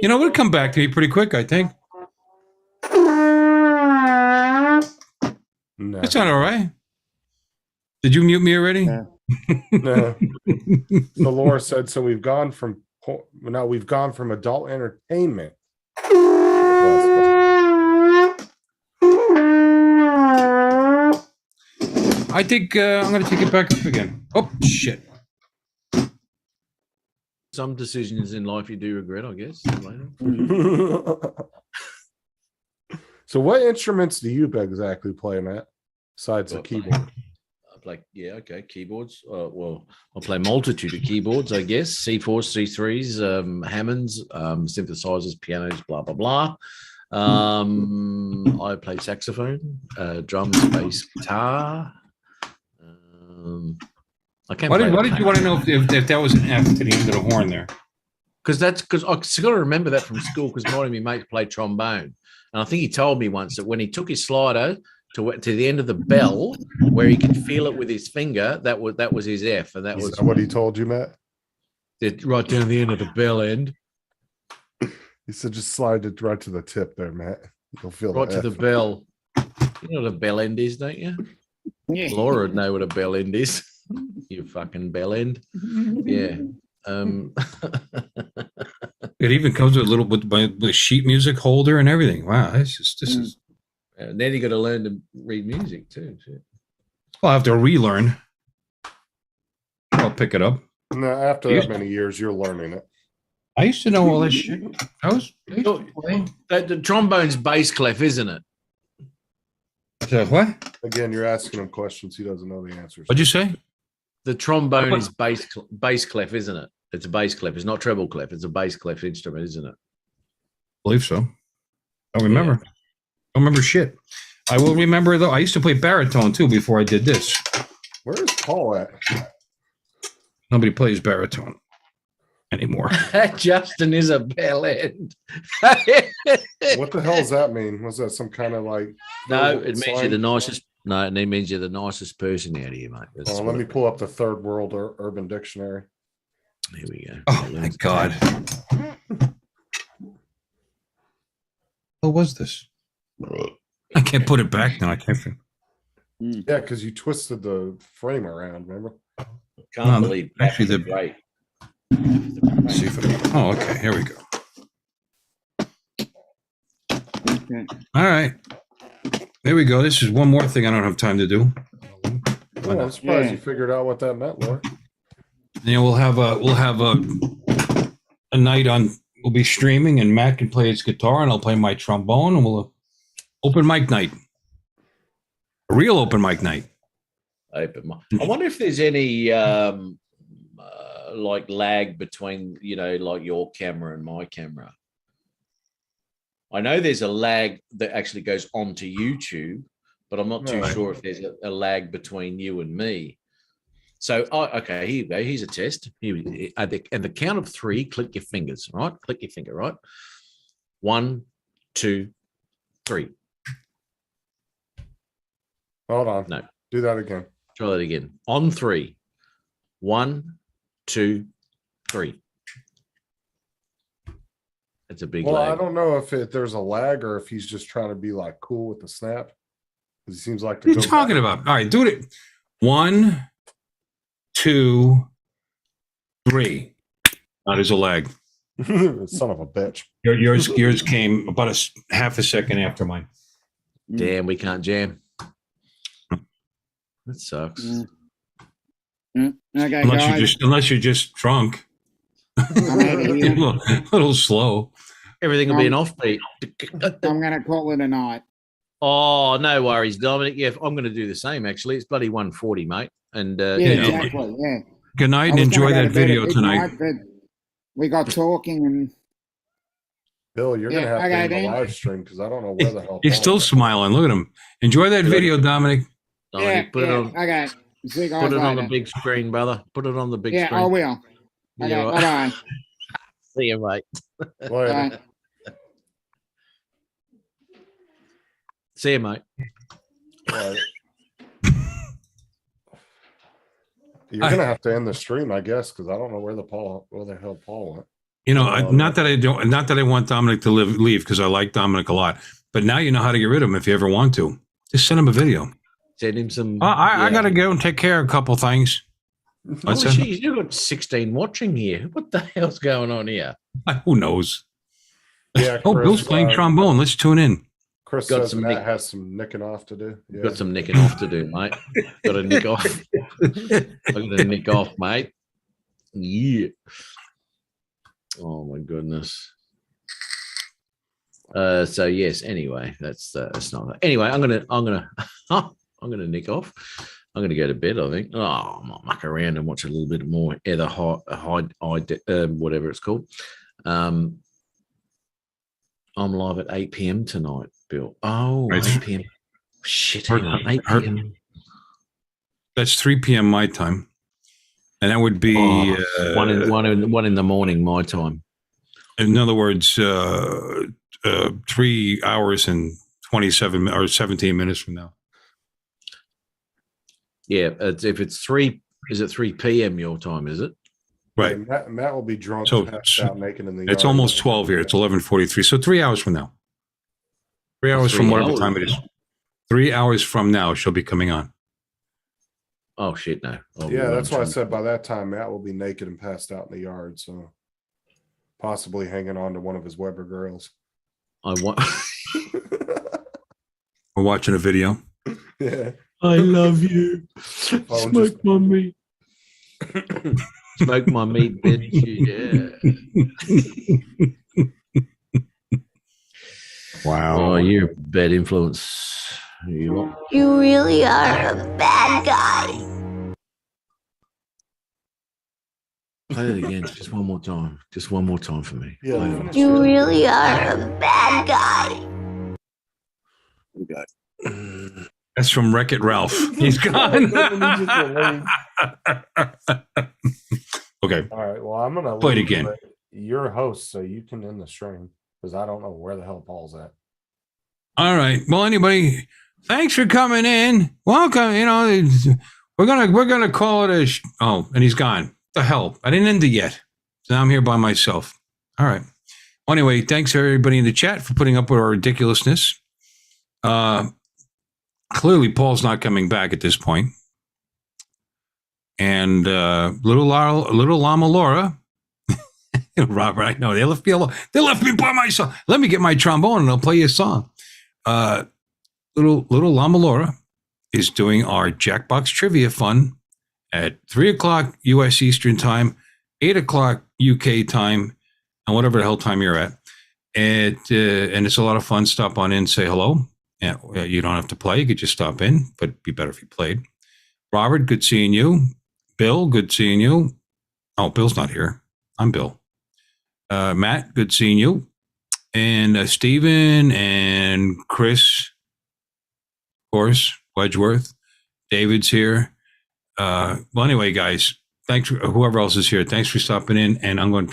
You know, it'll come back to me pretty quick, I think. No. That sounded all right. Did you mute me already? No. So Laura said, so we've gone from adult entertainment. I think I'm going to take it back up again. Oh, shit. Some decisions in life you do regret, I guess. Later. So what instruments do you exactly play, Matt? Besides the keyboard. I play, keyboards. Well, I play multitude of keyboards, I guess. C4s, C3s, Hammonds, synthesizers, pianos, blah, blah, blah. I play saxophone, drums, bass, guitar. I can't. Why did you want to know if that was an F to the end of the horn there? Because I got to remember that from school. Because one of my mates played trombone, and I think he told me once that when he took his slider to the end of the bell where he could feel it with his finger, that was his F, and that Is was that what he told you, Matt? right down the end of the bell end, He said just slide it right to the tip there, Matt. You'll feel right to F. the bell. You know what a bell end is, don't you? Yeah. Laura would know what a bell end is. You fucking bell end. Yeah. It even comes with a little with sheet music holder and everything. Wow, this is. And then you got to learn to read music too. Well, I have to relearn. I'll pick it up. No, after that many years, you're learning it. I used to know all this shit. The trombone's bass clef, isn't it? So what? Again, you're asking him questions he doesn't know the answers. What'd you say? The trombone is bass clef, isn't it? It's a bass clef. It's not treble clef. It's a bass clef instrument, isn't it? I believe so. I don't remember. I don't remember shit. I will remember though. I used to play baritone too before I did this. Where is Paul at? Nobody plays baritone anymore. Justin is a bell end. What the hell does that mean? Was that some kind of like? No, it means slang? you're the nicest. No, it means you're the nicest person out here, mate. That's Let what me it- pull up the Third World Urban Dictionary. Here we go. Oh my god. What was this? I can't put it back now. I can't. Yeah, because you twisted the frame around. Remember? Can't believe actually that's the great. Let's see if I, oh, okay. Here we go. All right. There we go. This is one more thing I don't have time to do. Oh, I'm surprised you figured out what that meant, Laura. You know, we'll have a night on. We'll be streaming, and Matt can play his guitar, and I'll play my trombone, and we'll open mic night, a real open mic night. I wonder if there's any like lag between, like your camera and my camera. I know there's a lag that actually goes onto YouTube, but I'm not too sure if there's a lag between you and me. So, okay, here you go. Here's a test. At the count of 3, click your fingers, right? Click your finger, right? 1, 2, 3. Hold on. No. Do that again. Try that again. On 3. 1, 2, 3. That's a big Well, I lag. don't know if there's a lag or if he's just trying to be like cool with the snap. Because he seems like to What are you go talking about? All right, do it. 1, 2, 3. Now there's a lag. Son of a bitch. Yours came about half a second after mine. Damn, we can't jam. That sucks. Okay, Unless you're just drunk. I'm out of here. a little slow. Everything will be an offbeat. I'm going to call it a night. Oh, no worries, Dominic. Yeah, I'm going to do the same, actually. It's bloody 1:40, mate. And, Yeah, you know, exactly. Yeah. Good night I and was enjoy gonna go that to bed video at tonight. midnight, but we got talking and Bill, you're gonna Yeah, have to okay, end the then. live stream because I don't know where the hell. He's Paul still is. smiling. Look at him. Enjoy that video, Dominic. Dominic, put it on. Okay. See you guys Put it on the later. big screen, brother. Put it on the big Yeah, screen. I will. Okay, Yeah, right. bye-bye. See you, mate. Later. Bye. See you, mate. Right. You're gonna have to end the stream, I guess, because I don't know where the hell Paul went. You know, not that I want Dominic to leave because I like Dominic a lot, but now you know how to get rid of him if you ever want to. Just send him a video. Send him some. I got to go and take care of a couple things. Oh, What's that? geez, you've got 16 watching here. What the hell's going on here? Who knows? Yeah. Oh, Chris, Bill's playing trombone. Let's tune in. Chris Got says some Matt nick- has some nicking off to do. Yeah. Got some nicking off to do, mate. Got to nick off. I got to nick off, mate. Yeah. Oh my goodness. So yes. Anyway, that's not. Anyway, I'm gonna nick off. I'm gonna go to bed. I think. Oh, I might muck around and watch a little bit more Ether whatever it's called. I'm live at 8 p.m. tonight, Bill. Oh, Right. 8 p.m. Shit, hang on, 8 p.m. That's 3 p.m. my time, and that would be one in the morning my time. in other words, 3 hours and 27 or 17 minutes from now. Yeah, if it's 3, is it 3 p.m. your time? Is it? Right. Yeah, Matt will be drunk, So, passed out, naked in the It's yard. almost 12 here. It's 11:43. So 3 hours from now. 3 hours from 3 whatever hours? time it is. 3 hours from now, she'll be coming on. Oh shit, no. Oh, Yeah, well, that's I'm why I trying- said by that time Matt will be naked and passed out in the yard. So possibly hanging on to one of his Weber girls. I want. We're watching a video. Yeah. I love you. Phone just- Smoke my meat. Smoke my meat, bitch. Yeah. Wow. Oh, you're a bad influence. You You really are a bad guy. play it again. Just one more time. Just one more time for me. Yeah. Play it. You really are a bad guy. We got. That's from Wreck-It Ralph. He's gone. Okay. All right. Well, I'm gonna Play it leave, again. but You're a host, so you can end the stream because I don't know where the hell Paul's at. All right. Well, anybody, thanks for coming in. Welcome. You know, we're gonna call it a. Oh, and he's gone. The hell! I didn't end it yet. So now I'm here by myself. All right. Well, anyway, thanks everybody in the chat for putting up with our ridiculousness. Clearly, Paul's not coming back at this point. And little Llama Laura, Robert, I know they left me alone. They left me by myself. Let me get my trombone and I'll play you a song. Little Llama Laura is doing our Jackbox trivia fun at 3:00 U.S. Eastern time, 8:00 UK time, and whatever the hell time you're at. And it's a lot of fun. Stop on in, say hello. And you don't have to play. You could just stop in, but it'd be better if you played. Robert, good seeing you. Bill, good seeing you. Oh, Bill's not here. I'm Bill. Matt, good seeing you. And Stephen and Chris, of course, Wedgeworth. David's here. Well, anyway, guys, thanks for whoever else is here. Thanks for stopping in. And I'm going to